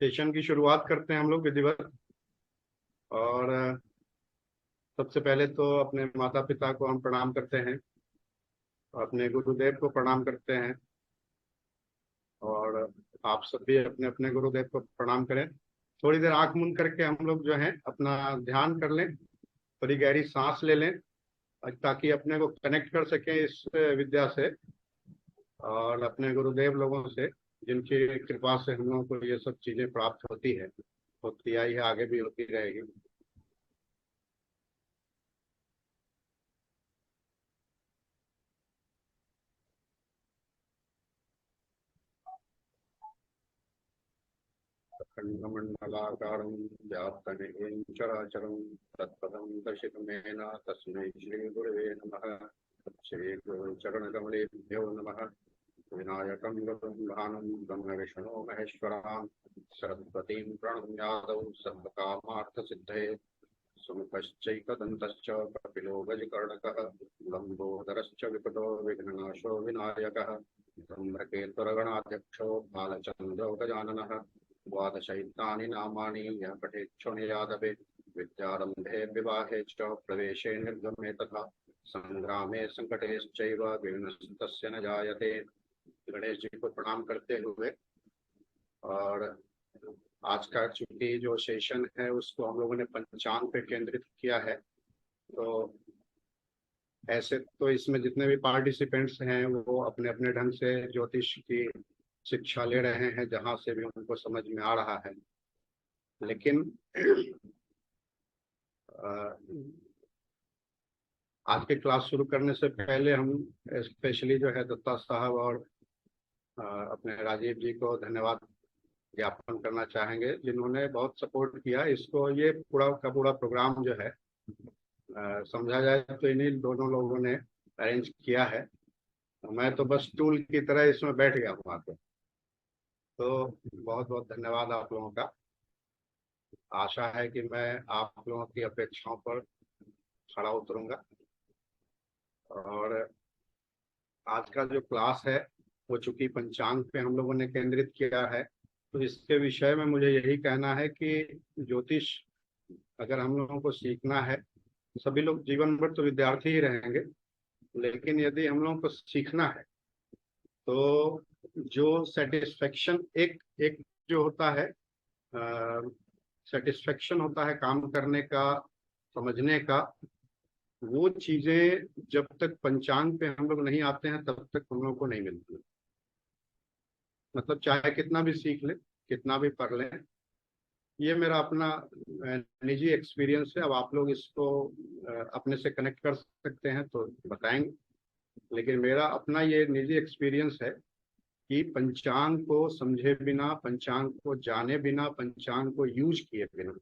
Session की शुरुआत करते हैं हम लोग विधिवत। और सबसे पहले तो अपने माता पिता को हम प्रणाम करते हैं, अपने गुरुदेव को प्रणाम करते हैं। और आप सब भी अपने अपने गुरुदेव को प्रणाम करें। थोड़ी देर आंख मूंद करके हम लोग जो है अपना ध्यान कर लें, थोड़ी गहरी सांस ले लें, ताकि अपने को कनेक्ट कर सकें इस विद्या से और अपने गुरुदेव लोगों से, जिनकी कृपा से हम लोगों को ये सब चीज़ें प्राप्त होती है, होती आई है, आगे भी होती रहेगी। खण्डमण्डलाकारं व्याप्तनेमिं चराचरं तत्पदं दर्शितमेन तस्मै श्रीगुरवे नमः। श्रीगुरुचरणकमलेभ्यो नमः। विनायकं गरुडानं ब्रह्मविष्णो महेश्वरां सरस्वतीं प्रणम्यादौ सर्वकामार्थसिद्धये। सुमुखश्चैकदन्तश्च कपिलो गजकर्णकः लम्बोदरश्च विकटो विघ्ननाशो विनायकः ब्रह्मकेतुरगणाध्यक्षो बालचन्द्रो गजाननः। द्वादशैतानि नामानि यः पठेच्छृणुयादपि विद्यारम्भे विवाहे च प्रवेशे निर्गमे तथा संग्रामे संकटेश्चैव विघ्नस्तस्य न जायते। गणेश जी को प्रणाम करते हुए, और आज का चूंकि जो सेशन है उसको हम लोगों ने पंचांग पे केंद्रित किया है, तो ऐसे तो इसमें जितने भी पार्टिसिपेंट्स हैं वो अपने अपने ढंग से ज्योतिष की शिक्षा ले रहे हैं, जहाँ से भी उनको समझ में आ रहा है। लेकिन आज के क्लास शुरू करने से पहले हम स्पेशली जो है दत्ता साहब और अपने राजीव जी को धन्यवाद ज्ञापन करना चाहेंगे, जिन्होंने बहुत सपोर्ट किया इसको। ये पूरा का पूरा प्रोग्राम जो है समझा जाए तो इन्हीं दोनों लोगों ने अरेंज किया है। मैं तो बस टूल की तरह इसमें बैठ गया हूँ आके। तो बहुत बहुत धन्यवाद आप लोगों का। आशा है कि मैं आप लोगों की अपेक्षाओं पर खरा उतरूंगा। और आज का जो क्लास है वो चूंकि पंचांग पे हम लोगों ने केंद्रित किया है, तो इसके विषय में मुझे यही कहना है कि ज्योतिष अगर हम लोगों को सीखना है, सभी लोग जीवन भर तो विद्यार्थी ही रहेंगे, लेकिन यदि हम लोगों को सीखना है तो जो सेटिस्फेक्शन एक एक जो होता है, सेटिस्फेक्शन होता है काम करने का, समझने का, वो चीजें जब तक पंचांग पे हम लोग नहीं आते हैं तब तक हम लोग को नहीं मिलती। मतलब चाहे कितना भी सीख लें, कितना भी पढ़ लें, ये मेरा अपना निजी एक्सपीरियंस है। अब आप लोग इसको अपने से कनेक्ट कर सकते हैं तो बताएंगे, लेकिन मेरा अपना ये निजी एक्सपीरियंस है कि पंचांग को समझे बिना, पंचांग को जाने बिना, पंचांग को यूज किए बिना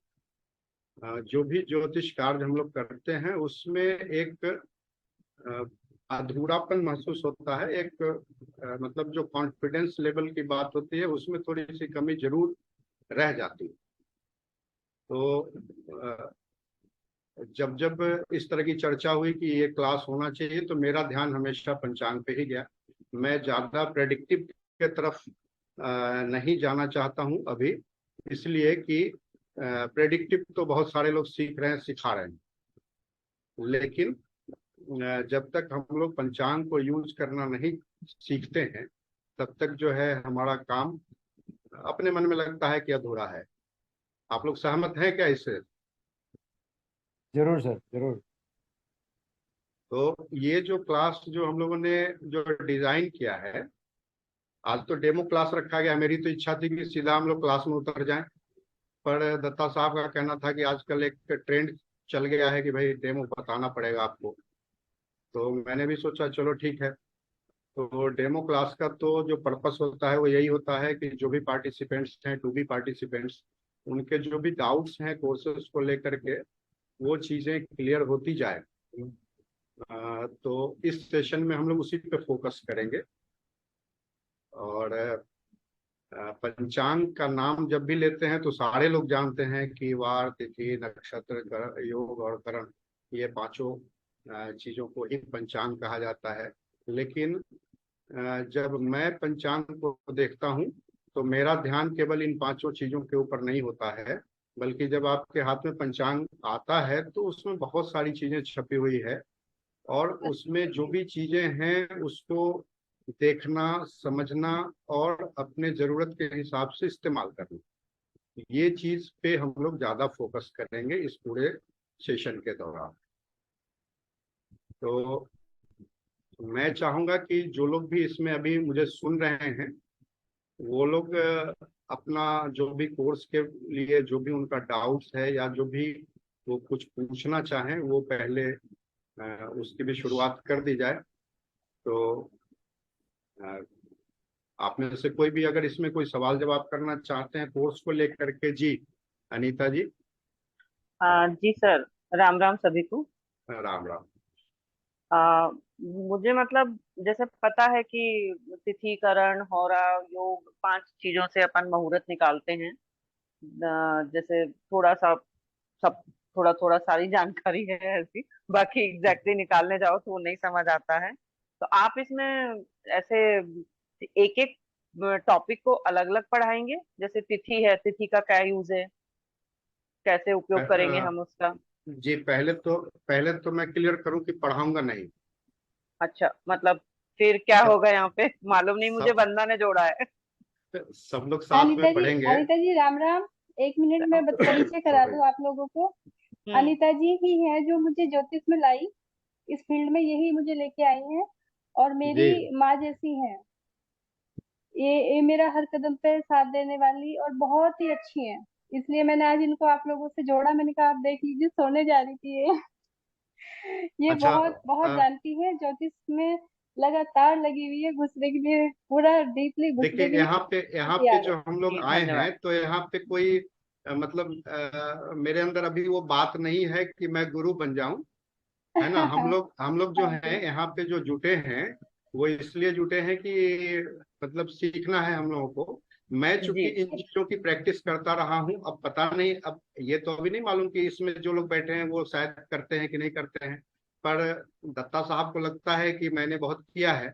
जो भी ज्योतिष कार्य हम लोग करते हैं उसमें एक अधूरापन महसूस होता है। एक मतलब जो कॉन्फिडेंस लेवल की बात होती है उसमें थोड़ी सी कमी जरूर रह जाती है। तो जब जब इस तरह की चर्चा हुई कि ये क्लास होना चाहिए तो मेरा ध्यान हमेशा पंचांग पे ही गया। मैं ज़्यादा प्रेडिक्टिव के तरफ नहीं जाना चाहता हूँ अभी, इसलिए कि प्रेडिक्टिव तो बहुत सारे लोग सीख रहे हैं, सिखा रहे हैं, लेकिन जब तक हम लोग पंचांग को यूज करना नहीं सीखते हैं तब तक जो है हमारा काम अपने मन में लगता है कि अधूरा है। आप लोग सहमत हैं क्या इससे? जरूर सर, जरूर। तो ये जो क्लास जो हम लोगों ने जो डिजाइन किया है, आज तो डेमो क्लास रखा गया। मेरी तो इच्छा थी कि सीधा हम लोग क्लास में उतर जाएं, पर दत्ता साहब का कहना था कि आजकल एक ट्रेंड चल गया है कि भाई डेमो बताना पड़ेगा आपको। तो मैंने भी सोचा चलो ठीक है। तो डेमो क्लास का तो जो पर्पस होता है वो यही होता है कि जो भी पार्टिसिपेंट्स हैं, टू बी पार्टिसिपेंट्स, उनके जो भी डाउट्स हैं कोर्सेज को लेकर के, वो चीज़ें क्लियर होती जाए। तो इस सेशन में हम लोग उसी पे फोकस करेंगे। और पंचांग का नाम जब भी लेते हैं तो सारे लोग जानते हैं कि वार, तिथि, नक्षत्र, योग और करण, ये पांचों चीजों को ही पंचांग कहा जाता है। लेकिन जब मैं पंचांग को देखता हूँ तो मेरा ध्यान केवल इन पांचों चीजों के ऊपर नहीं होता है, बल्कि जब आपके हाथ में पंचांग आता है तो उसमें बहुत सारी चीजें छपी हुई है, और उसमें जो भी चीजें हैं उसको देखना, समझना और अपने जरूरत के हिसाब से इस्तेमाल करना, ये चीज पे हम लोग ज्यादा फोकस करेंगे इस पूरे सेशन के दौरान। तो मैं चाहूंगा कि जो लोग भी इसमें अभी मुझे सुन रहे हैं, वो लोग अपना जो भी कोर्स के लिए जो भी उनका डाउट्स है या जो भी वो कुछ पूछना चाहें, वो पहले उसकी भी शुरुआत कर दी जाए। तो अ, आप में से कोई भी अगर इसमें कोई सवाल जवाब करना चाहते हैं कोर्स को लेकर के, जी अनीता जी। जी सर, राम राम सभी को। राम राम। मुझे मतलब जैसे पता है कि तिथि, करण, होरा, योग, 5 चीजों से अपन मुहूर्त निकालते हैं। जैसे थोड़ा सा सब थोड़ा थोड़ा सारी जानकारी है ऐसी, बाकी एग्जैक्टली निकालने जाओ तो वो नहीं समझ आता है। तो आप इसमें ऐसे एक एक टॉपिक को अलग अलग पढ़ाएंगे? जैसे तिथि है, तिथि का क्या यूज है, कैसे उपयोग करेंगे हम उसका? जी पहले तो मैं क्लियर करूं कि पढ़ाऊंगा नहीं। अच्छा, मतलब फिर क्या सब होगा यहाँ पे? मालूम नहीं, मुझे सब बंदा ने जोड़ा है। सब लोग साथ में पढ़ेंगे। अनीता जी राम राम। एक मिनट में परिचय करा दूं आप लोगों को। अनीता जी ही है जो मुझे ज्योतिष में लाई, इस फील्ड में यही मुझे लेके आई हैं, और मेरी जी माँ जैसी हैं। ये मेरा हर कदम पे साथ देने वाली और बहुत ही अच्छी हैं। इसलिए मैंने आज इनको आप लोगों से जोड़ा। मैंने कहा आप देख लीजिए, सोने जा रही थी ये। ये अच्छा। बहुत बहुत जानती है ज्योतिष में, लगातार लगी हुई है, घुसने के लिए, पूरा डीपली घुसने देखिए के लिए यहाँ पे तैयार है। जो हम लोग जी आए धन्यवाद। हैं, तो यहाँ पे कोई मतलब मेरे अंदर अभी वो बात नहीं है कि मैं गुरु बन जाऊं, है ना। हम लोग जो हाँ हैं जी। यहाँ पे जो जुटे हैं, वो इसलिए जुटे हैं कि मतलब सीखना है हम लोगों को। मैं चूंकि जी इन चीजों की प्रैक्टिस करता रहा हूँ, अब पता नहीं, अब ये तो अभी नहीं मालूम कि इसमें जो लोग बैठे हैं वो शायद करते हैं कि नहीं करते हैं, पर दत्ता साहब को लगता है कि मैंने बहुत किया है,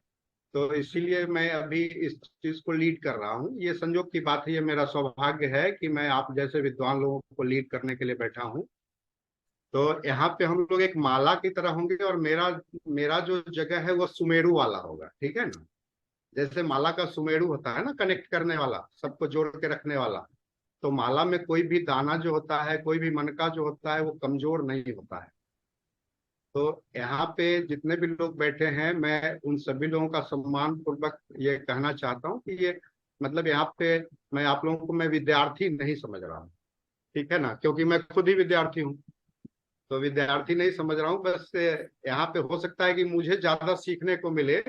तो इसीलिए मैं अभी इस चीज को लीड कर रहा हूँ। ये संयोग की बात है, ये मेरा सौभाग्य है कि मैं आप जैसे विद्वान लोगों को लीड करने के लिए बैठा हूँ। तो यहाँ पे हम लोग एक माला की तरह होंगे, और मेरा मेरा जो जगह है वो सुमेरु वाला होगा, ठीक है ना। जैसे माला का सुमेरु होता है ना, कनेक्ट करने वाला, सबको जोड़ के रखने वाला। तो माला में कोई भी दाना जो होता है, कोई भी मनका जो होता है, वो कमजोर नहीं होता है। तो यहाँ पे जितने भी लोग बैठे हैं, मैं उन सभी लोगों का सम्मान पूर्वक ये कहना चाहता हूँ कि ये मतलब यहाँ पे मैं आप लोगों को मैं विद्यार्थी नहीं समझ रहा हूँ, ठीक है ना, क्योंकि मैं खुद ही विद्यार्थी हूँ। तो विद्यार्थी नहीं समझ रहा हूँ, बस यहाँ पे हो सकता है कि मुझे ज्यादा सीखने को मिले,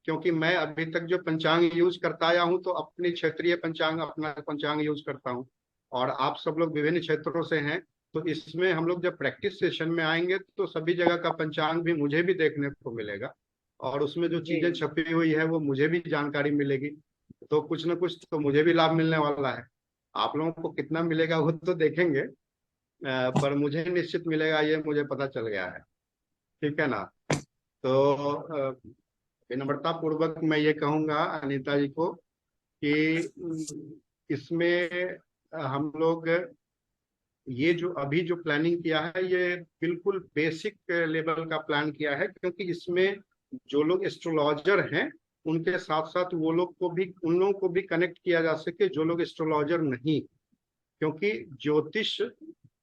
क्योंकि मैं अभी तक जो पंचांग यूज करता आया हूँ तो अपनी क्षेत्रीय पंचांग, अपना पंचांग यूज करता हूँ, और आप सब लोग विभिन्न क्षेत्रों से हैं। तो इसमें हम लोग जब प्रैक्टिस सेशन में आएंगे तो सभी जगह का पंचांग भी मुझे भी देखने को मिलेगा, और उसमें जो जी चीजें छपी हुई है वो मुझे भी जानकारी मिलेगी। तो कुछ ना कुछ तो मुझे भी लाभ मिलने वाला है। आप लोगों को कितना मिलेगा वो तो देखेंगे, पर मुझे निश्चित मिलेगा, ये मुझे पता चल गया है, ठीक है ना। तो विनम्रता पूर्वक मैं ये कहूंगा अनीता जी को कि इसमें हम लोग ये जो अभी जो प्लानिंग किया है, ये बिल्कुल बेसिक लेवल का प्लान किया है, क्योंकि इसमें जो लोग एस्ट्रोलॉजर हैं उनके साथ साथ वो लोग को भी, उन लोगों को भी कनेक्ट किया जा सके जो लोग एस्ट्रोलॉजर नहीं। क्योंकि ज्योतिष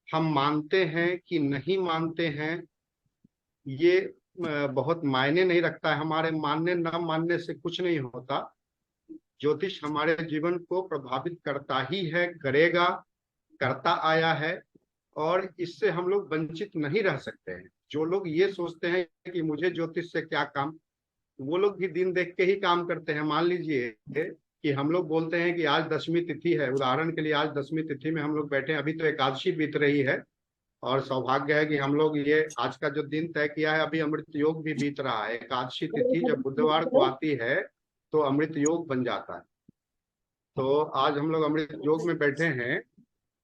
हम मानते हैं कि नहीं मानते हैं, ये बहुत मायने नहीं रखता है। हमारे मानने ना मानने से कुछ नहीं होता। ज्योतिष हमारे जीवन को प्रभावित करता ही है, करेगा, करता आया है, और इससे हम लोग वंचित नहीं रह सकते हैं। जो लोग ये सोचते हैं कि मुझे ज्योतिष से क्या काम, वो लोग भी दिन देख के ही काम करते हैं। मान लीजिए कि हम लोग बोलते हैं कि आज 10वीं तिथि है, उदाहरण के लिए आज 10वीं तिथि में हम लोग बैठे हैं, अभी तो एकादशी बीत रही है, और सौभाग्य है कि हम लोग ये आज का जो दिन तय किया है, अभी अमृत योग भी बीत रहा है। एकादशी तिथि जब बुधवार को आती है तो अमृत योग बन जाता है। तो आज हम लोग अमृत योग में बैठे हैं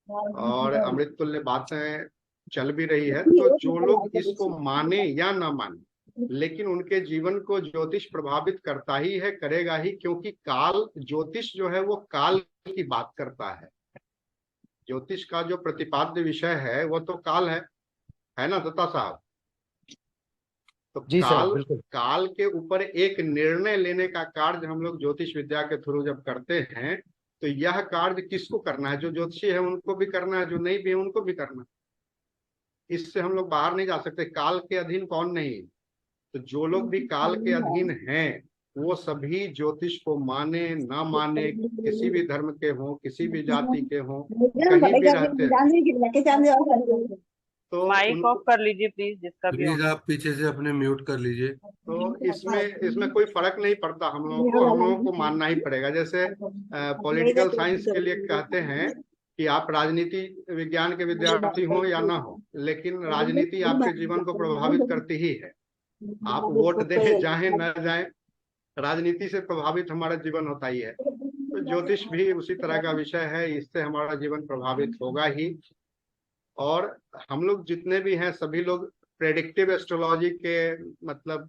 और अमृत तुल्य बातें चल भी रही है। तो जो लोग इसको माने या ना माने, लेकिन उनके जीवन को ज्योतिष प्रभावित करता ही है, करेगा ही, क्योंकि काल, ज्योतिष जो है वो काल की बात करता है। ज्योतिष का जो प्रतिपाद्य विषय है वो तो काल है ना दत्ता साहब? तो जी सर, काल, बिल्कुल। काल के ऊपर एक निर्णय लेने का कार्य हम लोग ज्योतिष विद्या के थ्रू जब करते हैं, तो यह कार्य किसको करना है? जो ज्योतिषी है उनको भी करना है, जो नहीं भी है उनको भी करना है। इससे हम लोग बाहर नहीं जा सकते। काल के अधीन कौन नहीं? तो जो लोग भी काल के अधीन हैं वो सभी ज्योतिष को माने ना माने, किसी भी धर्म के हों, किसी भी जाति के हों, कहीं भी रहते हैं, तो माइक ऑफ कर लीजिए प्लीज, जिसका भी प्लीज हो। आप पीछे से अपने म्यूट कर लीजिए। तो इसमें कोई फर्क नहीं पड़ता। हम लोगों को मानना ही पड़ेगा। जैसे पॉलिटिकल साइंस के लिए कहते हैं कि आप राजनीति विज्ञान के विद्यार्थी हो या ना हो, लेकिन राजनीति आपके जीवन को प्रभावित करती ही है। आप वोट दें चाहे न जाए, राजनीति से प्रभावित हमारा जीवन होता ही है। तो ज्योतिष भी उसी तरह का विषय है, इससे हमारा जीवन प्रभावित होगा ही। और हम लोग जितने भी हैं सभी लोग प्रेडिक्टिव एस्ट्रोलॉजी के मतलब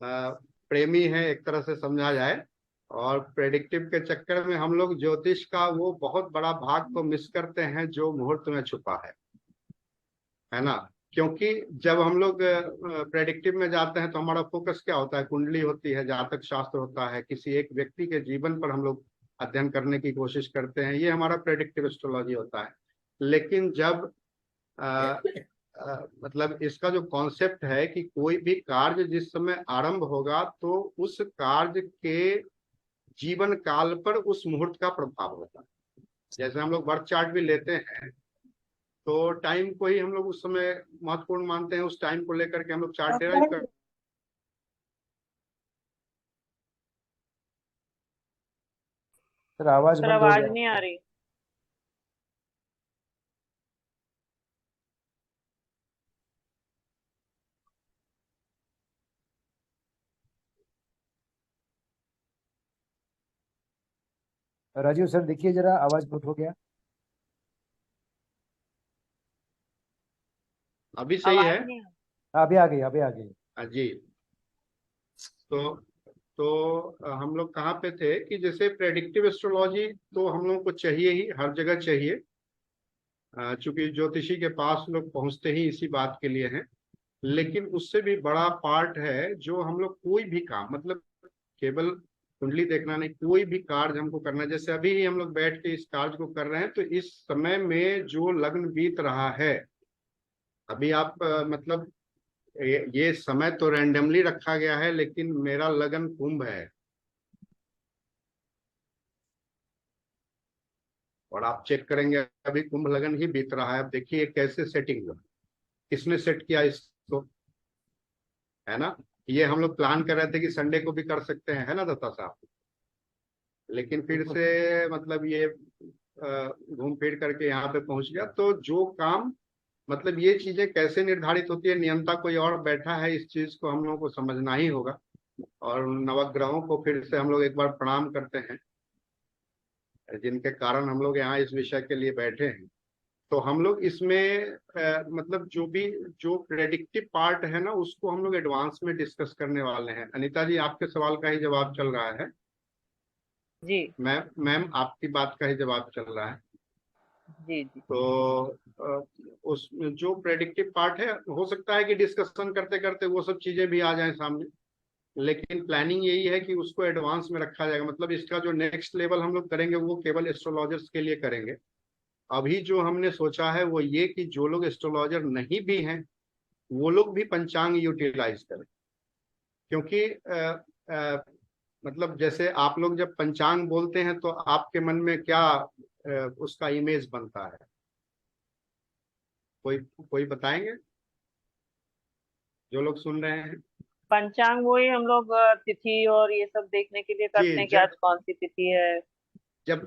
प्रेमी हैं, एक तरह से समझा जाए। और प्रेडिक्टिव के चक्कर में हम लोग ज्योतिष का वो बहुत बड़ा भाग को मिस करते हैं जो मुहूर्त में छुपा है ना? क्योंकि जब हम लोग प्रेडिक्टिव में जाते हैं तो हमारा फोकस क्या होता है? कुंडली होती है, जातक शास्त्र होता है, किसी एक व्यक्ति के जीवन पर हम लोग अध्ययन करने की कोशिश करते हैं, ये हमारा प्रेडिक्टिव एस्ट्रोलॉजी होता है। लेकिन जब मतलब इसका जो कॉन्सेप्ट है कि कोई भी कार्य जिस समय आरंभ होगा तो उस कार्य के जीवन काल पर उस मुहूर्त का प्रभाव होता है। जैसे हम लोग बर्थ चार्ट भी लेते हैं तो टाइम को ही हम लोग उस समय महत्वपूर्ण मानते हैं, उस टाइम को लेकर के हम लोग चार्ट डिराइव कर। सर आवाज सर बंद हो आवाज गया। नहीं आ रही। राजीव सर देखिए जरा, आवाज बंद हो गया। अभी सही है? आवाज नहीं आ रही। अभी आ गई, अभी आ गई। जी। तो हम लोग कहाँ पे थे कि जैसे प्रेडिक्टिव एस्ट्रोलॉजी तो हम लोगों को चाहिए ही, हर जगह चाहिए, चूंकि ज्योतिषी के पास लोग पहुंचते ही इसी बात के लिए हैं। लेकिन उससे भी बड़ा पार्ट है जो हम लोग कोई भी काम, मतलब केवल कुंडली देखना नहीं, कोई भी कार्य हमको करना है। जैसे अभी ही हम लोग बैठ के इस कार्य को कर रहे हैं, तो इस समय में जो लग्न बीत रहा है, अभी आप मतलब ये समय तो रैंडमली रखा गया है, लेकिन मेरा लगन कुंभ है और आप चेक करेंगे अभी कुंभ लगन ही बीत रहा है। अब देखिए कैसे सेटिंग हुआ, किसने सेट किया इसको, है ना? ये हम लोग प्लान कर रहे थे कि संडे को भी कर सकते हैं, है ना दत्ता साहब? लेकिन फिर से मतलब ये घूम फिर करके यहाँ पे पहुंच गया। तो जो काम, मतलब ये चीजें कैसे निर्धारित होती है, नियंता कोई और बैठा है, इस चीज को हम लोगों को समझना ही होगा। और नवग्रहों को फिर से हम लोग एक बार प्रणाम करते हैं, जिनके कारण हम लोग यहाँ इस विषय के लिए बैठे हैं। तो हम लोग इसमें मतलब जो प्रेडिक्टिव पार्ट है ना, उसको हम लोग एडवांस में डिस्कस करने वाले हैं। अनीता जी, आपके सवाल का ही जवाब चल रहा है। जी मैम आपकी बात का ही जवाब चल रहा है। जी जी। तो उस जो प्रेडिक्टिव पार्ट है, हो सकता है कि डिस्कशन करते करते वो सब चीजें भी आ जाएं सामने, लेकिन प्लानिंग यही है कि उसको एडवांस में रखा जाएगा। मतलब इसका जो नेक्स्ट लेवल हम लोग करेंगे वो केवल एस्ट्रोलॉजर्स के लिए करेंगे। अभी जो हमने सोचा है वो ये कि जो लोग एस्ट्रोलॉजर नहीं भी हैं वो लोग भी पंचांग यूटिलाइज करें। क्योंकि मतलब जैसे आप लोग जब पंचांग बोलते हैं तो आपके मन में क्या उसका इमेज बनता है? कोई कोई बताएंगे जो लोग सुन रहे हैं? पंचांग वही हम लोग तिथि और ये सब देखने के लिए करते जी, हैं कि आज कौन सी तिथि है। जब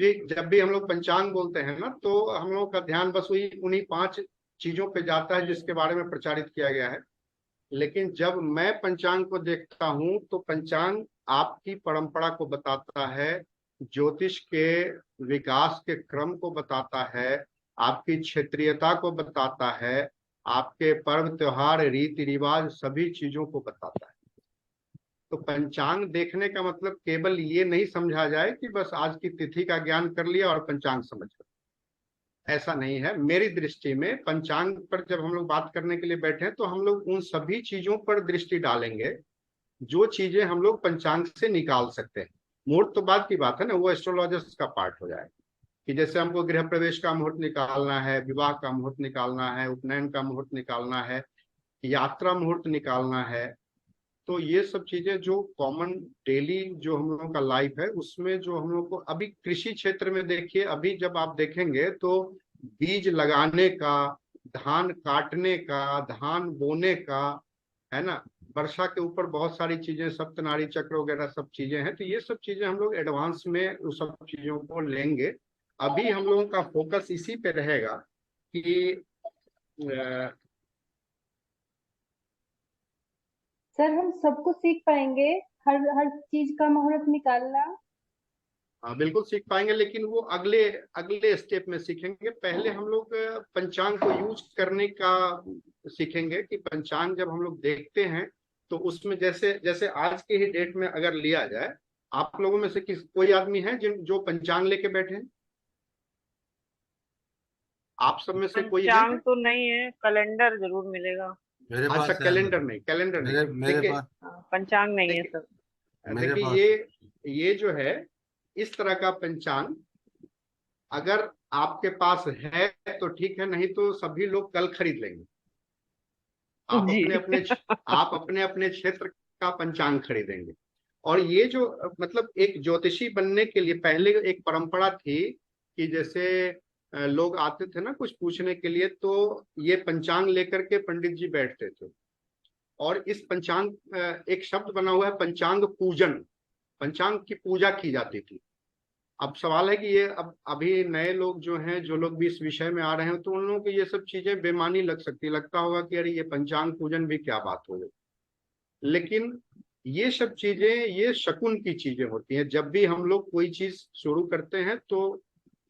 भी हम लोग पंचांग बोलते हैं ना, तो हम लोग का ध्यान बस वही उन्हीं 5 चीजों पे जाता है जिसके बारे में प्रचारित किया गया है। लेकिन जब मैं पंचांग को देखता हूं तो पंचांग आपकी परंपरा को बताता है, ज्योतिष के विकास के क्रम को बताता है, आपकी क्षेत्रीयता को बताता है, आपके पर्व त्योहार रीति रिवाज सभी चीजों को बताता है। तो पंचांग देखने का मतलब केवल ये नहीं समझा जाए कि बस आज की तिथि का ज्ञान कर लिया और पंचांग समझ गए, ऐसा नहीं है। मेरी दृष्टि में पंचांग पर जब हम लोग बात करने के लिए बैठे हैं तो हम लोग उन सभी चीजों पर दृष्टि डालेंगे जो चीजें हम लोग पंचांग से निकाल सकते हैं। मुहूर्त तो बात की बात है ना, वो एस्ट्रोलॉजर्स का पार्ट हो जाए कि जैसे हमको गृह प्रवेश का मुहूर्त निकालना है, विवाह का मुहूर्त निकालना है, उपनयन का मुहूर्त निकालना है, यात्रा मुहूर्त निकालना है। तो ये सब चीजें जो कॉमन डेली जो हम लोगों का लाइफ है उसमें जो हम लोग को अभी कृषि क्षेत्र में देखिए, अभी जब आप देखेंगे तो बीज लगाने का, धान काटने का, धान बोने का, है ना, वर्षा के ऊपर बहुत सारी चीजें, सप्तनाड़ी चक्र वगैरह सब चीजें हैं। तो ये सब चीजें हम लोग एडवांस में उस सब चीजों को लेंगे। अभी हम लोगों का फोकस इसी पे रहेगा कि सर हम सब कुछ सीख पाएंगे, हर हर चीज का मुहूर्त निकालना? हाँ बिल्कुल सीख पाएंगे, लेकिन वो अगले अगले स्टेप में सीखेंगे। पहले हम लोग पंचांग को यूज करने का सीखेंगे कि पंचांग जब हम लोग देखते हैं तो उसमें जैसे जैसे आज के ही डेट में अगर लिया जाए, आप लोगों में से कोई आदमी है जिन जो पंचांग लेके बैठे हैं? आप सब में से कोई है? पंचांग तो नहीं है, कैलेंडर जरूर मिलेगा। मेरे अच्छा, पास है। कैलेंडर नहीं, कैलेंडर नहीं। मेरे देखिए, पास पंचांग नहीं है देखिए, सर। मेरे देखिए पास ये जो है इस तरह का पंचांग अगर आपके पास है तो ठीक है, नहीं तो सभी लोग कल खरीद लेंगे। आप जी। अपने अपने आप अपने अपने क्षेत्र का पंचांग खरीदेंगे। और ये जो मतलब एक ज्योतिषी बनने के लिए पहले एक परंपरा थी कि जैसे लोग आते थे ना कुछ पूछने के लिए, तो ये पंचांग लेकर के पंडित जी बैठते थे। और इस पंचांग एक शब्द बना हुआ है पंचांग पूजन, पंचांग की पूजा की जाती थी। अब सवाल है कि ये अब अभी नए लोग जो हैं, जो लोग भी इस विषय में आ रहे हैं, तो उन लोगों को ये सब चीजें बेमानी लग सकती है, लगता होगा कि अरे ये पंचांग पूजन भी क्या बात हो गई। लेकिन ये सब चीजें ये शकुन की चीजें होती हैं। जब भी हम लोग कोई चीज शुरू करते हैं तो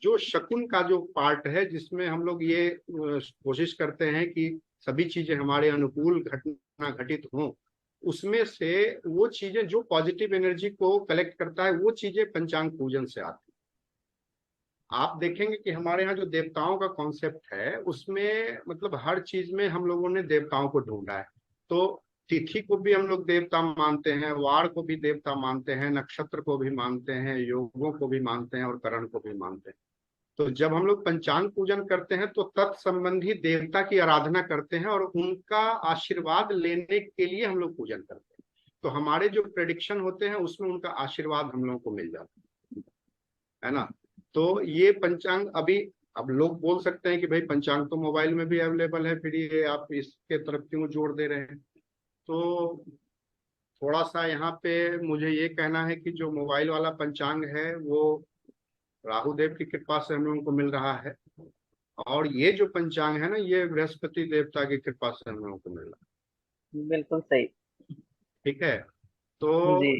जो शकुन का जो पार्ट है जिसमें हम लोग ये कोशिश करते हैं कि सभी चीजें हमारे अनुकूल घटना घटित हों, उसमें से वो चीजें जो पॉजिटिव एनर्जी को कलेक्ट करता है वो चीजें पंचांग पूजन से आती हैं। आप देखेंगे कि हमारे यहाँ जो देवताओं का कॉन्सेप्ट है उसमें मतलब हर चीज में हम लोगों ने देवताओं को ढूंढा है। तो तिथि को भी हम लोग देवता मानते हैं, वार को भी देवता मानते हैं, नक्षत्र को भी मानते हैं, योगों को भी मानते हैं और करण को भी मानते हैं। तो जब हम लोग पंचांग पूजन करते हैं तो तत्संबंधी देवता की आराधना करते हैं और उनका आशीर्वाद लेने के लिए हम लोग पूजन करते हैं। तो हमारे जो प्रेडिक्शन होते हैं उसमें उनका आशीर्वाद हम लोगों को मिल जाता है ना। तो ये पंचांग अभी, अब लोग बोल सकते हैं कि भाई पंचांग तो मोबाइल में भी अवेलेबल है, फिर ये आप इसके तरफ क्यों जोड़ दे रहे हैं। तो थोड़ा सा यहाँ पे मुझे ये कहना है कि जो मोबाइल वाला पंचांग है वो राहु देव की कृपा से हम लोगों को मिल रहा है, और ये जो पंचांग है ना ये बृहस्पति देवता की कृपा से हम लोगों को मिल रहा बिल्कुल सही। है। ठीक है। तो जी।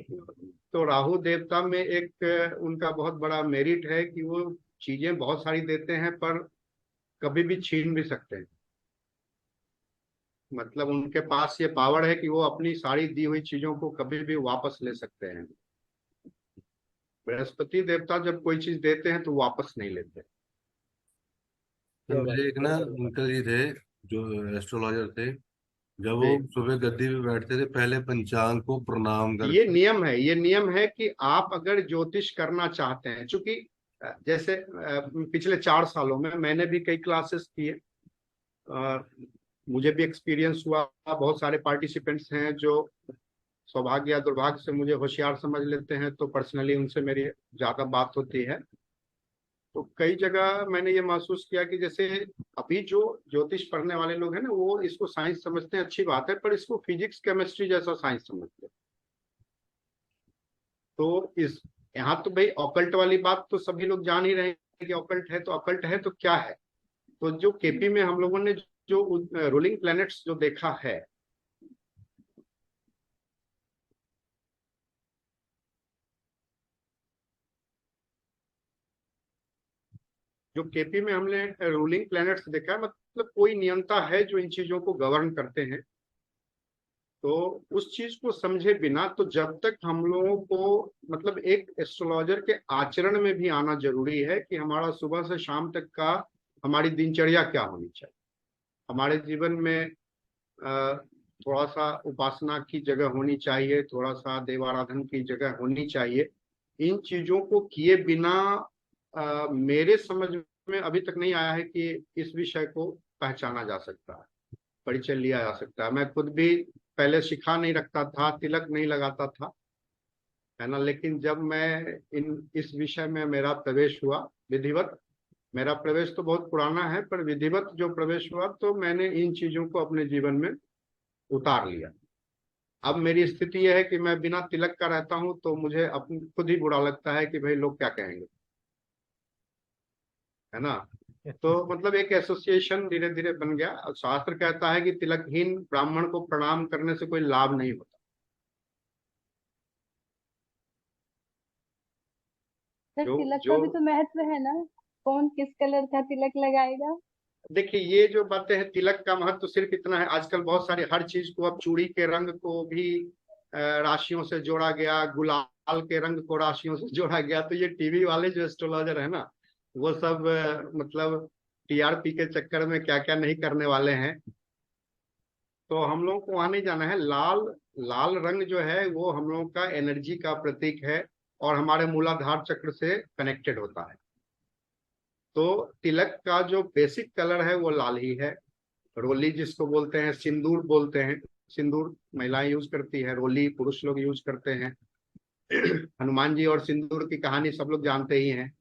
तो राहु देवता में एक उनका बहुत बड़ा मेरिट है कि वो चीजें बहुत सारी देते हैं पर कभी भी छीन भी सकते हैं। मतलब उनके पास ये पावर है कि वो अपनी सारी दी हुई चीजों को कभी भी वापस ले सकते हैं। बृहस्पति देवता जब कोई चीज देते हैं तो वापस नहीं लेते। तो मेरे एक ना अंकल जी थे जो एस्ट्रोलॉजर थे। जब वो जी, सुबह गद्दी पे बैठते थे पहले पंचांग को प्रणाम ये करके। नियम है, ये नियम है कि आप अगर ज्योतिष करना चाहते हैं, चूंकि जैसे पिछले 4 सालों में मैंने भी कई क्लासेस किए, अ, मुझे भी एक्सपीरियंस हुआ। बहुत सारे पार्टिसिपेंट्स हैं जो सौभाग्य या दुर्भाग्य से मुझे होशियार समझ लेते हैं, तो पर्सनली उनसे मेरी ज्यादा बात होती है। तो कई जगह मैंने ये महसूस किया कि जैसे अभी जो ज्योतिष पढ़ने वाले लोग हैं ना वो इसको साइंस समझते हैं, अच्छी बात है, पर इसको फिजिक्स केमिस्ट्री जैसा साइंस समझते हैं। तो इस यहाँ तो भाई ऑकल्ट वाली बात तो सभी लोग जान ही रहे हैं कि ऑकल्ट है तो ऑकल्ट है तो क्या है। तो जो केपी में हम लोगों ने जो रूलिंग प्लैनेट्स जो देखा है, जो केपी में हमने रूलिंग प्लैनेट्स देखा है, मतलब कोई नियंता है जो इन चीजों को गवर्न करते हैं। तो उस चीज को समझे बिना तो जब तक हम लोगों को मतलब एक एस्ट्रोलॉजर के आचरण में भी आना जरूरी है कि हमारा सुबह से शाम तक का हमारी दिनचर्या क्या होनी चाहिए। हमारे जीवन में थोड़ा सा उपासना की जगह होनी चाहिए, थोड़ा सा देवाराधन की जगह होनी चाहिए। इन चीजों को किए बिना मेरे समझ में अभी तक नहीं आया है कि इस विषय को पहचाना जा सकता है, परिचय लिया जा सकता है। मैं खुद भी पहले शिखा नहीं रखता था, तिलक नहीं लगाता था, है ना। लेकिन जब मैं इस विषय में मेरा प्रवेश हुआ विधिवत, मेरा प्रवेश तो बहुत पुराना है पर विधिवत जो प्रवेश हुआ तो मैंने इन चीजों को अपने जीवन में उतार लिया। अब मेरी स्थिति यह है कि मैं बिना तिलक का रहता हूं तो मुझे अपने खुद ही बुरा लगता है कि भाई लोग क्या कहेंगे, है ना। तो मतलब एक एसोसिएशन धीरे धीरे बन गया। और शास्त्र कहता है कि तिलकहीन ब्राह्मण को प्रणाम करने से कोई लाभ नहीं होता। सर जो तिलक का जो भी तो महत्व है ना, कौन किस कलर का तिलक लगाएगा। देखिए ये जो बातें हैं, तिलक का महत्व तो सिर्फ इतना है। आजकल बहुत सारी हर चीज को, अब चूड़ी के रंग को भी राशियों से जोड़ा गया, गुलाल के रंग को राशियों से जोड़ा गया। तो ये टीवी वाले जो एस्ट्रोलॉजर है ना, वो सब मतलब टीआरपी के चक्कर में क्या क्या नहीं करने वाले हैं। तो हम लोगों को वहां नहीं जाना है। लाल लाल रंग जो है वो हम लोगों का एनर्जी का प्रतीक है और हमारे मूलाधार चक्र से कनेक्टेड होता है। तो तिलक का जो बेसिक कलर है वो लाल ही है। रोली जिसको बोलते हैं, सिंदूर बोलते हैं, सिंदूर महिलाएं यूज करती है, रोली पुरुष लोग यूज करते हैं। हनुमान जी और सिंदूर की कहानी सब लोग जानते ही हैं।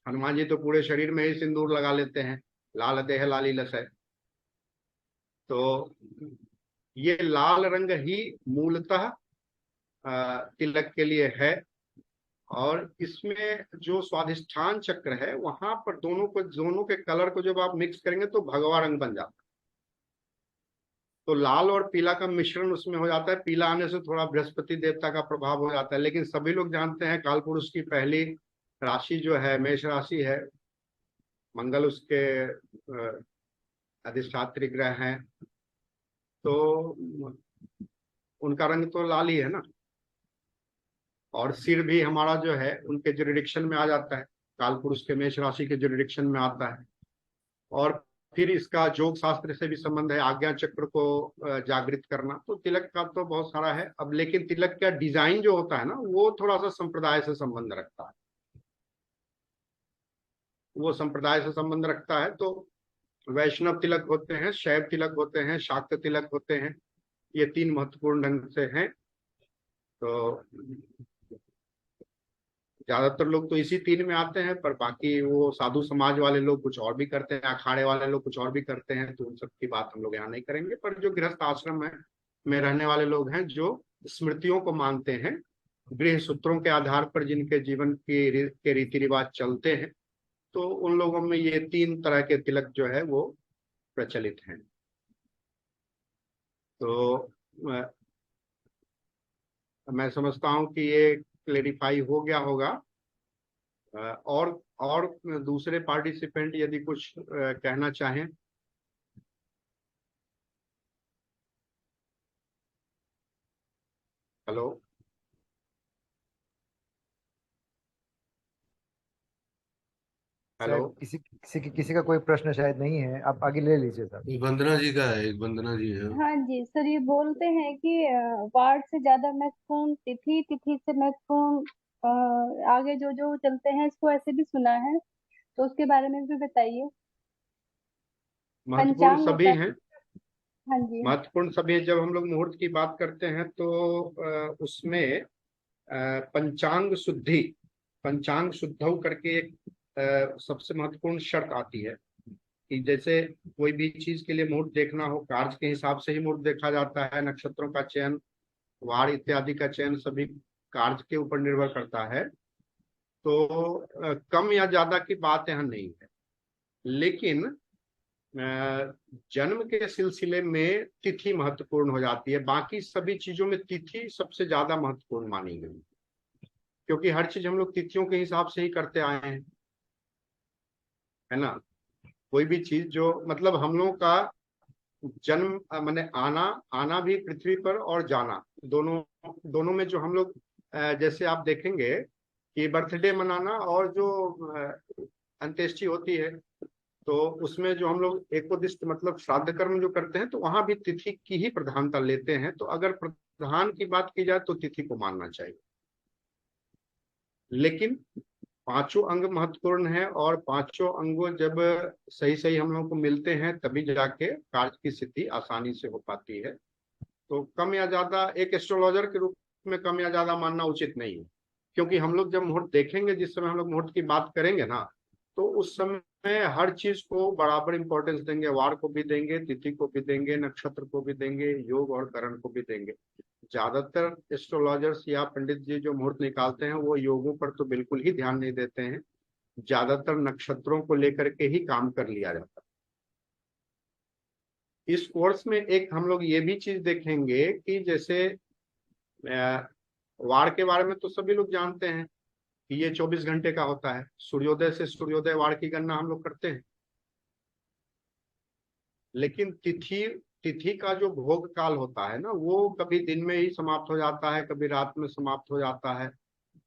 हनुमान जी तो पूरे शरीर में ही सिंदूर लगा लेते हैं, लाल देह लाली लस है। तो ये लाल रंग ही मूलतः तिलक के लिए है। और इसमें जो स्वाधिष्ठान चक्र है वहां पर दोनों के कलर को जब आप मिक्स करेंगे तो भगवा रंग बन जाता है। तो लाल और पीला का मिश्रण उसमें हो जाता है। पीला आने से थोड़ा बृहस्पति देवता का प्रभाव हो जाता है। लेकिन सभी लोग जानते हैं काल पुरुष की पहली राशि जो है मेष राशि है। मंगल उसके अधिष्ठात्री ग्रह हैं। तो उनका रंग तो लाल ही है ना। और सिर भी हमारा जो है उनके जुरिडिक्शन में आ जाता है, काल पुरुष के मेष राशि के जुरिडिक्शन में आता है। और फिर इसका योग शास्त्र से भी संबंध है, आज्ञा चक्र को जागृत करना। तो तिलक का तो बहुत सारा है। अब लेकिन तिलक का डिजाइन जो होता है ना वो थोड़ा सा संप्रदाय से संबंध रखता है। वो संप्रदाय से संबंध रखता है। तो वैष्णव तिलक होते हैं, शैव तिलक होते हैं, शाक्त तिलक होते हैं। ये तीन महत्वपूर्ण ढंग से हैं। तो ज्यादातर लोग तो इसी तीन में आते हैं, पर बाकी वो साधु समाज वाले लोग कुछ और भी करते हैं, अखाड़े वाले लोग कुछ और भी करते हैं। तो उन सब की बात हम लोग यहाँ नहीं करेंगे। पर जो गृहस्थ आश्रम है में रहने वाले लोग हैं, जो स्मृतियों को मानते हैं, गृह सूत्रों के आधार पर जिनके जीवन के रीति रिवाज चलते हैं, तो उन लोगों में ये तीन तरह के तिलक जो है वो प्रचलित हैं। तो मैं समझता हूँ कि ये क्लेरिफाई हो गया होगा। और दूसरे पार्टिसिपेंट यदि कुछ कहना चाहें। Hello hello. सर किसी का कोई प्रश्न शायद नहीं है, आप आगे ले लीजिए सर। एक वंदना जी का है, एक वंदना जी है। हाँ जी सर, ये बोलते हैं कि वार्ड से ज्यादा महत्वपूर्ण तिथि, तिथि से महत्वपूर्ण आगे जो जो चलते हैं, इसको ऐसे भी सुना है, तो उसके बारे में भी बताइए। महत्वपूर्ण पंचांग सभी होता हैं, है। हाँ जी। महत्वपूर्ण सभी हैं। जब हम लोग मुहूर्त की बात करते हैं तो उसमें पंचांग शुद्धि, पंचांग शुद्धौ करके एक सबसे महत्वपूर्ण शर्त आती है कि जैसे कोई भी चीज के लिए मुहूर्त देखना हो, कार्य के हिसाब से ही मुहूर्त देखा जाता है। नक्षत्रों का चयन, वार इत्यादि का चयन सभी कार्य के ऊपर निर्भर करता है। तो कम या ज्यादा की बात यहाँ नहीं है। लेकिन जन्म के सिलसिले में तिथि महत्वपूर्ण हो जाती है। बाकी सभी चीजों में तिथि सबसे ज्यादा महत्वपूर्ण मानी गई, क्योंकि हर चीज हम लोग तिथियों के हिसाब से ही करते आए हैं, है ना। कोई भी चीज जो मतलब हम लोगों का जन्म माने आना आना भी पृथ्वी पर और जाना दोनों दोनों में जो हम लोग जैसे आप देखेंगे कि बर्थडे मनाना और जो अंत्येष्टि होती है तो उसमें जो हम लोग एकोदिष्ट मतलब श्राद्ध कर्म जो करते हैं तो वहां भी तिथि की ही प्रधानता लेते हैं। तो अगर प्रधान की बात की जाए तो तिथि को मानना चाहिए, लेकिन पांचों अंग महत्वपूर्ण है और पांचों अंगों जब सही सही हम लोग को मिलते हैं तभी जाके कार्य की सिद्धि आसानी से हो पाती है। तो कम या ज्यादा एक एस्ट्रोलॉजर के रूप में कम या ज्यादा मानना उचित नहीं है, क्योंकि हम लोग जब मुहूर्त देखेंगे, जिस समय हम लोग मुहूर्त की बात करेंगे ना, तो उस समय हर चीज को बराबर इंपॉर्टेंस देंगे। वार को भी देंगे, तिथि को भी देंगे, नक्षत्र को भी देंगे, योग और करण को भी देंगे। ज्यादातर एस्ट्रोलॉजर्स या पंडित जी जो मुहूर्त निकालते हैं वो योगों पर तो बिल्कुल ही ध्यान नहीं देते हैं, ज्यादातर नक्षत्रों को लेकर के ही काम कर लिया जाता है। इस कोर्स में एक हम लोग ये भी चीज देखेंगे कि जैसे वार के बारे में तो सभी लोग जानते हैं कि ये 24 घंटे का होता है, सूर्योदय से सूर्योदय वार की गणना हम लोग करते हैं। लेकिन तिथि तिथि का जो भोग काल होता है ना, वो कभी दिन में ही समाप्त हो जाता है, कभी रात में समाप्त हो जाता है।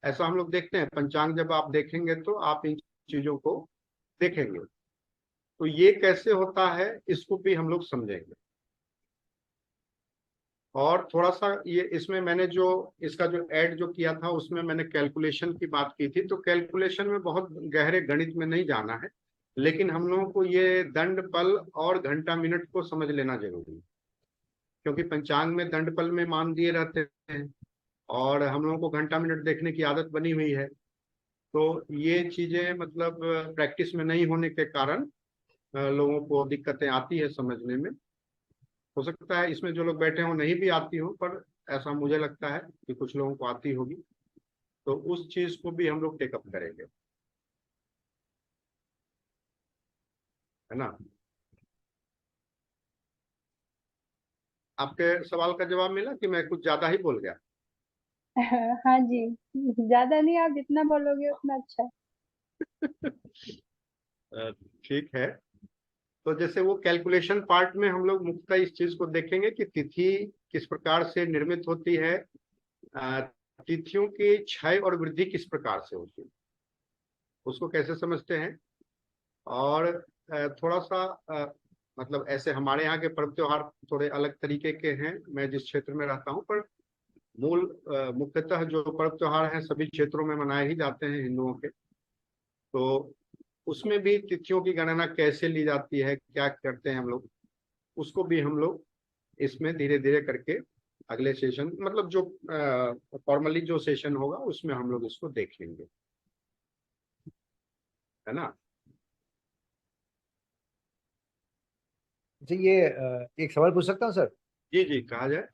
ऐसा हम लोग देखते हैं। पंचांग जब आप देखेंगे तो आप इन चीजों को देखेंगे। तो ये कैसे होता है इसको भी हम लोग समझेंगे। और थोड़ा सा ये इसमें मैंने जो इसका जो ऐड जो किया था उसमें मैंने कैलकुलेशन की बात की थी। तो कैलकुलेशन में बहुत गहरे गणित में नहीं जाना है, लेकिन हम लोगों को ये दंड पल और घंटा मिनट को समझ लेना जरूरी है, क्योंकि पंचांग में दंड पल में मान दिए रहते हैं और हम लोगों को घंटा मिनट देखने की आदत बनी हुई है। तो ये चीजें मतलब प्रैक्टिस में नहीं होने के कारण लोगों को दिक्कतें आती है समझने में। हो सकता है इसमें जो लोग बैठे हों नहीं भी आती हो, पर ऐसा मुझे लगता है कि कुछ लोगों को आती होगी। तो उस चीज को भी हम लोग टेकअप करेंगे, है ना। आपके सवाल का जवाब मिला कि मैं कुछ ज्यादा ही बोल गया? हाँ जी, ज्यादा नहीं, आप जितना बोलोगे उतना अच्छा। ठीक है। तो जैसे वो कैलकुलेशन पार्ट में हम लोग मुख्यतः इस चीज को देखेंगे कि तिथि किस प्रकार से निर्मित होती है, अ, तिथियों की क्षय और वृद्धि किस प्रकार से होती है उसको कैसे समझते हैं। और थोड़ा सा मतलब ऐसे हमारे यहाँ के पर्व त्योहार थोड़े अलग तरीके के हैं, मैं जिस क्षेत्र में रहता हूँ, पर मूल मुख्यतः जो पर्व त्योहार हैं सभी क्षेत्रों में मनाए ही जाते हैं हिंदुओं के। तो उसमें भी तिथियों की गणना कैसे ली जाती है, क्या करते हैं हम लोग, उसको भी हम लोग इसमें धीरे धीरे करके अगले सेशन मतलब जो फॉर्मली जो सेशन होगा उसमें हम लोग इसको देख लेंगे, है ना। जी, ये एक सवाल पूछ सकता हूँ सर? जी जी, कहा जाए।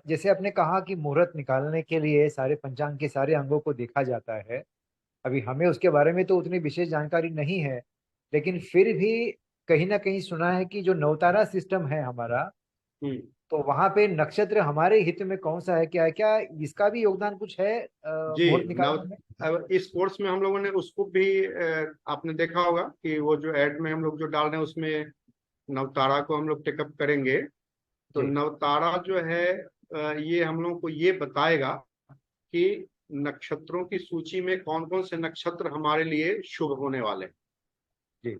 जैसे आपने कहा कि मुहूर्त निकालने के लिए सारे पंचांग के सारे अंगों को देखा जाता है। अभी हमें उसके बारे में तो उतनी विशेष जानकारी नहीं है, लेकिन फिर भी कहीं ना कहीं सुना है कि जो नवतारा सिस्टम है हमारा, हम्म। तो वहां पे नक्षत्र हमारे हित में कौन सा है, क्या है, क्या इसका भी योगदान कुछ है जी, मुहूर्त नव निकालने में? अब इस कोर्स में हम लोगों ने उसको भी आपने देखा होगा कि वो जो ऐड में हम लोग जो डाल रहे हैं उसमें नवतारा को हम लोग टेकअप करेंगे। तो जी नवतारा जो है ये हम लोगों को ये बताएगा कि नक्षत्रों की सूची में कौन कौन से नक्षत्र हमारे लिए शुभ होने वाले हैं। जी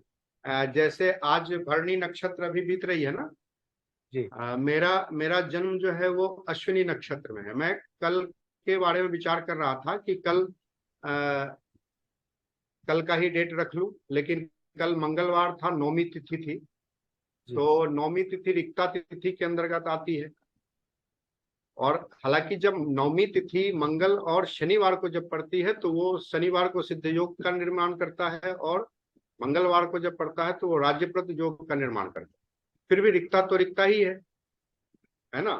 जैसे आज भरणी नक्षत्र अभी बीत रही है ना, जी मेरा मेरा जन्म जो है वो अश्विनी नक्षत्र में है। मैं कल के बारे में विचार कर रहा था कि कल का ही डेट रख लूं, लेकिन कल मंगलवार था, नौमी तिथि थी। जी तो नौमी तिथि रिक्ता तिथि के अंतर्गत आती है। और हालांकि जब नौमी तिथि मंगल और शनिवार को जब पड़ती है तो वो शनिवार को सिद्ध योग का निर्माण करता है, और मंगलवार को जब पड़ता है तो वो राज्यप्रत योग का निर्माण करता है। फिर भी रिक्ता तो रिक्ता ही है ना।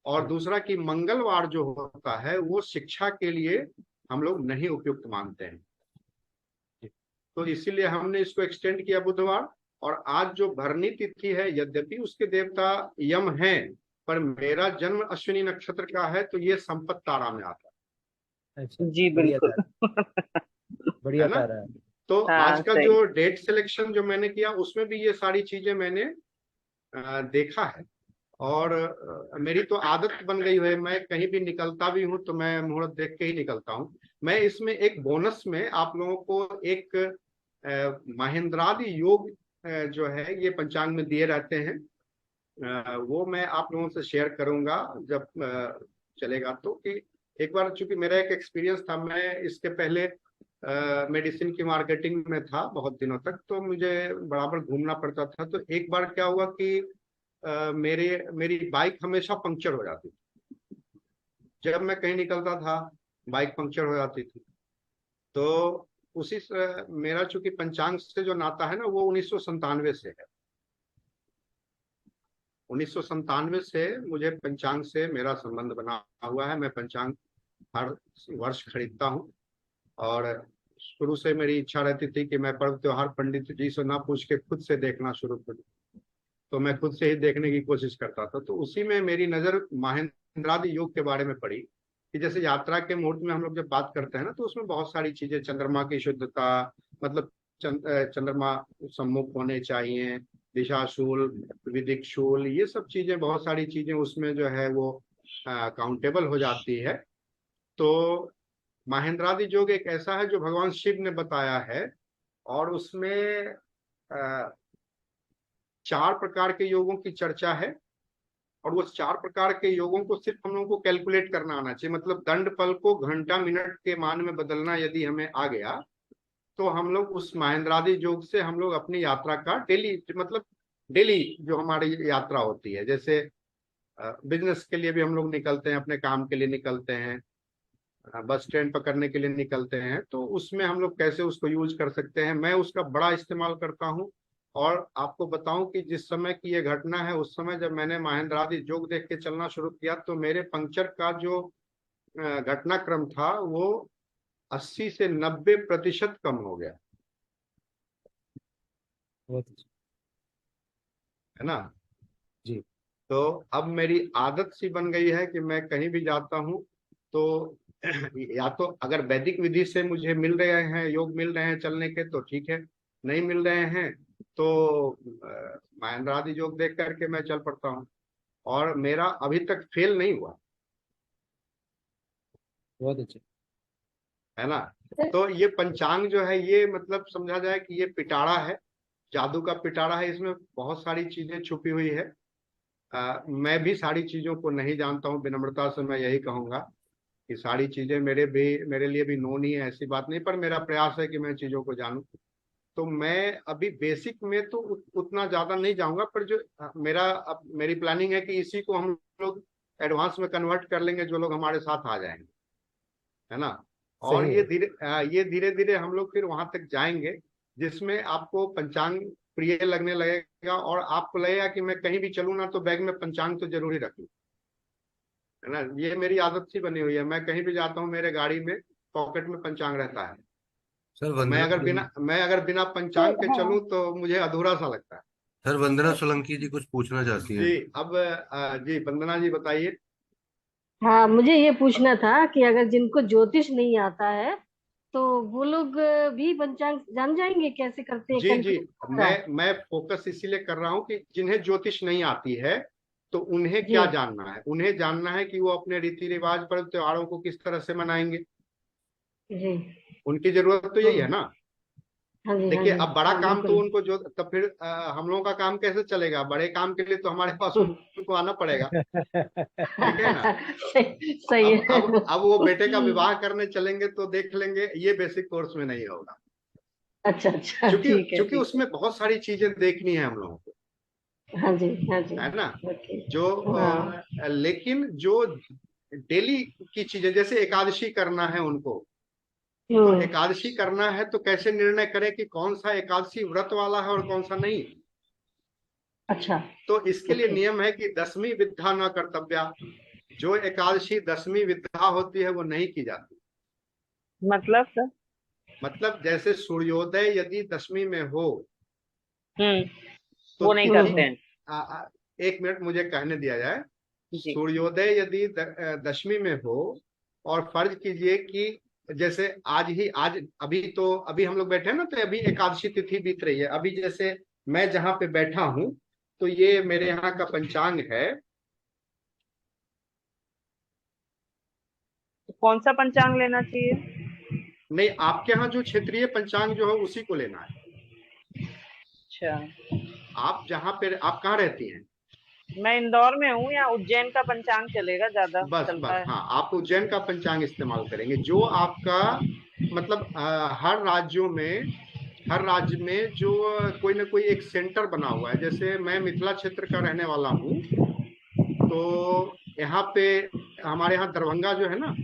और जी दूसरा कि मंगलवार जो होता है वो शिक्षा के लिए हम लोग नहीं उपयुक्त मानते हैं, जी तो इसीलिए हमने इसको एक्सटेंड किया बुधवार। और आज जो भरनी तिथि है, यद्यपि उसके देवता यम हैं, पर मेरा जन्म अश्विनी नक्षत्र का है तो ये संपत तारा में आता अच्छा, जी बढ़िया बिल्कुल। तारा, बढ़िया है ना। तारा है। तो आज का सही। जो डेट सिलेक्शन जो मैंने किया उसमें भी ये सारी चीजें मैंने देखा है। और मेरी तो आदत बन गई है, मैं कहीं भी निकलता भी हूँ तो मैं मुहूर्त देख के ही निकलता हूँ। मैं इसमें एक बोनस में आप लोगों को एक महेंद्रादि योग जो है ये पंचांग में दिए रहते हैं, वो मैं आप लोगों से शेयर करूंगा जब चलेगा तो। कि एक बार चूंकि मेरा एक एक्सपीरियंस था, मैं इसके पहले मेडिसिन की मार्केटिंग में था बहुत दिनों तक, तो मुझे बराबर घूमना पड़ता था। तो एक बार क्या हुआ कि मेरी बाइक हमेशा पंक्चर हो जाती थी। जब मैं कहीं निकलता था बाइक पंक्चर हो जाती थी। तो उसी से मेरा चूंकि पंचांग से जो नाता है ना वो 1997 से है। 1997 से मुझे पंचांग से मेरा संबंध बना हुआ है। मैं पंचांग हर वर्ष खरीदता हूँ और शुरू से मेरी इच्छा रहती थी कि मैं पर्व त्योहार पंडित जी से ना पूछ के खुद से देखना शुरू करूँ। तो मैं खुद से ही देखने की कोशिश करता था। तो उसी में मेरी नजर महेंद्रादि योग के बारे में पड़ी कि जैसे यात्रा के मुहूर्त में हम लोग जब बात करते हैं ना तो उसमें बहुत सारी चीजें, चंद्रमा की शुद्धता, मतलब चंद्रमा सम्मुख होने चाहिए, दिशाशूल, विदिक शूल, ये सब चीजें, बहुत सारी चीजें उसमें जो है वो काउंटेबल हो जाती है। तो महेंद्रादि योग एक ऐसा है जो भगवान शिव ने बताया है और उसमें 4 प्रकार के योगों की चर्चा है। और वो 4 प्रकार के योगों को सिर्फ हम लोगों को कैलकुलेट करना आना चाहिए। मतलब दंड पल को घंटा मिनट के मान में बदलना यदि हमें आ गया तो हम लोग उस महेंद्रादि योग से हम लोग अपनी यात्रा का डेली, मतलब डेली जो हमारी यात्रा होती है, जैसे बिजनेस के लिए भी हम लोग निकलते हैं, अपने काम के लिए निकलते हैं, बस ट्रेन पकड़ने के लिए निकलते हैं, तो उसमें हम लोग कैसे उसको यूज कर सकते हैं, मैं उसका बड़ा इस्तेमाल करता हूँ। और आपको बताऊं कि जिस समय की ये घटना है उस समय जब मैंने महेंद्रादि योग देख के चलना शुरू किया तो मेरे पंक्चर का जो घटनाक्रम था वो 80 से 90% कम हो गया, बहुत अच्छा। है ना। जी। तो अब मेरी आदत सी बन गई है कि मैं कहीं भी जाता हूँ तो या तो अगर वैदिक विधि से मुझे मिल रहे हैं, योग मिल रहे हैं चलने के तो ठीक है, नहीं मिल रहे हैं तो महेंद्रादि योग देख करके मैं चल पड़ता हूँ। और मेरा अभी तक फेल नहीं हुआ, बहुत अच्छा। है ना। तो ये पंचांग जो है ये मतलब समझा जाए कि ये पिटारा है, जादू का पिटारा है। इसमें बहुत सारी चीजें छुपी हुई है। मैं भी सारी चीजों को नहीं जानता हूँ, विनम्रता से मैं यही कहूंगा कि सारी चीजें मेरे लिए भी नोन ही है, ऐसी बात नहीं, पर मेरा प्रयास है कि मैं चीजों को जानूं। तो मैं अभी बेसिक में तो उतना ज्यादा नहीं जाऊंगा, पर जो मेरी प्लानिंग है कि इसी को हम लोग एडवांस में कन्वर्ट कर लेंगे जो लोग हमारे साथ आ जाएंगे, है ना। और सही है। ये धीरे धीरे हम लोग फिर वहां तक जाएंगे जिसमें आपको पंचांग प्रिय लगने लगेगा और आपको लगेगा कि मैं कहीं भी चलूँ ना तो बैग में पंचांग तो जरूरी रखूं, है ना। ये मेरी आदत सी बनी हुई है, मैं कहीं भी जाता हूँ मेरे गाड़ी में पॉकेट में पंचांग रहता है। सर मैं अगर बिना तो पंचांग के हाँ, चलूं तो मुझे अधूरा सा लगता है। वंदना सोलंकी जी कुछ पूछना चाहती हैं। जी, अब जी वंदना जी बताइए। हाँ, मुझे ये पूछना था कि अगर जिनको ज्योतिष नहीं आता है तो वो लोग भी पंचांग जान जाएंगे, कैसे करते हैं जी जी, कैलकुलेट होता है? मैं फोकस इसीलिए कर रहा हूँ कि जिन्हें ज्योतिष नहीं आती है तो उन्हें जी क्या जानना है, उन्हें जानना है कि वो अपने रीति रिवाज पर त्योहारों को किस तरह से मनाएंगे। जी। उनकी जरूरत तो यही है हम्म। ना। हाँ जी, हाँ देखिए जी, अब बड़ा हाँ काम तो बिल्कुल। उनको जो, तब फिर हम लोगों का काम कैसे चलेगा, बड़े काम के लिए तो हमारे पास उनको आना पड़ेगा, ठीक है ना। सही अब है। अब अब वो बेटे का विवाह करने चलेंगे तो देख लेंगे, ये बेसिक कोर्स में नहीं होगा। अच्छा अच्छा, क्योंकि ठीक है क्योंकि ठीक उसमें बहुत सारी चीजें देखनी है हम लोगों को, है। हाँ जी, हाँ जी। है ना। ओके। जो हाँ। लेकिन जो डेली की चीजें, जैसे एकादशी करना है उनको, तो हम्म। एकादशी करना है तो कैसे निर्णय करें कि कौन सा एकादशी व्रत वाला है और कौन सा नहीं। अच्छा। तो इसके लिए ओके। नियम है कि 10वीं विद्या न कर्तव्या, जो एकादशी 10वीं विद्या होती है वो नहीं की जाती। मतलब सर? मतलब जैसे सूर्योदय यदि 10वीं में हो तो वो नहीं तिथि, करते हैं। एक मिनट मुझे कहने दिया जाए। जी। सूर्योदय यदि 10वीं में हो और फर्ज कीजिए कि जैसे आज अभी हम लोग बैठे हैं ना, तो अभी एकादशी तिथि बीत रही है। अभी जैसे मैं जहाँ पे बैठा हूँ, तो ये मेरे यहाँ का पंचांग है। तो कौन सा पंचांग लेना चाहिए? नहीं, आपके यहाँ जो क्षेत्रीय पंचांग जो है उसी को लेना है। अच्छा, आप कहाँ रहती हैं? मैं इंदौर में हूँ, यहाँ उज्जैन का पंचांग चलेगा, ज्यादा बस चलता बस, है। हाँ, आप उज्जैन का पंचांग इस्तेमाल करेंगे, जो आपका मतलब हर राज्य में जो कोई ना कोई एक सेंटर बना हुआ है। जैसे मैं मिथिला क्षेत्र का रहने वाला हूँ, तो यहाँ पे हमारे यहाँ दरभंगा जो है ना,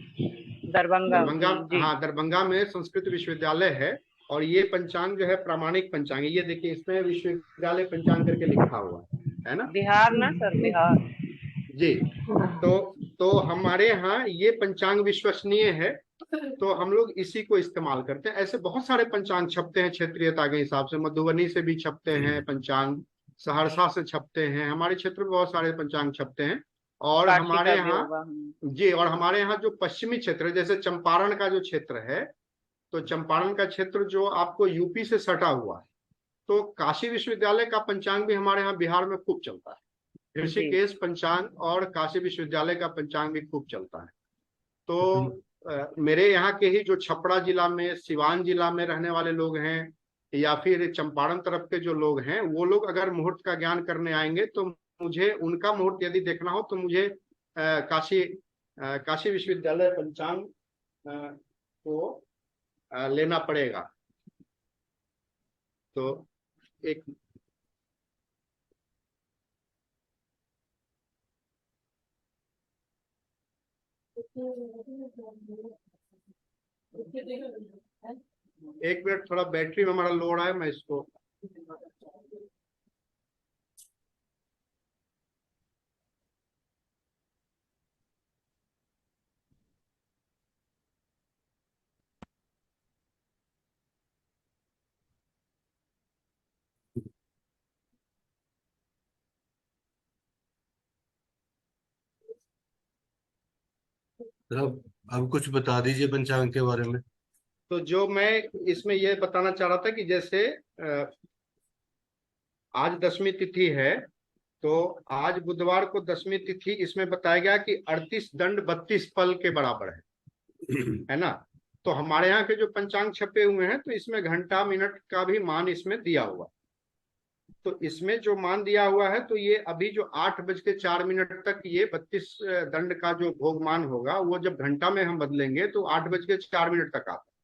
दरभंगा, दरभंगा, जी। हाँ, दरभंगा में संस्कृत विश्वविद्यालय है। और ये पंचांग जो है प्रामाणिक पंचांग है। ये देखिए, इसमें विश्वविद्यालय पंचांग करके लिखा हुआ है ना। बिहार ना सर, बिहार। जी। तो हमारे यहाँ ये पंचांग विश्वसनीय है, तो हम लोग इसी को इस्तेमाल करते हैं। ऐसे बहुत सारे पंचांग छपते हैं क्षेत्रीयता के हिसाब से। मधुबनी से भी छपते हैं पंचांग, सहरसा से छपते हैं, हमारे क्षेत्र में बहुत सारे पंचांग छपते हैं। और काशी हमारे का भी यहाँ, होगा। जी, और हमारे यहाँ जो पश्चिमी क्षेत्र है, जैसे चंपारण का जो क्षेत्र है, तो चंपारण का क्षेत्र जो आपको यूपी से सटा हुआ है, तो काशी विश्वविद्यालय का पंचांग भी हमारे यहाँ बिहार में खूब चलता है। जी। ऋषिकेश पंचांग और काशी विश्वविद्यालय का पंचांग भी खूब चलता है। तो मेरे यहाँ के ही जो छपरा जिला में, सिवान जिला में रहने वाले लोग हैं, या फिर चंपारण तरफ के जो लोग हैं, वो लोग अगर मुहूर्त का ज्ञान करने आएंगे, तो मुझे उनका मुहूर्त यदि देखना हो, तो मुझे काशी विश्वविद्यालय पंचांग को लेना पड़ेगा। तो एक मिनट, थोड़ा बैटरी में हमारा लोड है, मैं इसको तो अब कुछ बता दीजिए पंचांग के बारे में। तो जो मैं इसमें ये बताना चाह रहा था कि जैसे आज 10वीं तिथि है, तो आज बुधवार को 10वीं तिथि, इसमें बताया गया कि 38 दंड 32 पल के बराबर है ना। तो हमारे यहाँ के जो पंचांग छपे हुए हैं, तो इसमें घंटा मिनट का भी मान इसमें दिया हुआ। तो इसमें जो मान दिया हुआ है, तो ये अभी जो 8:04 तक ये 32 दंड का जो भोगमान होगा, वो जब घंटा में हम बदलेंगे तो 8:04 तक आता है।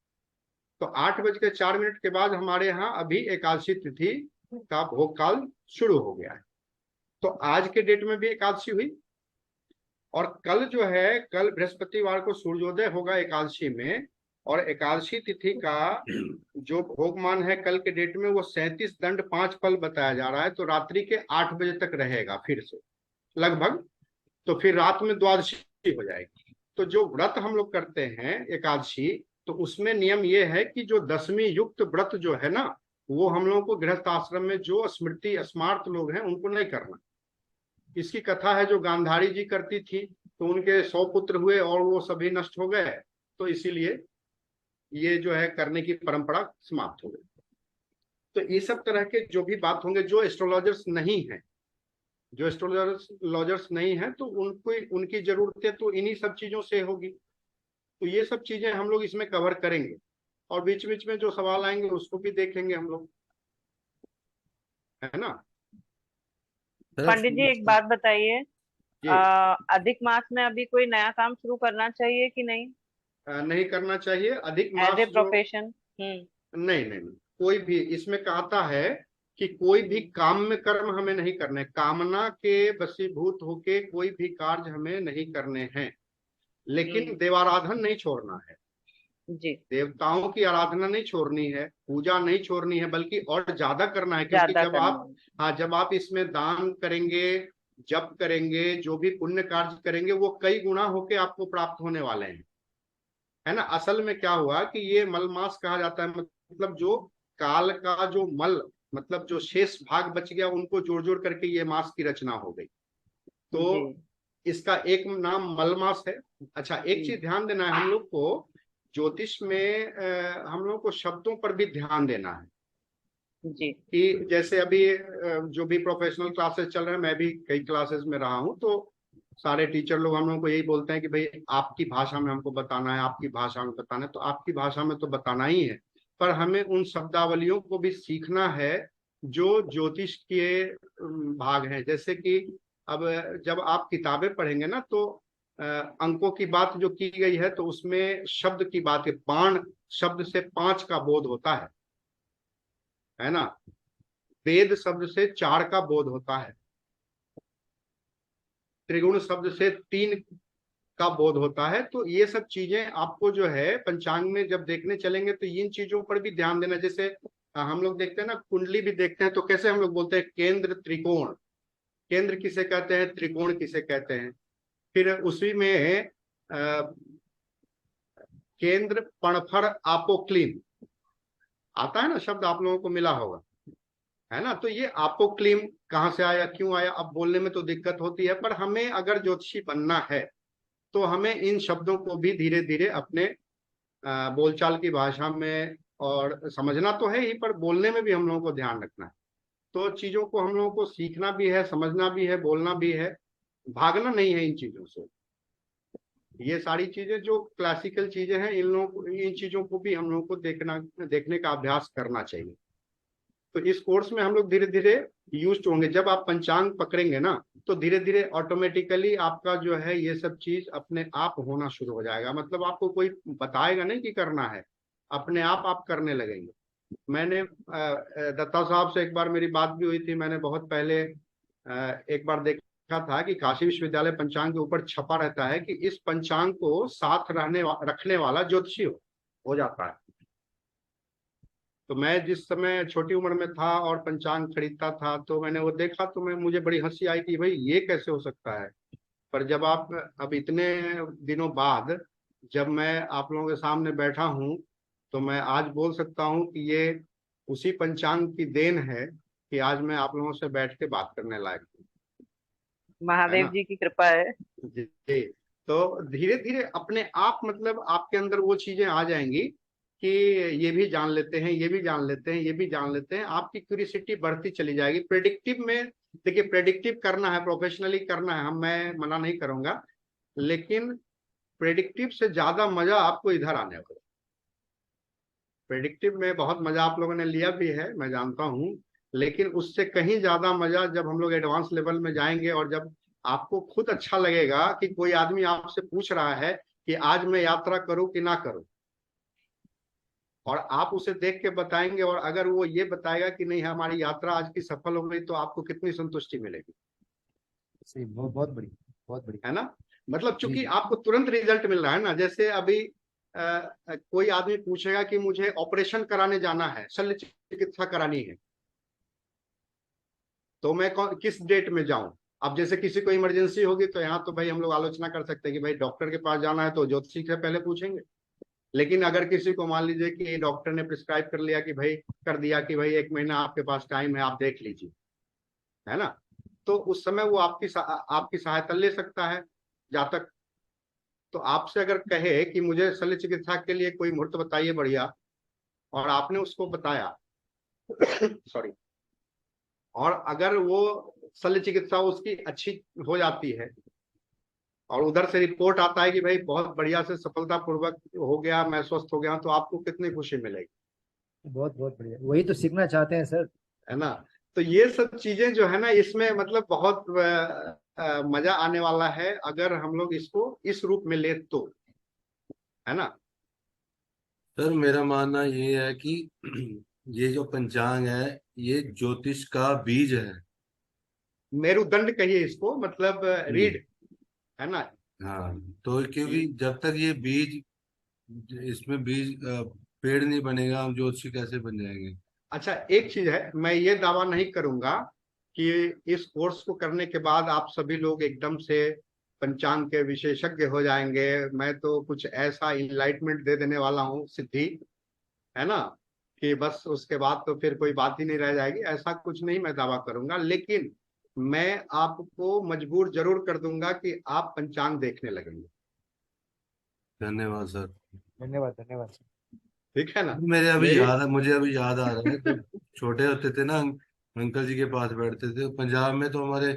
तो 8:04 के बाद हमारे यहाँ अभी एकादशी तिथि का भोग काल शुरू हो गया है। तो आज के डेट में भी एकादशी हुई, और कल जो है, कल बृहस्पतिवार को सूर्योदय होगा एकादशी में। और एकादशी तिथि का जो भोगमान है कल के डेट में, वो 37 दंड 5 पल बताया जा रहा है। तो रात्रि के 8 बजे तक रहेगा फिर से लगभग। तो फिर रात में द्वादशी हो जाएगी। तो जो व्रत हम लोग करते हैं एकादशी, तो उसमें नियम ये है कि जो 10वीं युक्त व्रत जो है ना, वो हम लोगों को गृहस्थ आश्रम में जो स्मृति स्मार्त लोग हैं उनको नहीं करना। इसकी कथा है, जो गांधारी जी करती थी, तो उनके 100 पुत्र हुए और वो सभी नष्ट हो गए। तो इसीलिए ये जो है करने की परंपरा समाप्त हो गई। तो ये सब तरह के जो भी बात होंगे, जो एस्ट्रोलॉजर्स नहीं है, तो उनको, उनकी जरूरतें तो इन्हीं सब चीजों से होगी। तो ये सब चीजें हम लोग इसमें कवर करेंगे, और बीच बीच में जो सवाल आएंगे उसको भी देखेंगे हम लोग, है ना। पंडित जी, एक बात बताइए, जी। अधिक मास में अभी कोई नया काम शुरू करना चाहिए कि नहीं? नहीं करना चाहिए अधिक एज मास ए जो, प्रोफेशन। नहीं, कोई भी इसमें कहता है कि कोई भी काम में कर्म हमें नहीं करने, कामना के वशीभूत होके कोई भी कार्य हमें नहीं करने हैं। लेकिन देवाराधन नहीं छोड़ना है जी। देवताओं की आराधना नहीं छोड़नी है, पूजा नहीं छोड़नी है, बल्कि और ज्यादा करना है। क्योंकि ज्यादा जब आप इसमें दान करेंगे, जप करेंगे, जो भी पुण्य कार्य करेंगे, वो कई गुना होके आपको प्राप्त होने वाले हैं, है ना। असल में क्या हुआ कि ये मलमास कहा जाता है, मतलब जो काल का जो मल, मतलब जो शेष भाग बच गया, उनको जोड़ जोड़ करके ये मास की रचना हो गई। तो जी। इसका एक नाम मलमास है। अच्छा, एक चीज ध्यान देना है हम लोग को, ज्योतिष में हम लोग को शब्दों पर भी ध्यान देना है जी कि जैसे अभी जो भी प्रोफेशनल क्लासेस चल रहे हैं, मैं भी कई क्लासेस में रहा हूँ, तो सारे टीचर लोग हम लोग को यही बोलते हैं कि भाई आपकी भाषा में हमको बताना है, आपकी भाषा में बताना है। तो आपकी भाषा में तो बताना ही है, पर हमें उन शब्दावलियों को भी सीखना है जो ज्योतिष के भाग हैं। जैसे कि अब जब आप किताबें पढ़ेंगे ना, तो अंकों की बात जो की गई है, तो उसमें शब्द की बात है। बाण शब्द से 5 का बोध होता है ना। वेद शब्द से 4 का बोध होता है। त्रिगुण शब्द से 3 का बोध होता है। तो ये सब चीजें आपको जो है पंचांग में जब देखने चलेंगे तो इन चीजों पर भी ध्यान देना। जैसे हम लोग देखते हैं ना, कुंडली भी देखते हैं, तो कैसे हम लोग बोलते हैं केंद्र त्रिकोण। केंद्र किसे कहते हैं, त्रिकोण किसे कहते हैं। फिर उसी में केंद्र पणफर आपोक्लिन आता है ना शब्द, आप लोगों को मिला होगा, है ना। तो ये आपोक्लिन कहाँ से आया, क्यों आया, अब बोलने में तो दिक्कत होती है, पर हमें अगर ज्योतिषी बनना है तो हमें इन शब्दों को भी धीरे धीरे अपने बोलचाल की भाषा में और समझना तो है ही, पर बोलने में भी हम लोगों को ध्यान रखना है। तो चीजों को हम लोगों को सीखना भी है, समझना भी है, बोलना भी है, भागना नहीं है इन चीजों से। ये सारी चीजें जो क्लासिकल चीजें हैं, इन चीजों को भी हम लोगों को देखने का अभ्यास करना चाहिए। तो इस कोर्स में हम लोग धीरे धीरे यूज्ड होंगे। जब आप पंचांग पकड़ेंगे ना, तो धीरे धीरे ऑटोमेटिकली आपका जो है ये सब चीज अपने आप होना शुरू हो जाएगा। मतलब आपको कोई बताएगा नहीं कि करना है, अपने आप करने लगेंगे। मैंने दत्ता साहब से एक बार मेरी बात भी हुई थी। मैंने बहुत पहले एक बार देखा था कि काशी विश्वविद्यालय पंचांग के ऊपर छपा रहता है कि इस पंचांग को साथ रखने वाला ज्योतिषी हो जाता है। तो मैं जिस समय छोटी उम्र में था और पंचांग खरीदता था, तो मैंने वो देखा, तो मुझे बड़ी हंसी आई कि भाई ये कैसे हो सकता है। पर जब आप अब इतने दिनों बाद जब मैं आप लोगों के सामने बैठा हूँ, तो मैं आज बोल सकता हूँ कि ये उसी पंचांग की देन है कि आज मैं आप लोगों से बैठ के बात करने लायक हूँ, है महादेव ना। जी की कृपा है। जी। तो धीरे धीरे अपने आप मतलब आपके अंदर वो चीजें आ जाएंगी कि ये भी जान लेते हैं, ये भी जान लेते हैं, ये भी जान लेते हैं। आपकी क्यूरियोसिटी बढ़ती चली जाएगी। प्रेडिक्टिव में देखिए, प्रेडिक्टिव करना है, प्रोफेशनली करना है, मैं मना नहीं करूंगा, लेकिन प्रेडिक्टिव से ज्यादा मजा आपको इधर आने वाला। प्रेडिक्टिव में बहुत मजा आप लोगों ने लिया भी है, मैं जानता हूँ, लेकिन उससे कहीं ज्यादा मजा जब हम लोग एडवांस लेवल में जाएंगे और जब आपको खुद अच्छा लगेगा कि कोई आदमी आपसे पूछ रहा है कि आज मैं यात्रा करूं कि ना करूं, और आप उसे देख के बताएंगे, और अगर वो ये बताएगा कि नहीं हमारी यात्रा आज की सफल हो गई, तो आपको कितनी संतुष्टि मिलेगी। सही, बहुत बढ़िया, बहुत बढ़िया। है ना। मतलब जी चूंकि जी आपको तुरंत रिजल्ट मिल रहा है ना। जैसे अभी कोई आदमी पूछेगा कि मुझे ऑपरेशन कराने जाना है, शल्य चिकित्सा करानी है, तो मैं किस डेट में जाऊं। अब जैसे किसी को इमरजेंसी होगी, तो यहाँ तो भाई हम लोग आलोचना कर सकते हैं कि भाई डॉक्टर के पास जाना है तो ज्योतिषी से पहले पूछेंगे। लेकिन अगर किसी को मान लीजिए कि डॉक्टर ने प्रिस्क्राइब कर लिया कि भाई, कर दिया कि भाई 1 महीना आपके पास टाइम है, आप देख लीजिए, है ना, तो उस समय वो आपकी सहायता ले सकता है जा तक। तो आपसे अगर कहे कि मुझे शल्य चिकित्सा के लिए कोई मुहूर्त बताइए बढ़िया, और आपने उसको बताया सॉरी, और अगर वो शल्य चिकित्सा उसकी अच्छी हो जाती है और उधर से रिपोर्ट आता है कि भाई बहुत बढ़िया से सफलतापूर्वक हो गया, मैं स्वस्थ हो गया, तो आपको कितनी खुशी मिलेगी। बहुत बहुत बढ़िया, वही तो सीखना चाहते हैं सर। है ना। तो ये सब चीजें जो है ना, इसमें मतलब बहुत मजा आने वाला है अगर हम लोग इसको इस रूप में ले तो, है ना। सर मेरा मानना ये है कि ये जो पंचांग है ये ज्योतिष का बीज है। मेरुदंड कहिए इसको, मतलब रीढ़, है ना। हाँ, तो क्योंकि जब तक ये बीज, इसमें बीज पेड़ नहीं बनेगा, हम ज्योतिषी कैसे बन जाएंगे। अच्छा, एक चीज है, मैं ये दावा नहीं करूंगा कि इस कोर्स को करने के बाद आप सभी लोग एकदम से पंचांग के विशेषज्ञ हो जाएंगे। मैं तो कुछ ऐसा इनलाइटमेंट दे देने वाला हूँ, सिद्धि, है ना, कि बस उसके बाद तो फिर कोई बात ही नहीं रह जाएगी। ऐसा कुछ नहीं मैं दावा करूंगा, लेकिन मैं आपको मजबूर जरूर कर दूंगा कि आप पंचांग देखने लगेंगे। धन्यवाद सर। धन्यवाद धन्यवाद सर। ठीक है ना। मुझे अभी याद आ रहा है, जब छोटे होते थे ना, अंकल जी के पास बैठते थे पंजाब में, तो हमारे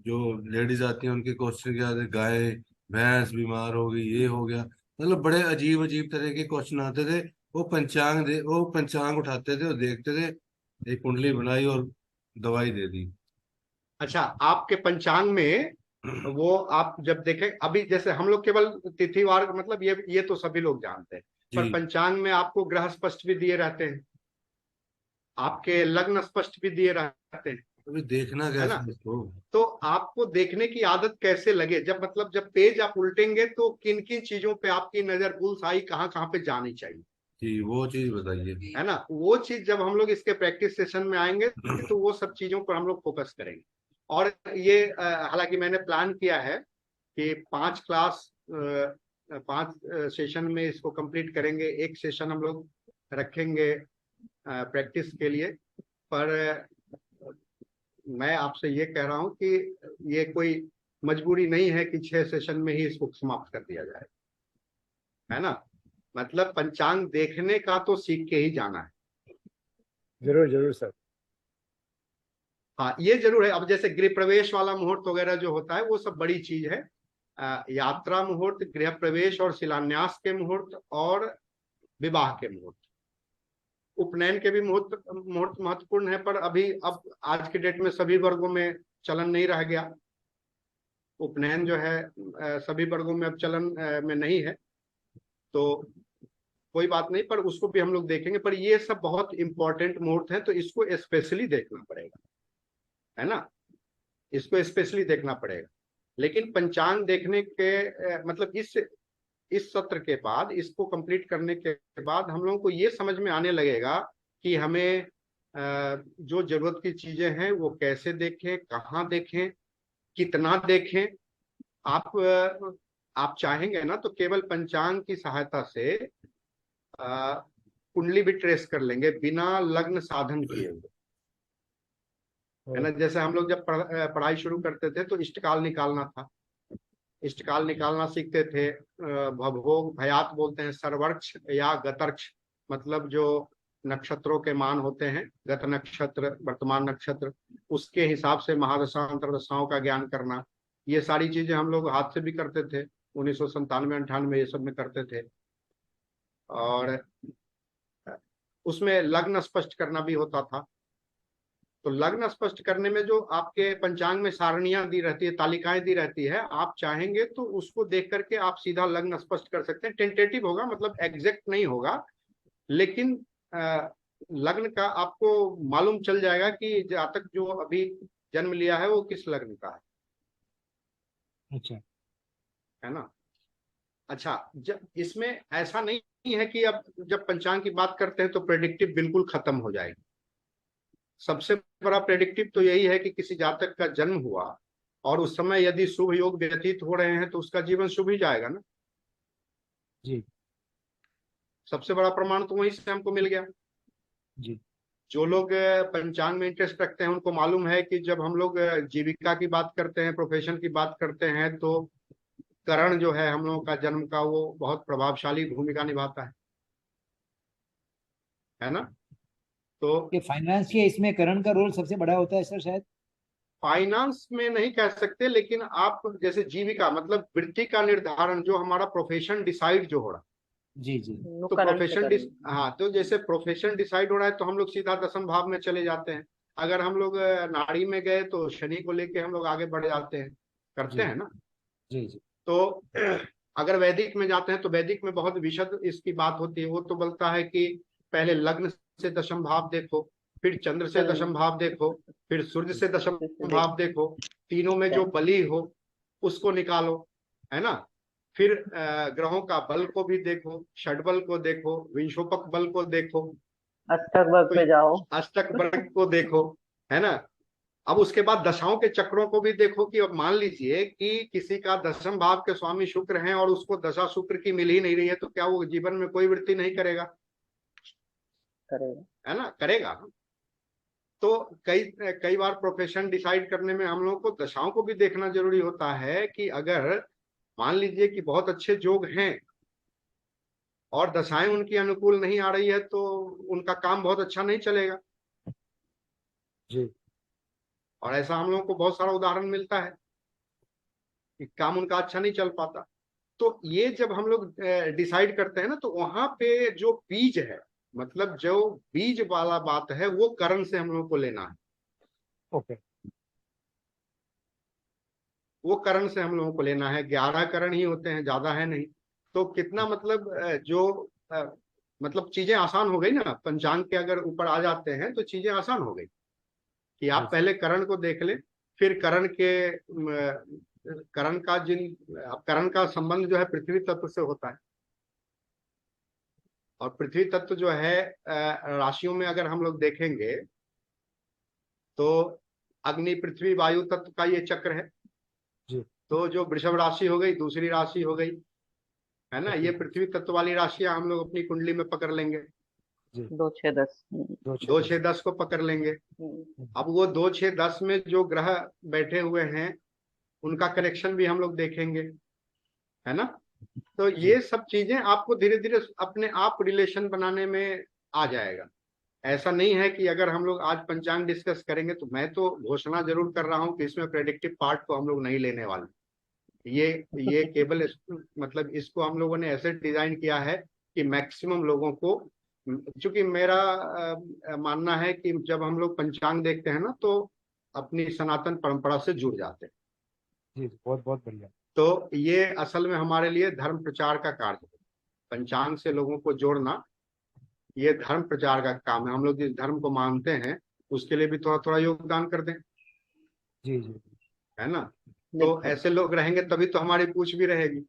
जो लेडीज आती हैं उनके क्वेश्चन क्या आते, गाय भैंस बीमार हो गई, ये हो गया, मतलब बड़े अजीब अजीब तरह के क्वेश्चन आते थे। वो पंचांग उठाते थे और देखते थे, एक कुंडली बनाई और दवाई दे दी। अच्छा, आपके पंचांग में वो आप जब देखें, अभी जैसे हम लोग केवल तिथिवार मतलब ये तो सभी लोग जानते हैं, पर जी, पंचांग में आपको ग्रह स्पष्ट भी दिए रहते हैं, आपके लग्न स्पष्ट भी दिए रहते हैं, अभी देखना है ना। कैसे इसको। तो आपको देखने की आदत कैसे लगे, जब मतलब जब पेज आप उल्टेंगे तो किन किन चीजों पे आपकी नजर बुल्सआई कहाँ कहाँ पे जानी चाहिए, जी, वो चीज बताइए। है ना। वो चीज जब हम लोग इसके प्रैक्टिस सेशन में आएंगे तो वो सब चीजों पर हम लोग फोकस करेंगे। और ये हालांकि मैंने प्लान किया है कि 5 क्लास 5 सेशन में इसको कंप्लीट करेंगे। एक सेशन हम लोग रखेंगे प्रैक्टिस के लिए। पर मैं आपसे ये कह रहा हूं कि ये कोई मजबूरी नहीं है कि 6 सेशन में ही इसको समाप्त कर दिया जाए, है ना। मतलब पंचांग देखने का तो सीख के ही जाना है। जरूर जरूर सर। हाँ, ये जरूर है। अब जैसे गृह प्रवेश वाला मुहूर्त वगैरह जो होता है वो सब बड़ी चीज है। यात्रा मुहूर्त, गृह प्रवेश और शिलान्यास के मुहूर्त और विवाह के मुहूर्त, उपनयन के भी मुहूर्त मुहूर्त महत्वपूर्ण है। पर अभी अब आज के डेट में सभी वर्गों में चलन नहीं रह गया। उपनयन जो है सभी वर्गों में अब चलन में नहीं है, तो कोई बात नहीं, पर उसको भी हम लोग देखेंगे। पर ये सब बहुत इंपॉर्टेंट मुहूर्त है, तो इसको स्पेशली देखना पड़ेगा, है ना। इसको स्पेशली देखना पड़ेगा। लेकिन पंचांग देखने के मतलब इस सत्र के बाद, इसको कंप्लीट करने के बाद हम लोगों को ये समझ में आने लगेगा कि हमें जो जरूरत की चीजें हैं वो कैसे देखें, कहाँ देखें, कितना देखें। आप चाहेंगे ना तो केवल पंचांग की सहायता से कुंडली भी ट्रेस कर लेंगे बिना लग्न साधन किए हुए, है ना। जैसे हम लोग जब पढ़ाई शुरू करते थे तो इष्टकाल निकालना था, इष्टकाल निकालना सीखते थे। भवभोग भयात बोलते हैं, सर्वर्क्ष या गतर्क्ष, मतलब जो नक्षत्रों के मान होते हैं, गत नक्षत्र वर्तमान नक्षत्र, उसके हिसाब से महादशा अंतर्दशाओं का ज्ञान करना। ये सारी चीजें हम लोग हाथ से भी करते थे, 1997-98 ये सब में करते थे। और उसमें लग्न स्पष्ट करना भी होता था। तो लग्न स्पष्ट करने में जो आपके पंचांग में सारणियां दी रहती है, तालिकाएं दी रहती है, आप चाहेंगे तो उसको देख करके आप सीधा लग्न स्पष्ट कर सकते हैं। टेंटेटिव होगा, मतलब एग्जैक्ट नहीं होगा, लेकिन लग्न का आपको मालूम चल जाएगा कि जातक जो अभी जन्म लिया है वो किस लग्न का अच्छा। है ना। अच्छा, जब इसमें ऐसा नहीं है कि अब जब पंचांग की बात करते हैं तो प्रेडिक्टिव बिल्कुल खत्म हो जाएगी। सबसे बड़ा प्रेडिक्टिव तो यही है कि किसी जातक का जन्म हुआ और उस समय यदि शुभ योग व्यतीत हो रहे हैं तो उसका जीवन शुभ ही जाएगा ना। जी सबसे बड़ा प्रमाण तो वहीं से हमको मिल गया। जी। जो लोग पंचांग में इंटरेस्ट रखते हैं उनको मालूम है कि जब हम लोग जीविका की बात करते हैं, प्रोफेशन की बात करते हैं, तो करण जो है हम लोगों का जन्म का वो बहुत प्रभावशाली भूमिका निभाता है ना। तो ये फाइनेंस के इसमें करण का रोल सबसे बड़ा होता है सर शायद। फाइनेंस में नहीं कह सकते, लेकिन आप जैसे जीविका मतलब वृत्ति का निर्धारण, जो हमारा प्रोफेशन डिसाइड जो हो रहा, जी जी। तो हाँ, तो जैसे प्रोफेशन डिसाइड हो रहा है तो हम लोग सीधा 10वें भाव में चले जाते हैं। अगर हम लोग नाड़ी में गए तो शनि को लेके हम लोग आगे बढ़ जाते हैं, करते जी हैं ना। जी जी। तो अगर वैदिक में जाते हैं तो वैदिक में बहुत विशद इसकी बात होती है। वो तो बोलता है कि पहले लग्न से 10वां भाव देखो, फिर चंद्र से 10वां भाव देखो, फिर सूर्य से 10वां भाव देखो, तीनों में जो बली हो उसको निकालो, है ना। फिर ग्रहों का बल को भी देखो, षडबल को देखो, विंशोपक बल को देखो, अष्टक वर्ग तो पे जाओ। अष्टक वर्ग को देखो, है ना। अब उसके बाद दशाओं के चक्रों को भी देखो कि अब मान लीजिए कि किसी का 10वें भाव के स्वामी शुक्र हैं और उसको दशा शुक्र की मिल ही नहीं रही है, तो क्या वो जीवन में कोई वृत्ति नहीं करेगा? करेगा। है ना, करेगा। तो कई कई बार प्रोफेशन डिसाइड करने में हम लोगों को दशाओं को भी देखना जरूरी होता है कि अगर मान लीजिए कि बहुत अच्छे योग हैं और दशाएं उनकी अनुकूल नहीं आ रही है तो उनका काम बहुत अच्छा नहीं चलेगा। जी और ऐसा हम लोगों को बहुत सारा उदाहरण मिलता है कि काम उनका अच्छा नहीं चल पाता। तो ये जब हम लोग डिसाइड करते हैं ना, तो वहां पे जो बीज है, मतलब जो बीज वाला बात है, वो करण से हम लोग को लेना है। ओके वो करण से हम लोगों को लेना है। 11 करण ही होते हैं, ज्यादा है नहीं। तो कितना मतलब मतलब चीजें आसान हो गई ना, पंचांग के अगर ऊपर आ जाते हैं तो चीजें आसान हो गई कि आप जी पहले करण को देख ले, फिर करण का संबंध जो है पृथ्वी तत्व से होता है। और पृथ्वी तत्व जो है राशियों में अगर हम लोग देखेंगे तो अग्नि पृथ्वी वायु तत्व का ये चक्र है। जी तो जो वृषभ राशि हो गई, दूसरी राशि हो गई, है ना, ये ओके पृथ्वी तत्व वाली राशियां हम लोग अपनी कुंडली में पकड़ लेंगे। जी 2 6 10। 2 6 2 6 10 10 को पकड़ लेंगे। हम्म। अब वो 2 6 10 में जो ग्रह बैठे हुए हैं उनका कनेक्शन भी हम लोग देखेंगे, है ना। तो जी ये सब चीजें आपको धीरे धीरे अपने आप रिलेशन बनाने में आ जाएगा। ऐसा नहीं है कि अगर हम लोग आज पंचांग डिस्कस करेंगे, तो मैं तो घोषणा जरूर कर रहा हूं कि इसमें प्रेडिक्टिव पार्ट को हम लोग नहीं लेने वाले। ये केवल मतलब इसको हम लोगों ने ऐसे डिजाइन किया है कि मैक्सिमम लोगों को, क्योंकि मेरा मानना है कि जब हम लोग पंचांग देखते हैं ना, तो अपनी सनातन परंपरा से जुड़ जाते हैं। जी बहुत बहुत बढ़िया। तो ये असल में हमारे लिए धर्म प्रचार का कार्य है। पंचांग से लोगों को जोड़ना, ये धर्म प्रचार का काम है। हम लोग जिस धर्म को मानते हैं उसके लिए भी थोड़ा थोड़ा योगदान कर दें, जी जी है ना। तो बिल्कुल ऐसे लोग रहेंगे तभी तो हमारी पूछ भी रहेगी,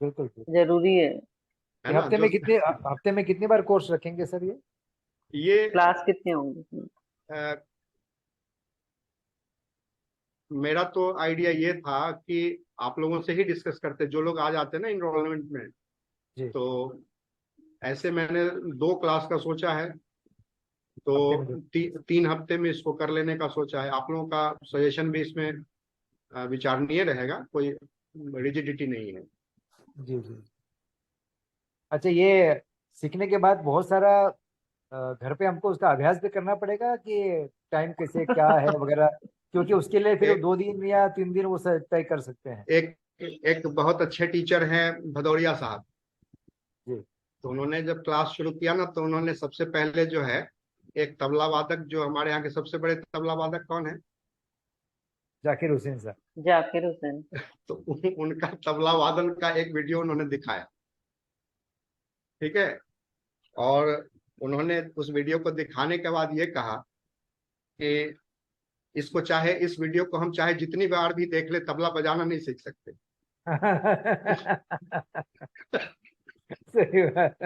बिल्कुल बिल्कुल। जरूरी है। है ये ना। जो हफ्ते में कितनी बार कोर्स रखेंगे सर ये? ये क्लास कितने होंगे? अ, मेरा तो आइडिया ये था कि आप लोगों से ही डिस्कस करते, जो लोग आ जाते हैं ना इनरोलमेंट में। जी तो ऐसे मैंने 2 क्लास का सोचा है। हफ्ते तो में 2। 3 हफ्ते में इसको कर लेने का सोचा है। आप लोगों का सजेशन भी इसमें विचारणीय रहेगा, कोई रिजिडिटी नहीं है। जी जी अच्छा, ये सीखने के बाद बहुत सारा घर पे हमको उसका अभ्यास भी करना पड़ेगा कि टाइम कैसे क्या है वगैरह, क्योंकि उसके लिए फिर एक 2 दिन या 3 दिन वो तय कर सकते हैं। एक एक बहुत अच्छे टीचर हैं भदौरिया साहब। जी तो उन्होंने जब क्लास शुरू किया ना, तो उन्होंने सबसे पहले जो है, एक तबला वादक, जो हमारे यहाँ के सबसे बड़े तबला वादक कौन है, जाकिर हुसैन सर। जाकिर हुसैन। तो उनका तबला वादन का एक वीडियो उन्होंने दिखाया, ठीक है। और उन्होंने उस वीडियो को दिखाने के बाद ये कहा कि इस वीडियो को हम चाहे जितनी बार भी देख ले, तबला बजाना नहीं सीख सकते। सही बात।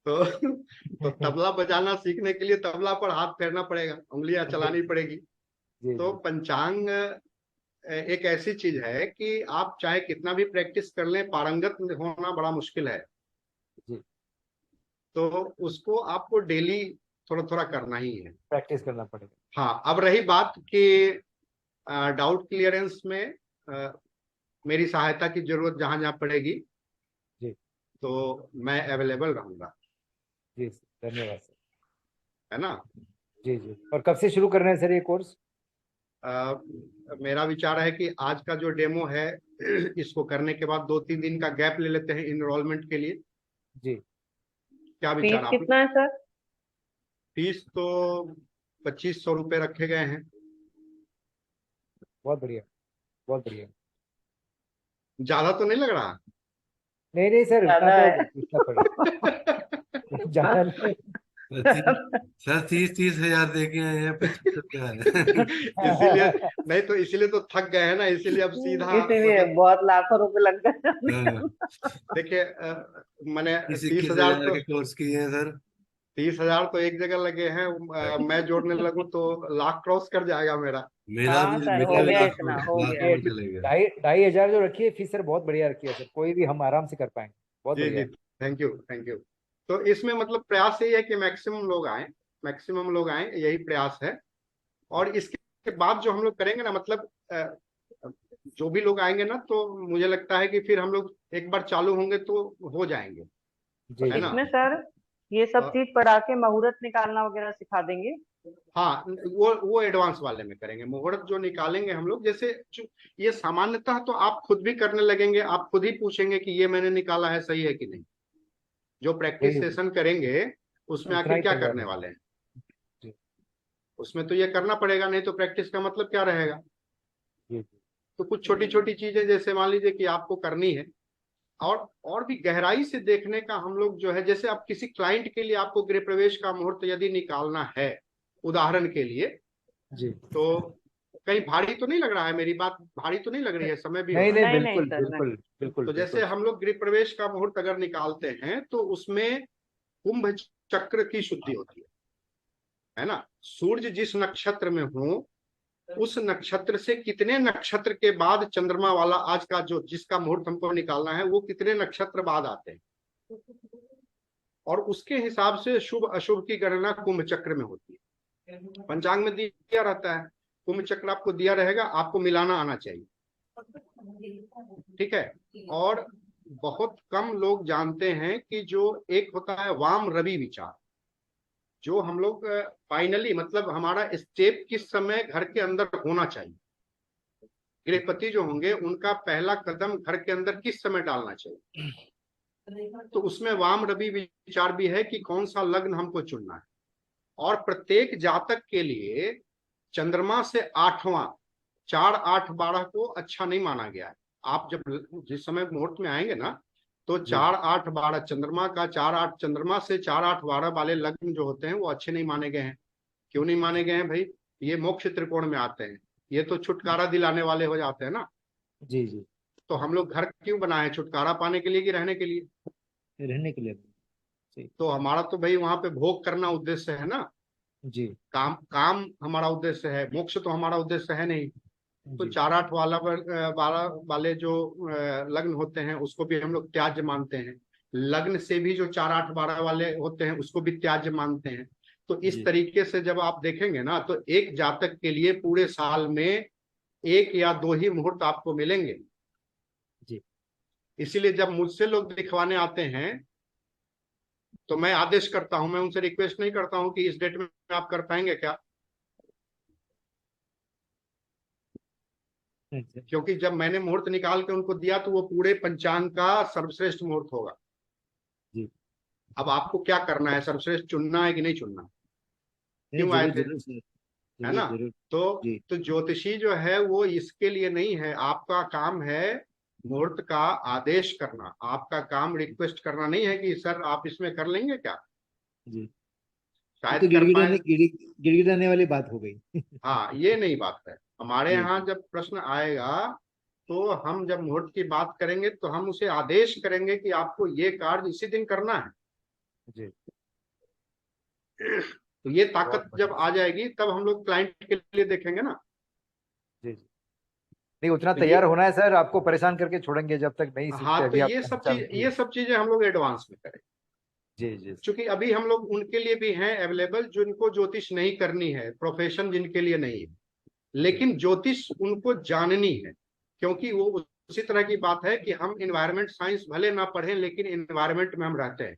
तो तबला बजाना सीखने के लिए तबला पर हाथ फेरना पड़ेगा, उंगलियां चलानी पड़ेगी। जी तो जी पंचांग एक ऐसी चीज है कि आप चाहे कितना भी प्रैक्टिस कर लें, पारंगत होना बड़ा मुश्किल है। जी तो उसको आपको डेली थोड़ा थोड़ा करना ही है। प्रैक्टिस करना पड़ेगा। हाँ, अब रही बात कि डाउट क्लियरेंस में मेरी सहायता की जरूरत जहां जहां पड़ेगी, जी तो मैं अवेलेबल रहूंगा, जी सर, धन्यवाद सर। है ना। जी जी और कब से शुरू कर रहे हैं सर ये कोर्स? अ, मेरा विचार है कि आज का जो डेमो है इसको करने के बाद 2-3 दिन का गैप ले लेते हैं इनरोलमेंट के लिए। जी क्या विचार फीस आप? कितना है सर? फीस तो 2500 रुपये रखे गए हैं। बहुत बढ़िया बहुत बढ़िया। ज्यादा तो नहीं लग रहा? नहीं नहीं सर, इतना ज्यादा तो है। पूछना पड़ेगा। ज्यादा नहीं। सर 30-30 हजार दे के आए हैं, 25 क्या है। इसीलिए, नहीं तो इसीलिए तो थक गए हैं ना, इसीलिए अब सीधा इसीलिए मतलब बहुत लाखों रुपए लग गए। हाँ, देखिए, मैंने 21 हजार तो के कोर्स किए हैं सर। 30,000 तो एक जगह लगे हैं। मैं जोड़ने लगूं तो लाख क्रॉस कर जाएगा मेरा। हाँ सर, मेरा हो भी गया, लाख इतना हो लाख गया। ये में चले गए। 2,500 जो रखी है फीस सर, बहुत बढ़िया रखी है सर, कोई भी हम आराम से कर पाएंगे। बहुत जी बढ़िया जी, है। Thank you thank you. तो इसमें मतलब प्रयास यही है कि मैक्सिमम लोग आए, मैक्सिमम लोग आए, यही प्रयास है। और इसके बाद जो हम लोग करेंगे ना, मतलब जो भी लोग आएंगे ना, तो मुझे लगता है कि फिर हम लोग एक बार चालू होंगे तो हो जाएंगे, जी है ना। इसमें सर ये सब चीज पढ़ा के मुहूर्त निकालना वगैरह सिखा देंगे। हाँ, वो एडवांस वाले में करेंगे। मुहूर्त जो निकालेंगे हम लोग, जैसे ये सामान्यतः तो आप खुद भी करने लगेंगे, आप खुद ही पूछेंगे कि ये मैंने निकाला है सही है कि नहीं। जो प्रैक्टिस वही सेशन करेंगे उसमें उतना आखिर ही क्या तैयार करने है। वाले हैं, जी उसमें तो ये करना पड़ेगा, नहीं तो प्रैक्टिस का मतलब क्या रहेगा। जी जी तो कुछ छोटी छोटी चीजें जैसे मान लीजिए कि आपको करनी है, और भी गहराई से देखने का हम लोग जो है, जैसे आप किसी क्लाइंट के लिए आपको गृह प्रवेश का मुहूर्त यदि निकालना है उदाहरण के लिए, जी। तो कहीं भारी तो नहीं लग रहा है, मेरी बात भारी तो नहीं लग रही है, समय भी हो नहीं रहा है। नहीं, नहीं नहीं बिल्कुल सर, नहीं। बिल्कुल बिल्कुल तो जैसे बिल्कुल। हम लोग गृह प्रवेश का मुहूर्त अगर निकालते हैं तो उसमें कुंभ चक्र की शुद्धि होती है ना। सूर्य जिस नक्षत्र में हो उस नक्षत्र से कितने नक्षत्र के बाद चंद्रमा वाला आज का जो जिसका मुहूर्त हमको निकालना है वो कितने नक्षत्र बाद आते हैं, और उसके हिसाब से शुभ अशुभ की गणना कुंभ चक्र में होती है। पंचांग में दिया रहता है, कुंभ चक्र आपको दिया रहेगा, आपको मिलाना आना चाहिए, ठीक है। और बहुत कम लोग जानते हैं कि जो एक होता है वाम रवि विचार, जो हम लोग फाइनली मतलब हमारा स्टेप किस समय घर के अंदर होना चाहिए, गृहपति जो होंगे उनका पहला कदम घर के अंदर किस समय डालना चाहिए, तो उसमें वाम रवि विचार भी है कि कौन सा लग्न हमको चुनना है। और प्रत्येक जातक के लिए चंद्रमा से 8वां 4 8 12 को अच्छा नहीं माना गया है। आप जब जिस समय मुहूर्त में आएंगे ना, तो 4 8 12 चंद्रमा का 4 8 चंद्रमा से 4 8 12 वाले लग्न जो होते हैं वो अच्छे नहीं माने गए हैं। क्यों नहीं माने गए हैं भाई, ये मोक्ष त्रिकोण में आते हैं, ये तो छुटकारा दिलाने वाले हो जाते हैं ना। जी जी। तो हम लोग घर क्यों बनाए, छुटकारा पाने के लिए कि रहने के लिए। रहने के लिए। जी तो हमारा तो भाई वहां पे भोग करना उद्देश्य है ना, जी काम काम हमारा उद्देश्य है, मोक्ष तो हमारा उद्देश्य है नहीं। तो जी 4 8 वाले जो लग्न होते हैं उसको भी हम लोग त्याज्य मानते हैं, लग्न से भी जो 4 8 12 वाले होते हैं उसको भी त्याज्य मानते हैं। तो इस जी तरीके से जब आप देखेंगे ना, तो एक जातक के लिए पूरे साल में 1 या 2 ही मुहूर्त आपको मिलेंगे। जी। इसीलिए जब मुझसे लोग दिखवाने आते हैं तो मैं आदेश करता हूं, मैं उनसे रिक्वेस्ट नहीं करता हूं कि इस डेट में आप कर पाएंगे क्या, अच्छा, क्योंकि जब मैंने मुहूर्त निकाल के उनको दिया तो वो पूरे पंचांग का सर्वश्रेष्ठ मुहूर्त होगा। जी। अब आपको क्या करना है, सर्वश्रेष्ठ चुनना है कि नहीं चुनना, नहीं, क्यों आए जरूर थे, जरूर सर, है जरूर ना। जरूर। तो जी तो ज्योतिषी जो है वो इसके लिए नहीं है, आपका काम है मुहूर्त का आदेश करना, आपका काम रिक्वेस्ट करना नहीं है कि सर आप इसमें कर लेंगे क्या, जी। ये तो शायद कर पाए। गिड़गिड़ाने वाली बात हो गई। हाँ, ये नहीं बात है। हमारे जी यहाँ जी जब प्रश्न आएगा तो हम जब मुहूर्त की बात करेंगे तो हम उसे आदेश करेंगे कि आपको ये कार्य इसी दिन करना है। जी। तो ये बहुत ताकत जब बढ़िया। आ जाएगी तब हम लोग क्लाइंट के लिए देखेंगे ना। जी जी। नहीं, उतना तो तैयार ये, होना है सर, आपको परेशान करके छोड़ेंगे जब तक नहीं हाँ, सीखते, तो अभी आप चालू किए। ये सब चीजें हम लोग एडवांस में करें, जी जी क्योंकि अभी हम लोग उनके लिए भी हैं अवेलेबल जिनको ज्योतिष नहीं करनी है, प्रोफेशन जिनके लिए नहीं है, जी लेकिन ज्योतिष उनको जाननी है। क्योंकि वो उसी तरह की बात है कि हम इन्वायरमेंट साइंस भले ना पढ़ें लेकिन इन्वायरमेंट में हम रहते हैं,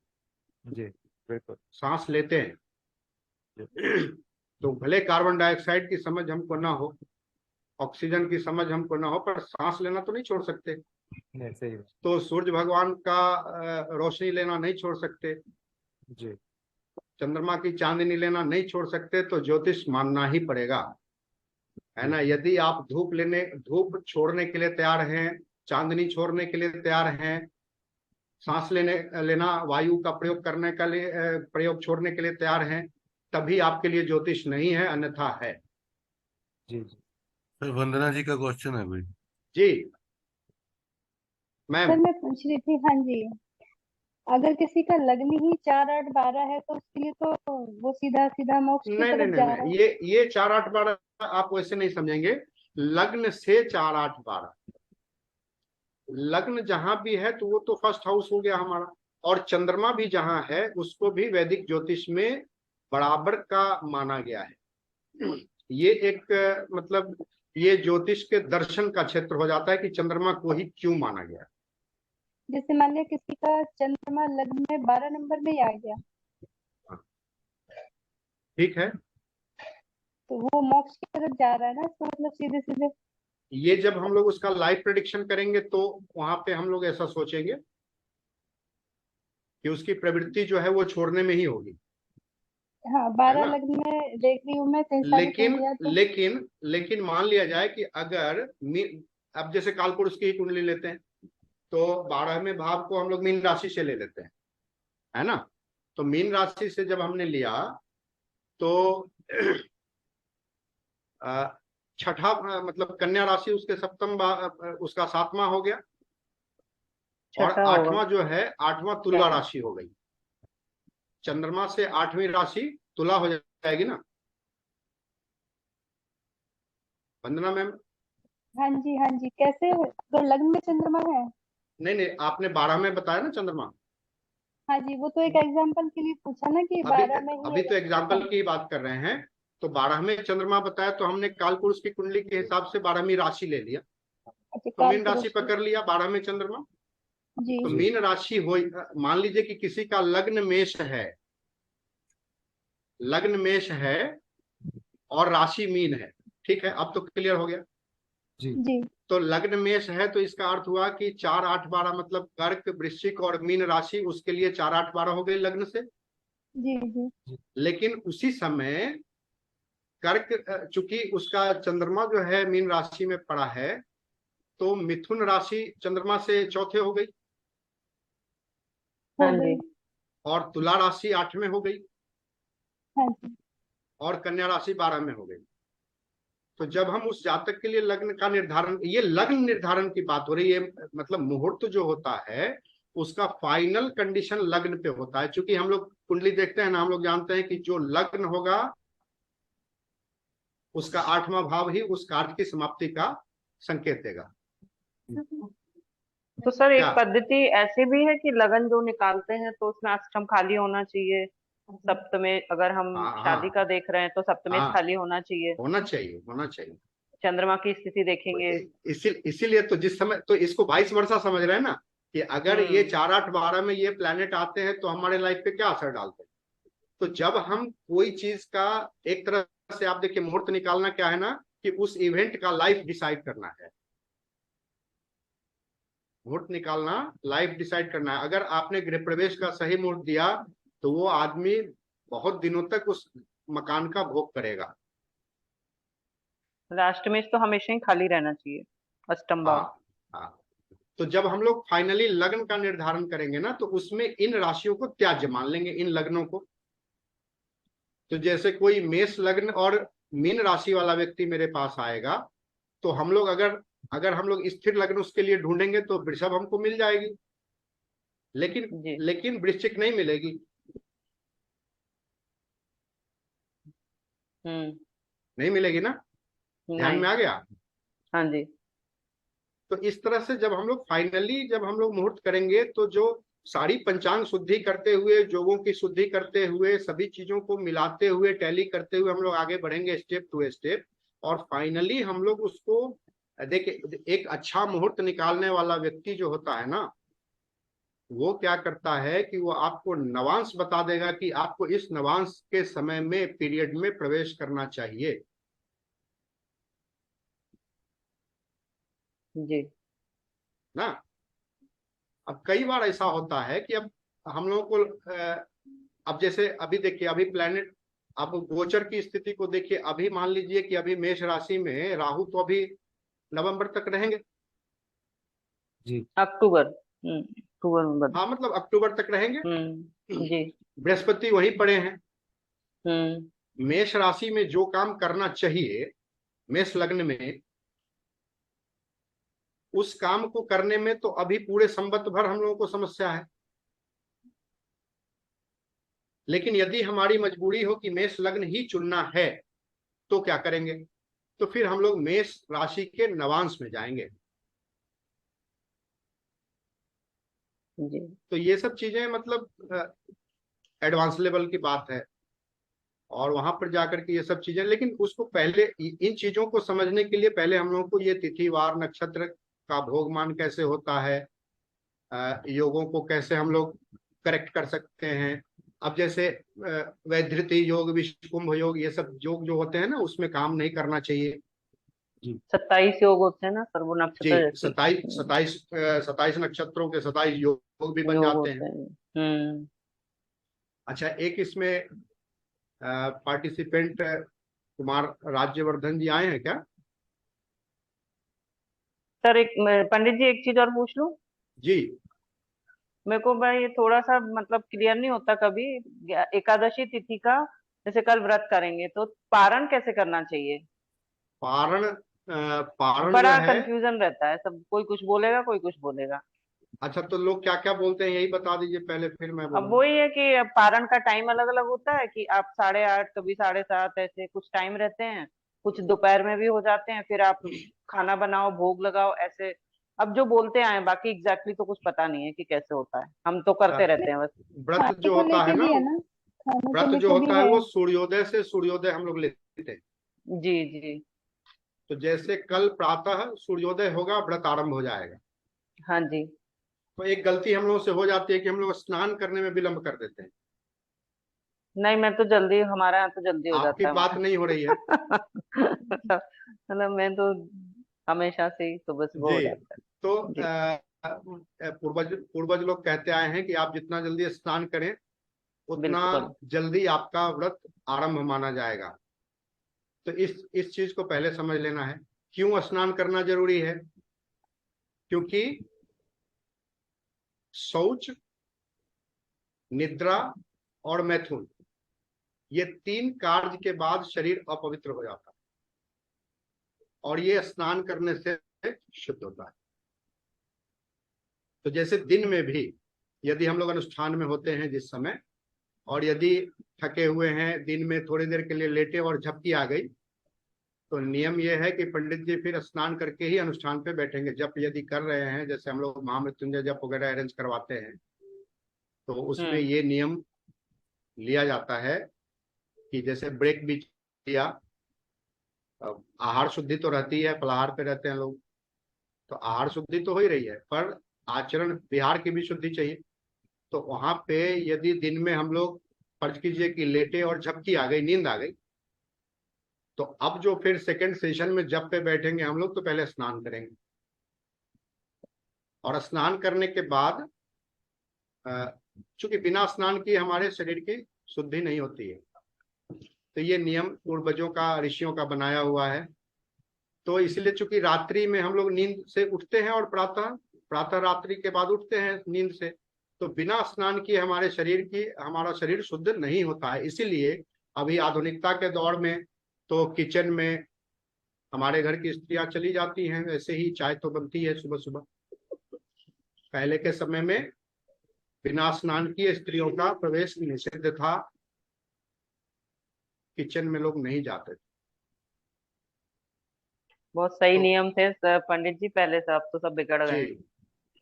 जी बिल्कुल। सांस लेते हैं। जी, तो भले कार्बन डाइऑक्साइड की समझ हमको ना हो, ऑक्सीजन की समझ हमको ना हो, पर सांस लेना तो नहीं छोड़ सकते। नहीं सही बात। तो सूर्य भगवान का रोशनी लेना नहीं छोड़ सकते, जी चंद्रमा की चांदनी लेना नहीं छोड़ सकते, तो ज्योतिष मानना ही पड़ेगा, है जी ना। यदि आप धूप छोड़ने के लिए तैयार हैं, चांदनी छोड़ने के लिए तैयार हैं, सांस लेना वायु का प्रयोग करने के लिए प्रयोग छोड़ने के लिए तैयार हैं, तभी आपके लिए ज्योतिष नहीं है, अन्यथा है। जी जी। सर वंदना जी का क्वेश्चन है भाई। जी सर मैम। मैं पूछ रही थी, हाँ जी, अगर किसी का लग्न ही 4 8 12 है तो उसके लिए तो वो सीधा सीधा मोक्ष की नहीं नहीं तरफ नहीं जा रहा नहीं, है। ये 4 8 12 आप वैसे नहीं समझेंगे। लग्न से 4 8 12, लग्न जहां भी है तो वो तो फर्स्ट हाउस हो गया हमारा, और चंद्रमा भी जहां है उसको भी वैदिक ज्योतिष में बराबर का माना गया है। ये एक मतलब ये ज्योतिष के दर्शन का क्षेत्र हो जाता है कि चंद्रमा को ही क्यों माना गया। जैसे मान लिया किसी का चंद्रमा लग्न में 12 नंबर में ही आ गया, ठीक है। तो वो मोक्ष की तरफ जा रहा है ना, इसका मतलब सीधे सीधे। ये जब हम लोग उसका लाइव प्रेडिक्शन करेंगे तो वहां पे हम लोग ऐसा सोचेंगे कि उसकी प्रवृत्ति जो है वो छोड़ने में ही होगी, हाँ, है 12 ना। लग्न में देख रही हूँ मैं, कई सारी लेकिन कुंडलियां तो। लेकिन लेकिन मान लिया जाए कि अगर अब जैसे कालपुरुष की ही कुंडली लेते हैं तो 12वें भाव को हम लोग मीन राशि से ले लेते हैं, है ना। तो मीन राशि से जब हमने लिया तो छठा मतलब कन्या राशि उसके सप्तम उसका 7वां हो गया, और छठा होगा। 8वां जो है 8वां तुला राशि हो गई। चंद्रमा से 8वीं राशि तुला हो जाएगी ना वंदना मैम। हाँ जी, हाँ जी, कैसे अगर लग्न में चंद्रमा है? नहीं नहीं, आपने 12 में बताया ना चंद्रमा। हाँ जी, वो तो एक एग्जांपल के लिए पूछा ना कि अभी 12 में ही अभी है तो या एग्जाम्पल छठा। की ही बात कर रहे हैं। तो 12वें चंद्रमा बताया तो हमने कालपुरुष की कुंडली के हिसाब से 12वीं राशि ले लिया, अच्छा, तो काल मीन राशि पुरुष की। पकड़ लिया 12वें चंद्रमा। जी। तो जी मीन राशि हो, मान लीजिए कि किसी का लग्न मेष है, लग्न मेष है और राशि मीन है, ठीक है, अब तो क्लियर हो गया। जी जी। तो लग्न मेष है तो इसका अर्थ हुआ कि 4 8 12 मतलब कर्क वृश्चिक और मीन राशि, उसके लिए 4 8 12 हो गई लग्न से। जी। जी। लेकिन उसी समय कर्क चूंकि उसका चंद्रमा जो है मीन राशि में पड़ा है, तो मिथुन राशि चंद्रमा से चौथे हो गई, हो हाँ गई। जी। और तुला राशि 8 में हो गई, हाँ जी। और कन्या राशि 12 में हो गई। तो जब हम उस जातक के लिए लग्न का निर्धारण, ये लग्न निर्धारण की बात हो रही है, मतलब मुहूर्त जो होता है उसका फाइनल कंडीशन लग्न पे होता है। क्योंकि हम लोग कुंडली देखते हैं ना, हम लोग जानते हैं कि जो लग्न होगा उसका 8वां भाव ही उस कार्य की समाप्ति का संकेत देगा। तो सर एक क्या? पद्धति ऐसी भी है कि लगन जो निकालते हैं तो उसमें अष्टम खाली होना चाहिए, सप्तमेश अगर हम हाँ शादी हाँ का देख रहे हैं तो सप्तमेश हाँ, खाली होना चाहिए, होना चाहिए होना चाहिए। चंद्रमा की स्थिति तो देखेंगे। इसीलिए तो जिस समय तो इसको 22 वर्षा समझ रहे हैं ना, कि अगर ये हम्म। 4 8 12 में ये प्लैनेट आते हैं तो हमारे लाइफ पे क्या असर डालते हैं। तो जब हम कोई चीज का, एक तरह से आप देखिए मुहूर्त निकालना क्या है ना, कि उस इवेंट का लाइफ डिसाइड करना है। मुहूर्त निकालना लाइफ डिसाइड करना है। अगर आपने गृह प्रवेश का सही मुहूर्त दिया तो वो आदमी बहुत दिनों तक उस मकान का भोग करेगा। अष्टमेश तो हमेशा ही खाली रहना चाहिए, अष्टम हाँ भाव। हाँ। तो जब हम लोग फाइनली लग्न का निर्धारण करेंगे ना, तो उसमें इन राशियों को त्याज्य मान लेंगे, इन लग्नों को। तो जैसे कोई मेष लग्न और मीन राशि वाला व्यक्ति मेरे पास आएगा, तो हम लोग अगर अगर हम लोग स्थिर लग्न उसके लिए ढूंढेंगे तो वृषभ हमको मिल जाएगी, लेकिन जी। लेकिन वृश्चिक नहीं मिलेगी। हम्म। नहीं मिलेगी ना, ध्यान नहीं। में आ गया। हाँ जी। तो इस तरह से जब हम लोग फाइनली जब हम लोग मुहूर्त करेंगे तो जो सारी पंचांग शुद्धि करते हुए, जोगों की शुद्धि करते हुए, सभी चीजों को मिलाते हुए, टैली करते हुए हम लोग आगे बढ़ेंगे स्टेप टू स्टेप। और फाइनली हम लोग उसको देखिए, एक अच्छा मुहूर्त निकालने वाला व्यक्ति जो होता है ना, वो क्या करता है कि वो आपको नवांश बता देगा कि आपको इस नवांश के समय में पीरियड में प्रवेश करना चाहिए जी। ना। अब कई बार ऐसा होता है कि अब हम लोगों को अब जैसे अभी देखिए, अभी प्लेनेट, आप गोचर की स्थिति को देखिए। अभी मान लीजिए कि अभी मेष राशि में राहु तो अभी नवंबर तक रहेंगे। जी अक्टूबर। अक्टूबर में बदल। हाँ, मतलब अक्टूबर तक रहेंगे। जी। बृहस्पति वहीं पड़े हैं। हम्म। मेष राशि में जो काम करना चाहिए मेष लग्न में, उस काम को करने में तो अभी पूरे संवत भर हम लोगों को समस्या है। लेकिन यदि हमारी मजबूरी हो कि मेष लग्न ही चुनना है तो क्या करेंगे, तो फिर हम लोग मेष राशि के नवांश में जाएंगे। जी। तो ये सब चीजें मतलब एडवांस लेवल की बात है, और वहां पर जाकर के ये सब चीजें, लेकिन उसको पहले इन चीजों को समझने के लिए पहले हम लोगों को ये तिथि वार नक्षत्र का भोगमान कैसे होता है, योगों को कैसे हम लोग करेक्ट कर सकते हैं। अब जैसे वैधृति योग, विश्वकुंभ योग, ये सब योग जो होते हैं ना, उसमें काम नहीं करना चाहिए। 27 योग होते हैं ना सर, वो जी, नक्षत्र जैसे 27 नक्षत्रों के 27 योग भी बन योग जाते होते हैं। हैं। अच्छा, एक इसमें पार्टिसिपेंट कुमार राज्यवर्धन जी आए हैं क्या? सर एक पंडित जी एक चीज और पूछ लूं। जी, मेरे को भाई ये थोड़ा सा मतलब क्लियर नहीं होता कभी, एकादशी तिथि का जैसे कल व्रत करेंगे तो पारण कैसे करना चाहिए? पारण जो बड़ा है, कंफ्यूजन रहता है, सब कोई कुछ बोलेगा कोई कुछ बोलेगा। अच्छा तो लोग क्या क्या बोलते हैं यही बता दीजिए पहले, फिर मैं अब बोलूंगा। वही है कि अब पारण का टाइम अलग अलग होता है कि आप 8:30 कभी 7:30 ऐसे कुछ टाइम रहते हैं, कुछ दोपहर में भी हो जाते हैं, फिर आप खाना बनाओ भोग लगाओ ऐसे। अब जो बोलते आए बाकी एग्जैक्टली तो कुछ पता नहीं है कि कैसे होता है, हम तो अ, करते रहते हैं बस। व्रत खाने जो को होता है लेके ना, भी है ना, खाने को व्रत जो लेके भी होता है है। वो सूर्योदय से सूर्योदय हम लोग लेते हैं। जी जी। तो जैसे कल प्रातः सूर्योदय होगा, व्रत आरंभ हो जाएगा। हाँ जी। तो एक गलती हम लोगों से हो जाती है कि हम लोग स्नान करने में विलंब कर देते हैं। नहीं मैं तो जल्दी, हमारे यहाँ तो जल्दी हो आपकी जाता है बात नहीं हो रही है। मतलब मैं तो हमेशा से ही तो बस वो जी, हो जाता तो है जी। पूर्वज पूर्वज लोग कहते आए हैं कि आप जितना जल्दी स्नान करें उतना बिल्कुल। जल्दी आपका व्रत आरंभ माना जाएगा। तो इस चीज को पहले समझ लेना है। क्यों स्नान करना जरूरी है? क्योंकि शौच, निद्रा और मैथुन, ये 3 कार्य के बाद शरीर अपवित्र हो जाता है, और ये स्नान करने से शुद्ध होता है। तो जैसे दिन में भी यदि हम लोग अनुष्ठान में होते हैं जिस समय, और यदि थके हुए हैं, दिन में थोड़ी देर के लिए लेटे और झपकी आ गई, तो नियम यह है कि पंडित जी फिर स्नान करके ही अनुष्ठान पे बैठेंगे। जप यदि कर रहे हैं, जैसे हम लोग महामृत्युंजय जप वगैरह अरेंज करवाते हैं, तो उसमें हम्म। ये नियम लिया जाता है कि जैसे ब्रेक भी किया, आहार शुद्धि तो रहती है, फलाहार पे रहते हैं लोग, तो आहार शुद्धि तो हो ही रही है, पर आचरण विहार की भी शुद्धि चाहिए। तो वहां पे यदि दिन में हम लोग फर्ज कीजिए कि लेटे और झपकी आ गई, नींद आ गई, तो अब जो फिर सेकंड सेशन में जब पे बैठेंगे हम लोग, तो पहले स्नान करेंगे, और स्नान करने के बाद चूंकि बिना स्नान किए हमारे शरीर की शुद्धि नहीं होती है, तो ये नियम पूर्वजों का, ऋषियों का बनाया हुआ है। तो इसलिए चूंकि रात्रि में हम लोग नींद से उठते हैं और प्रातः प्रातः रात्रि के बाद उठते हैं नींद से, तो बिना स्नान किए हमारा शरीर शुद्ध नहीं होता है। इसीलिए अभी आधुनिकता के दौर में तो किचन में हमारे घर की स्त्रियां चली जाती हैं, वैसे ही चाय तो बनती है सुबह सुबह। पहले के समय में बिना स्नान किए स्त्रियों का प्रवेश निषिद्ध था, किचन में लोग नहीं जाते थे। बहुत सही तो नियम थे पंडित जी पहले से, अब तो सब बिगड़ गए जी, हैं।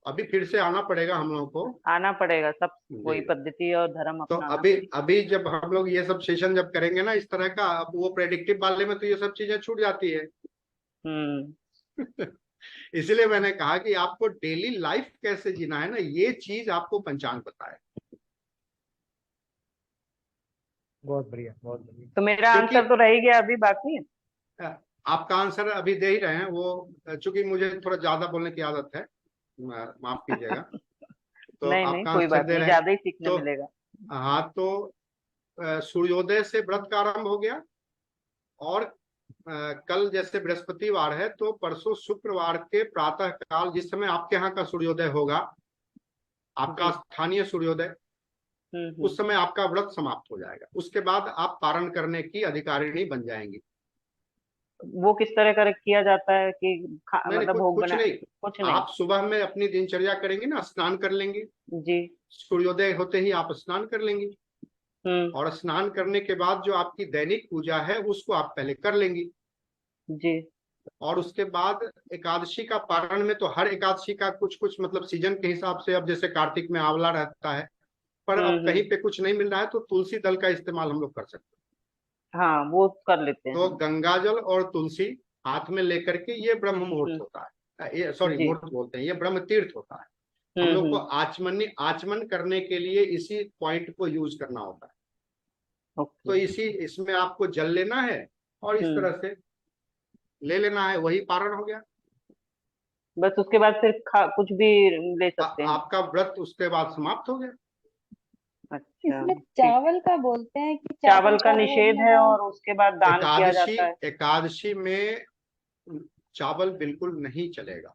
अभी फिर से आना पड़ेगा हम लोगों को। आना पड़ेगा सब, जी, वही पद्धति और धर्म तो अपनाना अभी पड़ेगा। अभी जब हम लोग ये सब सेशन जब करेंगे ना इस तरह का, अब वो प्रेडिक्टिव वाले में तो ये सब चीजें छूट जाती है। हम्म। इसलिए मैंने कहा कि आपको डेली लाइफ कैसे जीना है ना, ये चीज आपको पंचांग बताए। बहुत बढ़िया, बहुत बढ़िया। तो मेरा क्योंकि आंसर तो रह ही गया अभी बाकी। आपका आंसर अभी दे ही रहे हैं, वो चूंकि मुझे थोड़ा ज्यादा बोलने की आदत है, माफ कीजिएगा। तो नहीं नहीं आपका कोई आंसर बात दे नहीं, रहे हैं। ज्यादा ही सीखने तो मिलेगा। हाँ, तो सूर्योदय से व्रत का आरंभ हो गया, और कल जैसे बृहस्पतिवार है, तो परसों शुक्रवार के प्रातः काल जिस समय आपके यहाँ का सूर्योदय होगा, आपका जी। स्थानीय सूर्योदय, उस समय आपका व्रत समाप्त हो जाएगा। उसके बाद आप पारण करने की अधिकारिणी बन जाएंगी। वो किस तरह कर किया जाता है कि नहीं नहीं, मतलब भोग कुछ बना? नहीं। कुछ नहीं। आप सुबह में अपनी दिनचर्या करेंगी ना, स्नान कर लेंगी, जी। सूर्योदय होते ही आप स्नान कर लेंगी, हम्म। और स्नान करने के बाद जो आपकी दैनिक पूजा है उसको आप पहले कर लेंगी। जी। और उसके बाद एकादशी का पारण में तो हर एकादशी का कुछ कुछ मतलब सीजन के हिसाब से, अब जैसे कार्तिक में आंवला रहता है, पर अब कहीं हम्म। पे कुछ नहीं मिल रहा है, तो तुलसी दल का इस्तेमाल हम लोग कर सकते हाँ वो कर लेते हैं। हैं तो हम। गंगा जल और तुलसी हाथ में लेकर के, ये ब्रह्म मुहूर्त हम्म। होता है, ये सॉरी जी। मुहूर्त बोलते हैं, ये ब्रह्म तीर्थ होता है। हम लोग को हम्म। आचमन करने के लिए इसी पॉइंट को यूज करना होता है। तो ओके। इसमें आपको जल लेना है और इस तरह से ले लेना है, वही पारण हो गया। बस उसके बाद फिर कुछ भी ले सकते हैं। आपका व्रत उसके बाद समाप्त हो गया। अच्छा इसमें ठीक। चावल का बोलते हैं कि चावल चावल का का भोग निषेध है लगाओ। और उसके बाद दान किया जाता है। एकादशी में चावल बिल्कुल नहीं चलेगा,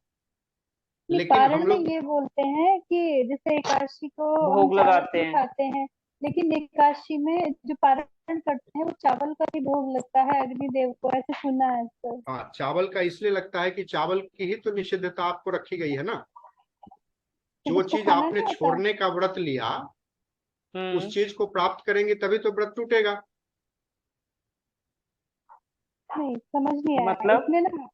नहीं, लेकिन पारण हम में लोग ये बोलते हैं कि जैसे एकादशी को हम भोग चावल लगाते ही हैं। खाते हैं, लेकिन एकादशी में जो पारण करते हैं वो चावल का ही भोग लगता है अग्निदेव को, ऐसे सुना है सर। हाँ, चावल का इसलिए लगता है कि चावल की ही तो निषिद्धता आपको रखी गई है ना। तो जो उसको चीज खाना आपने नहीं होता। छोड़ने का व्रत लिया, उस हम्म। चीज को प्राप्त करेंगे तभी तो व्रत टूटेगा। नहीं, समझ नहीं आया मतलब इसमें ना।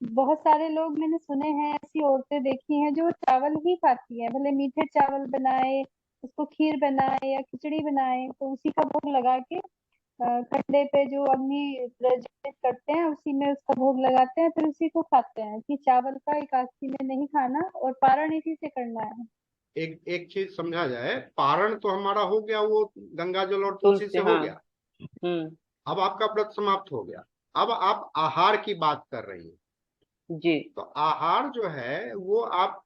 बहुत सारे लोग मैंने सुने हैं, ऐसी औरतें देखी हैं जो चावल ही खाती हैं, भले मीठे चावल बनाए, उसको खीर बनाए या खिचड़ी बनाए, तो उसी का भोग लगा के कंडे पे जो अग्नि प्रज्वलित करते हैं उसी में उसका भोग लगाते हैं, फिर उसी को खाते हैं। कि चावल का एकादशी में नहीं खाना और पारण इसी से करना है। एक एक चीज समझा जाए, पारण तो हमारा हो गया, वो गंगा जल और तुलसी से तुलसी, हो हाँ। गया। हम्म। अब आपका व्रत समाप्त हो गया। अब आप आहार की बात कर रही हैं। जी। तो आहार जो है वो आप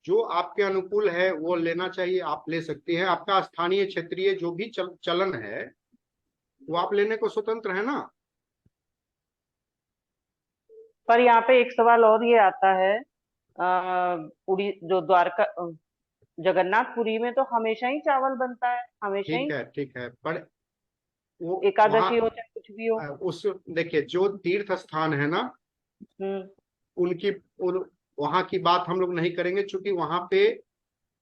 जो आपके अनुकूल है वो लेना चाहिए, आप ले सकती हैं। आपका स्थानीय क्षेत्रीय जो भी चलन है वो आप लेने को स्वतंत्र है ना। पर यहाँ पे एक सवाल और ये आता है, पुरी जो द्वारका जगन्नाथपुरी में तो हमेशा ही चावल बनता है, हमेशा ही। ठीक है, पर वो वहाँ एकादशी हो चाहे कुछ भी हो। उस देखिए जो तीर्थ स्थान है ना, हम्म। उनकी वहाँ की बात हम लोग नहीं करेंगे, क्योंकि वहाँ पे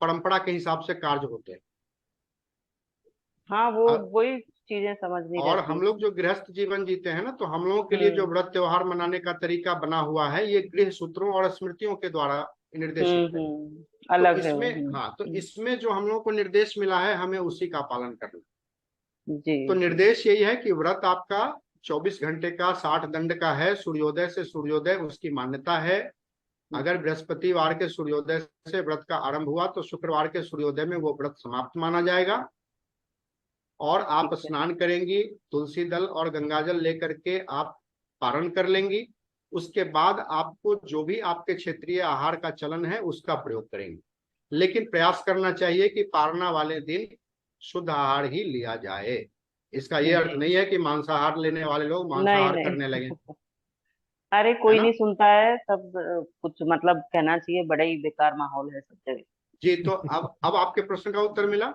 परंपरा के हिसाब से कार्य होते हैं। हाँ, वो और वही चीजें समझ नहीं और रहती। हम लोग जो गृहस्थ जीवन जीते हैं ना, तो हम लोगों के लिए जो हम्म। व्रत त्योहार मनाने का तरीका बना हुआ है, ये गृह सूत्रों और स्मृतियों के द्वारा निर्देशित है। तो अलग है वो। इसमें हाँ, तो इसमें जो हम लोगों को निर्देश मिला है, हमें उसी का पालन करना। जी तो जी। निर्देश यही है कि व्रत आपका 24 घंटे का 60 दंड का है, सूर्योदय से सूर्योदय उसकी मान्यता है। अगर बृहस्पतिवार के सूर्योदय से व्रत का आरंभ हुआ तो शुक्रवार के सूर्योदय में वो व्रत समाप्त माना जाएगा। और आप ठीक है। स्नान करेंगी, तुलसी दल और गंगाजल लेकर के आप पारण कर लेंगी। उसके बाद आपको जो भी आपके क्षेत्रीय आहार का चलन है उसका प्रयोग करेंगे। लेकिन प्रयास करना चाहिए कि पारणा वाले दिन शुद्ध आहार ही लिया जाए। इसका ये अर्थ जी। नहीं है कि मांसाहार लेने वाले लोग नहीं मांसाहार करने लगे, नहीं। अरे है कोई ना। नहीं सुनता है, सब कुछ मतलब कहना चाहिए, बड़ा ही बेकार माहौल है सब जगह। जी, तो अब आपके प्रश्न का उत्तर मिला।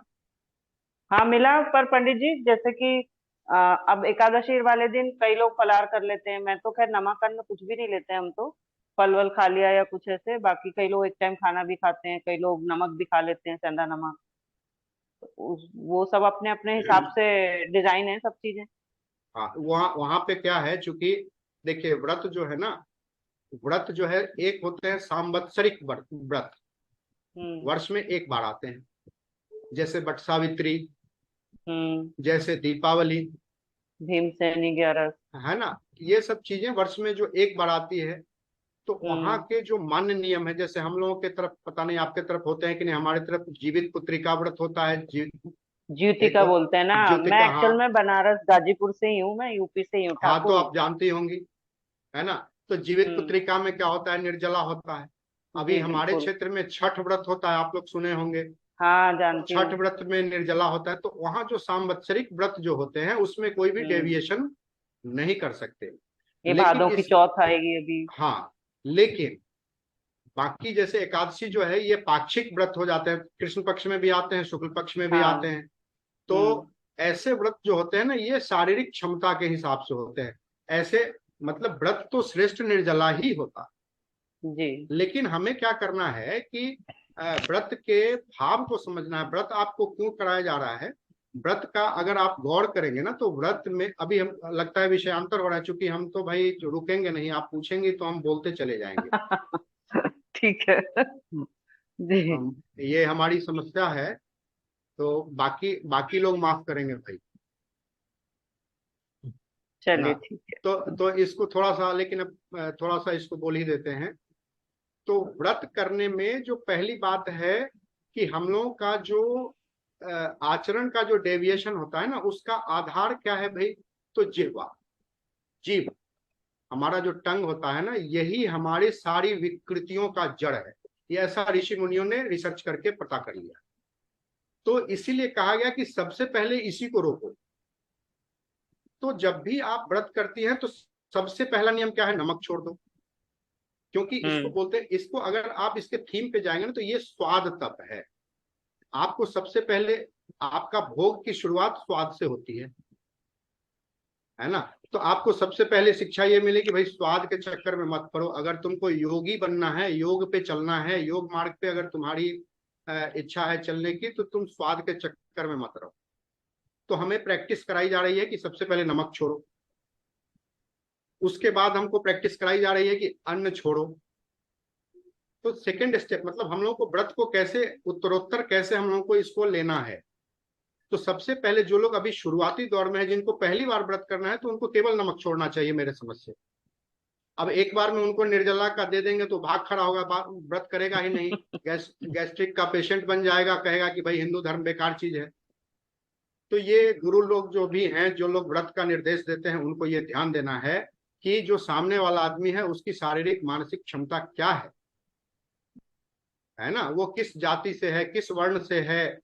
हाँ मिला, पर पंडित जी जैसे कि अब एकादशी वाले दिन कई लोग फलार कर लेते हैं, मैं तो खैर नमक अन्न कुछ भी नहीं लेते हैं, हम तो फल वल खा लिया या कुछ ऐसे। बाकी कई लोग एक टाइम खाना भी खाते हैं, कई लोग नमक भी खा लेते हैं, सेंधा नमक। वो सब अपने अपने हिसाब से डिजाइन है सब चीजें। हाँ, वहाँ वहाँ पे क्या है, चूंकि देखिए व्रत जो है ना, व्रत जो है एक होते हैं सांवत्सरिक व्रत व्रत, हम्म। वर्ष में एक बार आते हैं। जैसे वट सावित्री, हम्म। जैसे दीपावली, भीमसेनी 11। है ना। ये सब चीजें वर्ष में जो एक बार आती है। तो वहाँ हम्म। के जो मान्य नियम है, जैसे हम लोगों के तरफ पता नहीं आपके तरफ होते हैं कि नहीं, हमारी तरफ जीवित पुत्री का व्रत होता है। एक ज्योतिका बोलते हैं ना। मैं ज्योतिका, हाँ। एक्चुअल में बनारस गाजीपुर से ही हूँ, मैं यूपी से ही हूँ, हाँ, तो ठाकुर हूँ। आप जानती होंगी, है ना। तो जीवित हम्म। पुत्रिका में क्या होता है, निर्जला होता है। अभी जी हमारे बिल्कुल। क्षेत्र में छठ व्रत होता है, आप लोग सुने होंगे। हाँ जानती छठ हूँ। व्रत में निर्जला होता है। तो वहाँ जो सांवत्सरिक व्रत जो होते हैं उसमें कोई भी हम्म। डेविएशन नहीं कर सकते। ये लेकिन भादों की इस चौथ आएगी अभी। हाँ, लेकिन बाकी जैसे एकादशी जो है ये पाक्षिक व्रत हो जाते हैं, कृष्ण पक्ष में भी आते हैं, शुक्ल पक्ष में भी हाँ। आते हैं। तो हम्म। ऐसे व्रत जो होते हैं ना, ये शारीरिक क्षमता के हिसाब से होते हैं। ऐसे मतलब व्रत तो श्रेष्ठ निर्जला ही होता है। जी। लेकिन हमें क्या करना है कि व्रत के भाव को समझना है, व्रत आपको क्यों कराया जा रहा है। व्रत का अगर आप गौर करेंगे ना, तो व्रत में अभी हम लगता है विषयांतर हो रहा है, चूंकि हम तो भाई रुकेंगे नहीं, आप पूछेंगे तो हम बोलते चले जाएंगे। ठीक है। जी। ये हमारी समस्या है। तो बाकी बाकी लोग माफ करेंगे भाई, है ना। चलिए ठीक है। तो इसको थोड़ा सा, लेकिन अब थोड़ा सा इसको बोल ही देते हैं तो व्रत करने में जो पहली बात है कि हम लोगों का जो आचरण का जो डेविएशन होता है ना, उसका आधार क्या है भाई? तो जिह्वा, जीभ, हमारा जो टंग होता है ना, यही हमारी सारी विकृतियों का जड़ है। ये ऐसा ऋषि मुनियों ने रिसर्च करके पता कर लिया। तो इसीलिए कहा गया कि सबसे पहले इसी को रोको। तो जब भी आप व्रत करती हैं तो सबसे पहला नियम क्या है? नमक छोड़ दो। क्योंकि इसको बोलते हैं, इसको अगर आप इसके थीम पे जाएंगे ना, तो ये स्वाद तप है। आपको सबसे पहले आपका भोग की शुरुआत स्वाद से होती है ना? तो आपको सबसे पहले शिक्षा ये मिले कि भाई स्वाद के चक्कर में मत पड़ो। अगर तुमको योगी बनना है, योग पे चलना है, योग मार्ग पे अगर तुम्हारी इच्छा है चलने की, तो तुम स्वाद के चक्कर में मत रहो। तो हमें प्रैक्टिस कराई जा रही है कि सबसे पहले नमक छोड़ो। उसके बाद हमको प्रैक्टिस कराई जा रही है कि अन्न छोड़ो। तो सेकंड स्टेप मतलब हम लोगों को व्रत को कैसे उत्तरोत्तर कैसे हम लोगों को इसको लेना है। तो सबसे पहले जो लोग अभी शुरुआती दौर में है, जिनको पहली बार व्रत करना है, तो उनको केवल नमक छोड़ना चाहिए मेरे समझ से। अब एक बार में उनको निर्जला का दे देंगे तो भाग खड़ा होगा, व्रत करेगा ही नहीं। गैस्ट्रिक का पेशेंट बन जाएगा, कहेगा कि भाई हिंदू धर्म बेकार चीज है। तो ये गुरु लोग जो भी हैं, जो लोग व्रत का निर्देश देते हैं, उनको ये ध्यान देना है कि जो सामने वाला आदमी है उसकी शारीरिक मानसिक क्षमता क्या है ना, वो किस जाति से है, किस वर्ण से है,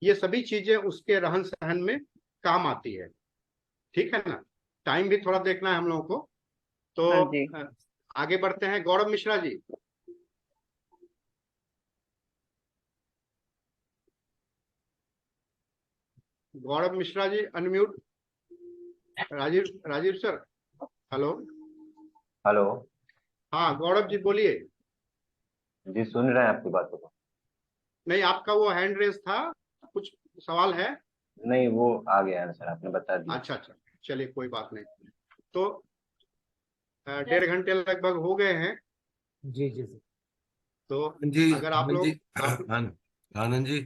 ये सभी चीजें उसके रहन सहन में काम आती है। ठीक है ना? टाइम भी थोड़ा देखना है हम लोगों को। तो हाँ जी। आगे बढ़ते हैं। Gaurav Mishra ji, Gaurav Mishra ji unmute. Rajiv sir, hello. Hello. हाँ गौरव जी बोलिए। जी सुन रहे हैं आपकी बातों को। नहीं, आपका वो हैंड रेस था, कुछ सवाल है? नहीं, वो आ गया है सर, आपने बता दिया। अच्छा, चलिए कोई बात नहीं। तो 1.5 घंटे लगभग हो गए हैं। जी जी जी। तो जी अगर आप आनंद लोग जी, आनंद जी।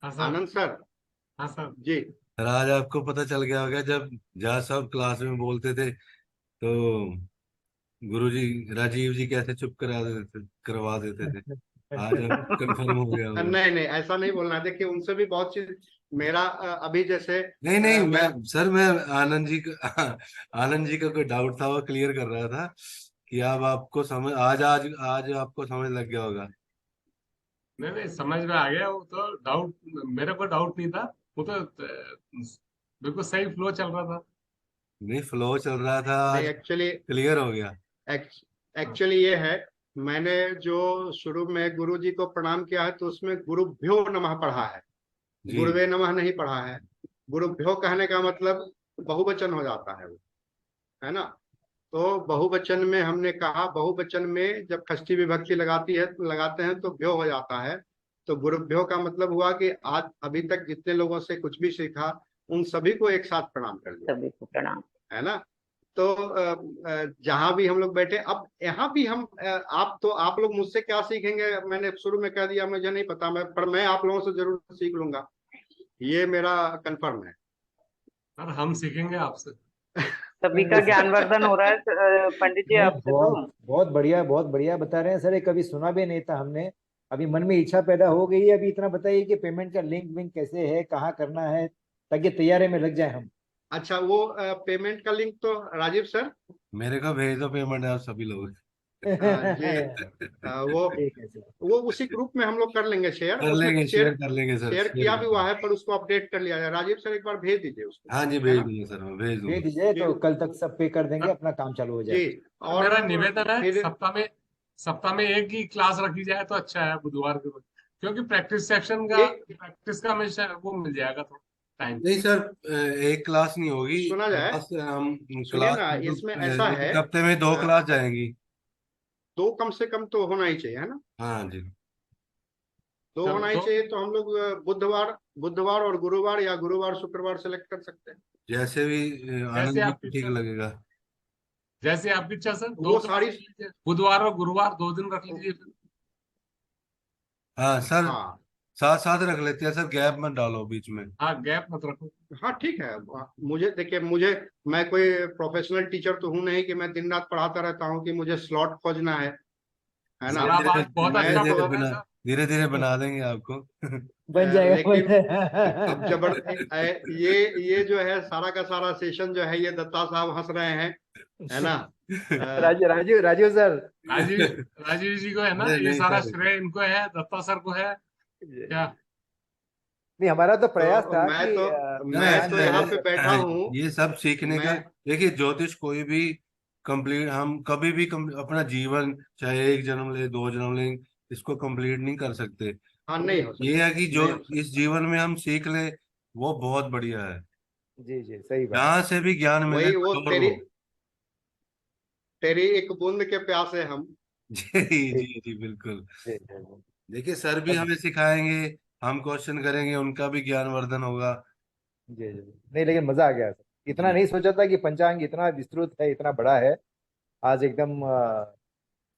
हाँ सर। आनंद सर। हाँ सर। जी सर आज आपको पता चल गया होगा, जब जहाँ सब क्लास में बोलते थे तो गुरुजी राजीव जी कैसे चुप करवा देते थे। आज अब कंफर्म हो गया होगा। नहीं ऐसा नहीं बोलना है। देखिए उनसे भी बहुत चीज मेरा अभी जैसे नहीं नहीं, मैं मैं आनंद जी का कोई डाउट था, वो क्लियर कर रहा था कि अब आपको समझ आज आपको समझ लग गया होगा। नहीं समझ में आ गया। वो तो डाउट, मेरे को डाउट नहीं था। वो तो बिल्कुल सही फ्लो चल रहा था। नहीं, फ्लो चल रहा था, नहीं आज एक्चुअली क्लियर हो गया। एक्चुअली ये है, मैंने जो शुरू में गुरु जी को प्रणाम किया है, तो उसमें गुरुभ्यो नमः पढ़ा है, जी गुरुवे नमः नहीं पढ़ा है। गुरुभ्यो कहने का मतलब बहुवचन हो जाता है वो, है ना? तो बहुवचन में हमने कहा, बहुवचन में जब षष्ठी विभक्ति लगाते हैं तो भ्यो हो जाता है। तो गुरुभ्यो का मतलब हुआ कि आज अभी तक जितने लोगों से कुछ भी सीखा, उन सभी को एक साथ प्रणाम कर दिया, सभी को प्रणाम। है ना? तो जहां भी हम लोग बैठे, अब यहाँ भी हम आप लोग मुझसे क्या सीखेंगे, मैंने शुरू में कह दिया, मुझे नहीं पता, पर मैं आप लोगों से जरूर सीख लूंगा, ये मेरा कंफर्म है। सर हम सीखेंगे आपसे। सभी का ज्ञानवर्धन हो रहा है पंडित जी नहीं, आपसे। तो बहुत बहुत बढ़िया बता रहे हैं सर। ये कभी सुना भी नहीं था हमने। अभी मन में इच्छा पैदा हो गई है। अभी इतना बताइए कि पेमेंट का लिंक विंक कैसे है, कहाँ करना है, ताकि तैयारी में लग जाए हम। अच्छा, वो पेमेंट का लिंक तो राजीव सर मेरे को भेज दो पेमेंट आप सभी लोग। जी वो ठीक है सर। उसी ग्रुप में हम लोग कर लेंगे शेयर। कर उसमें लेंगे, शेयर कर लेंगे सर, शेयर किया भी हुआ है, पर उसको अपडेट कर लिया जाए। राजीव सर एक बार भेज दीजिए उसको, हाँ जी है भेज ना? दूंगा सर, मैं भेज दे दूंगा। दीजिए जी तो कल तक सब पे कर देंगे, सर, अपना काम चालू हो जी। जाए। और मेरा निवेदन है, फिर सप्ताह में एक ही क्लास रखी जाए तो अच्छा है, बुधवार के रोज। क्योंकि प्रैक्टिस सेक्शन का हमेशा वो मिल जाएगा थोड़ा टाइम। नहीं सर, एक क्लास नहीं होगी, सुना जाए, क्लास हम सुनिए क्लास ना, इसमें ऐसा है, एक हफ्ते में 2 क्लास जाएंगी। 2 कम से कम तो होना ही चाहिए, है ना? हाँ जी। 2 चलो होना ही तो चाहिए। तो हम लोग बुधवार और गुरुवार, या गुरुवार शुक्रवार सेलेक्ट कर सकते हैं। जैसे भी जैसे आनंद जी आपकी को ठीक इच्छा, लगेगा। जैसे आपकी इच्छा सर। वो 2 क्लास सारी रख लीजिए, बुधवार और गुरुवार 2 दिन रख लीजिए फिर। हाँ सर, हाँ साथ साथ रख लेते हैं सर, गैप मत डालो बीच में। हाँ, गैप मत रखो। हाँ ठीक है। मुझे देखिए, मैं कोई प्रोफेशनल टीचर तो हूँ नहीं कि मैं दिन रात पढ़ाता रहता हूँ कि मुझे स्लॉट खोजना है ना। सर आप आज बहुत मैं अच्छा तो पढ़ा रहे हैं सर। धीरे धीरे बना देंगे आपको। बन जाएगा लेकिन अब बन ये जो है सारा का सारा सेशन जो है, ये दत्ता साहब हंस रहे हैं, है ना। राजीव राजीव राजीव सर, राजीव जी को है ना, अरे ये नहीं सारा सर, श्रेय इनको है, दत्ता सर को है क्या? नहीं हमारा तो प्रयास तो था मैं कि तो मैं पंचांग तो जो यहाँ है पे बैठा हूँ। ये सब सीखने मैं का। देखिए ज्योतिष कोई भी कंप्लीट, हम कभी भी अपना जीवन चाहे एक जन्म ले, दो जन्म ले, इसको कंप्लीट नहीं कर सकते। हाँ, नहीं हो ये सकता, है कि जो नहीं हो इस सकता। जीवन में हम सीख ले वो बहुत बढ़िया है। जी जी सही बात। जहां से भी ज्ञान मिले वही वो और तेरी वो। तेरी एक बूंद के प्यासे हम। जी ठीक, जी जी बिल्कुल। जी जी जी। देखिए सर भी अब हमें सिखाएंगे, हम क्वेश्चन करेंगे, उनका भी ज्ञानवर्धन होगा। जी जी नहीं, लेकिन मजा आ गया सर, इतना जी नहीं सोचा था कि पंचांग इतना विस्तृत है, इतना बड़ा है। आज एकदम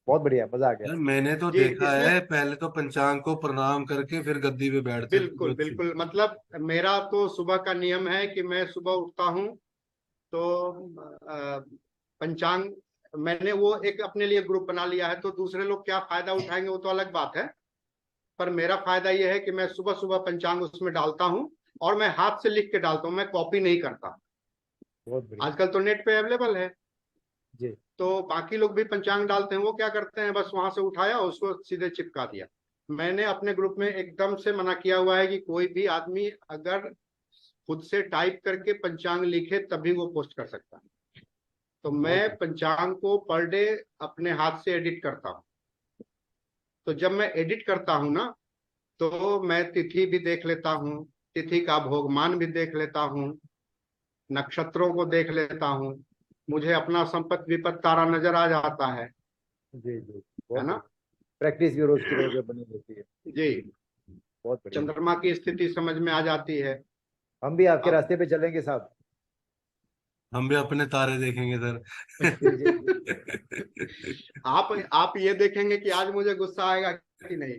बहुत बढ़िया, मजा आ गया। सर मैंने तो जी, देखा इसमें है, पहले तो पंचांग को प्रणाम करके फिर गद्दी पे बैठते थे बिल्कुल ज्योतिषी। बिल्कुल, मतलब मेरा तो सुबह का नियम है कि मैं सुबह उठता हूँ तो पंचांग, मैंने वो एक अपने लिए ग्रुप बना लिया है, तो दूसरे लोग क्या फायदा उठाएंगे वो तो अलग बात है। पर मेरा फायदा यह है कि मैं सुबह सुबह पंचांग उसमें डालता हूँ, और मैं हाथ से लिख के डालता हूँ, मैं कॉपी नहीं करता। बहुत बढ़िया। आजकल तो नेट पे अवेलेबल है, जी तो बाकी लोग भी पंचांग डालते हैं, वो क्या करते हैं बस वहां से उठाया उसको सीधे चिपका दिया। मैंने अपने ग्रुप में एकदम से मना किया हुआ है कि कोई भी आदमी अगर खुद से टाइप करके पंचांग लिखे तभी वो पोस्ट कर सकता है। तो बहुत मैं बढ़िया। पंचांग को पर डे अपने हाथ से एडिट करता हूँ। तो जब मैं एडिट करता हूँ ना, तो मैं तिथि भी देख लेता हूँ, तिथि का भोगमान भी देख लेता हूँ, नक्षत्रों को देख लेता हूँ, मुझे अपना संपत विपत तारा नजर आ जाता जी जी है बहुत ना। बढ़िया। प्रैक्टिस भी रोज की रोज बनी रहती है। जी, बहुत बढ़िया। चंद्रमा की स्थिति समझ में आ जाती है। हम भी आपके अब रास्ते पे चलेंगे साहब। हम भी अपने तारे देखेंगे जी जी जी। सर। आप ये देखेंगे कि आज मुझे गुस्सा आएगा कि नहीं।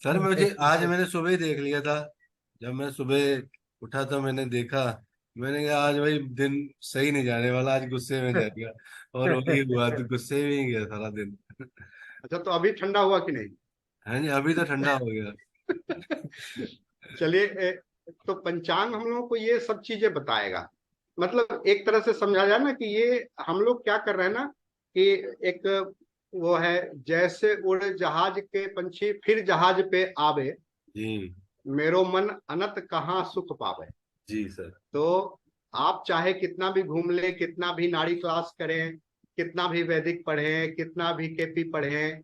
सर मुझे आज मैंने सुबह ही देख लिया था, जब मैं सुबह उठा तो मैंने देखा, मैंने कहा आज भाई दिन सही नहीं जाने वाला, आज गुस्से में जाएगा। और वही हुआ, तो गुस्से में ही गया सारा दिन। अच्छा, तो अभी ठंडा हुआ कि नहीं। हाँ जी, अभी तो ठंडा हो गया। चलिए, तो पंचांग हम लोगों को ये सब चीजें बताएगा। मतलब एक तरह से समझा जाए ना कि ये हम लोग क्या कर रहे हैं ना, कि एक वो है, जैसे उड़े जहाज के पंछी फिर जहाज पे आवे, जी मेरो मन अनत कहाँ सुख पावे। जी सर। तो आप चाहे कितना भी घूम लें, कितना भी नाड़ी क्लास करें, कितना भी वैदिक पढ़ें, कितना भी केपी पढ़ें,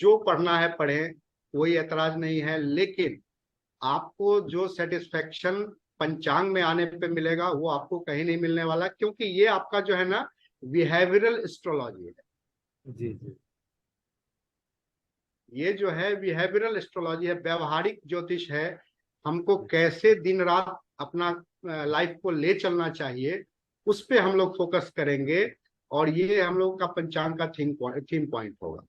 जो पढ़ना है पढ़ें, कोई एतराज नहीं है। लेकिन आपको जो सेटिस्फेक्शन पंचांग में आने पे मिलेगा वो आपको कहीं नहीं मिलने वाला, क्योंकि ये आपका जो है ना बिहेवियरल एस्ट्रोलॉजी है। जी जी ये जो है बिहेवियरल एस्ट्रोलॉजी है, व्यवहारिक ज्योतिष है। हमको कैसे दिन रात अपना लाइफ को ले चलना चाहिए, उस पे हम लोग फोकस करेंगे। और ये हम लोग का पंचांग का थीम पॉइंट होगा।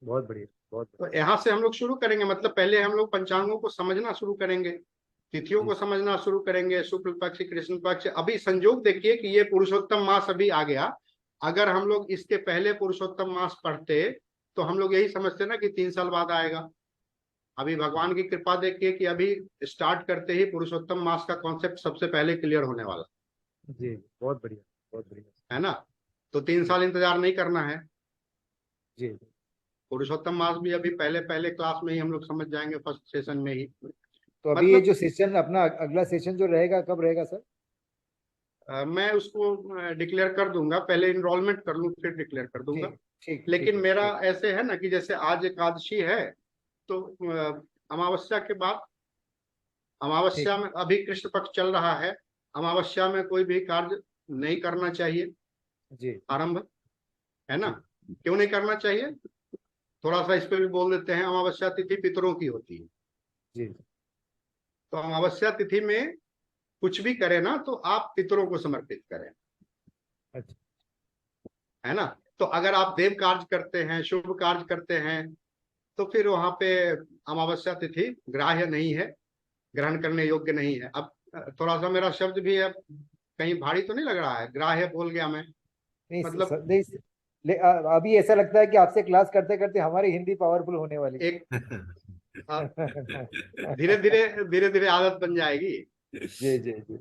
बहुत बढ़िया बहुत बढ़िया। तो यहाँ से हम लोग शुरू करेंगे, मतलब पहले हम लोग पंचांगों को समझना शुरू करेंगे, तिथियों जी को समझना शुरू करेंगे, शुक्ल पक्ष कृष्ण पक्ष। अभी संजोग देखिए कि ये पुरुषोत्तम मास अभी आ गया। अगर हम लोग इसके पहले पुरुषोत्तम मास पढ़ते तो हम लोग यही समझते ना कि 3 साल बाद आएगा। अभी भगवान की कृपा देखिए कि अभी स्टार्ट करते ही पुरुषोत्तम मास का कॉन्सेप्ट सबसे पहले क्लियर होने वाला जी बहुत बढ़िया बहुत बढ़िया। है ना। तो 3 साल इंतजार नहीं करना है। जी जी। पुरुषोत्तम मास भी अभी पहले पहले क्लास में ही हम लोग समझ जाएंगे, फर्स्ट सेशन में ही। तो अभी ये मतलब जो सेशन अपना अगला सेशन जो रहेगा कब रहेगा सर? मैं उसको डिक्लेयर कर दूंगा, पहले इनरोलमेंट कर लूँ फिर डिक्लेयर कर दूंगा। ठीक ठीक ठीक लेकिन है मेरा ठीक। ऐसे है ना कि जैसे आज एकादशी है, तो अमावस्या के बाद, ठीक। अमावस्या में अभी कृष्ण पक्ष चल रहा है, अमावस्या में कोई भी कार्य नहीं करना चाहिए जी आरंभ, है ना। जी क्यों नहीं करना चाहिए, थोड़ा सा इस पे भी बोल देते हैं। अमावस्या तिथि पितरों की होती है, जी। तो अमावस्या तिथि में कुछ भी करें ना तो आप पितरों को समर्पित करें, अच्छा है ना। तो अगर आप देव कार्य करते हैं, शुभ कार्य करते हैं, तो फिर वहां पे अमावस्या तिथि ग्राह्य नहीं है, ग्रहण करने योग्य नहीं है। अब थोड़ा सा मेरा शब्द भी है, कहीं भारी तो नहीं लग रहा है, ग्राह्य बोल गया मैं, नहीं मतलब नहीं, अभी ऐसा लगता है कि आपसे क्लास करते करते हमारी हिंदी पावरफुल होने वाली है। एक धीरे धीरे धीरे आदत बन जाएगी। जी जी जी।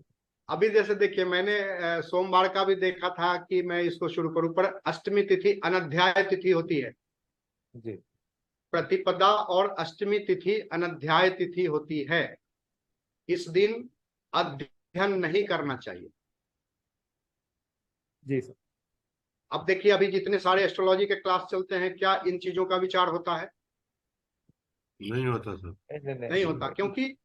अभी जैसे देखिए, मैंने सोमवार का भी देखा था कि मैं इसको शुरू करूं, पर अष्टमी तिथि अनध्याय तिथि होती है। जी प्रतिपदा और अष्टमी तिथि अनध्याय तिथि होती है। इस दिन अध्ययन नहीं करना चाहिए। जी सर। अब देखिए, अभी जितने सारे एस्ट्रोलॉजी के क्लास चलते हैं, क्या इन चीजों का विचार होता है? नहीं होता सर। नहीं होता, क्योंकि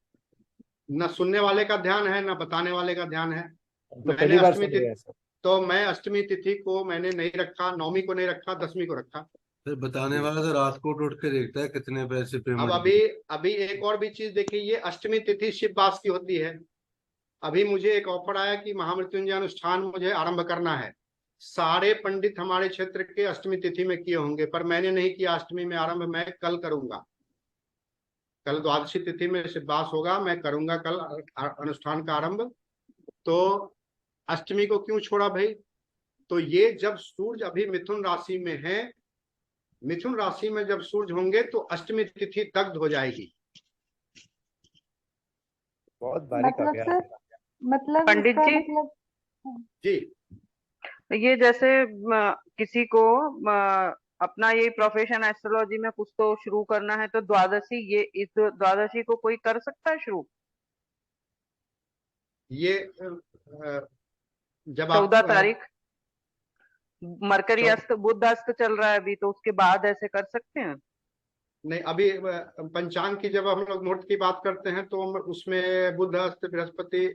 न सुनने वाले का ध्यान है, न बताने वाले का ध्यान है। तो मैंने पहली बार अष्टमी सुन रहे तिथि, हैं सर। तो मैं अष्टमी तिथि को मैंने नहीं रखा, नौमी को नहीं रखा, दसवीं को रखा। सर बताने वाला तो रात को उठ के देखता है कितने पैसे अब पेमेंट। अभी एक और भी चीज देखिए, ये अष्टमी तिथि शिव वास की होती है। अभी मुझे एक ऑफर आया कि महामृत्युंजय अनुष्ठान मुझे आरंभ करना है। सारे पंडित हमारे क्षेत्र के अष्टमी तिथि में किए होंगे, पर मैंने नहीं किया अष्टमी में आरंभ, मैं कल करूंगा। कल द्वादशी तिथि में शिववास होगा, मैं करूंगा कल अनुष्ठान का आरंभ। तो अष्टमी को क्यों छोड़ा भाई? तो ये जब सूर्य अभी मिथुन राशि में है, मिथुन राशि में जब सूर्य होंगे तो अष्टमी तिथि दग्ध हो जाएगी। बहुत बारीक मतलब अभ्यास सर, है। मतलब पंडित इसका जी, मतलब जी, ये जैसे किसी को अपना ये प्रोफेशन एस्ट्रोलॉजी में कुछ तो शुरू करना है, तो द्वादशी, ये इस द्वादशी को कोई कर सकता है शुरू? ये जब आप 14 तारीख मरकरी चौ- अस्त, बुध अस्त चल रहा है अभी, तो उसके बाद ऐसे कर सकते हैं? नहीं, अभी पंचांग की जब हम लोग मुहूर्त की बात करते हैं तो उसमें बुध अस्त बृहस्पति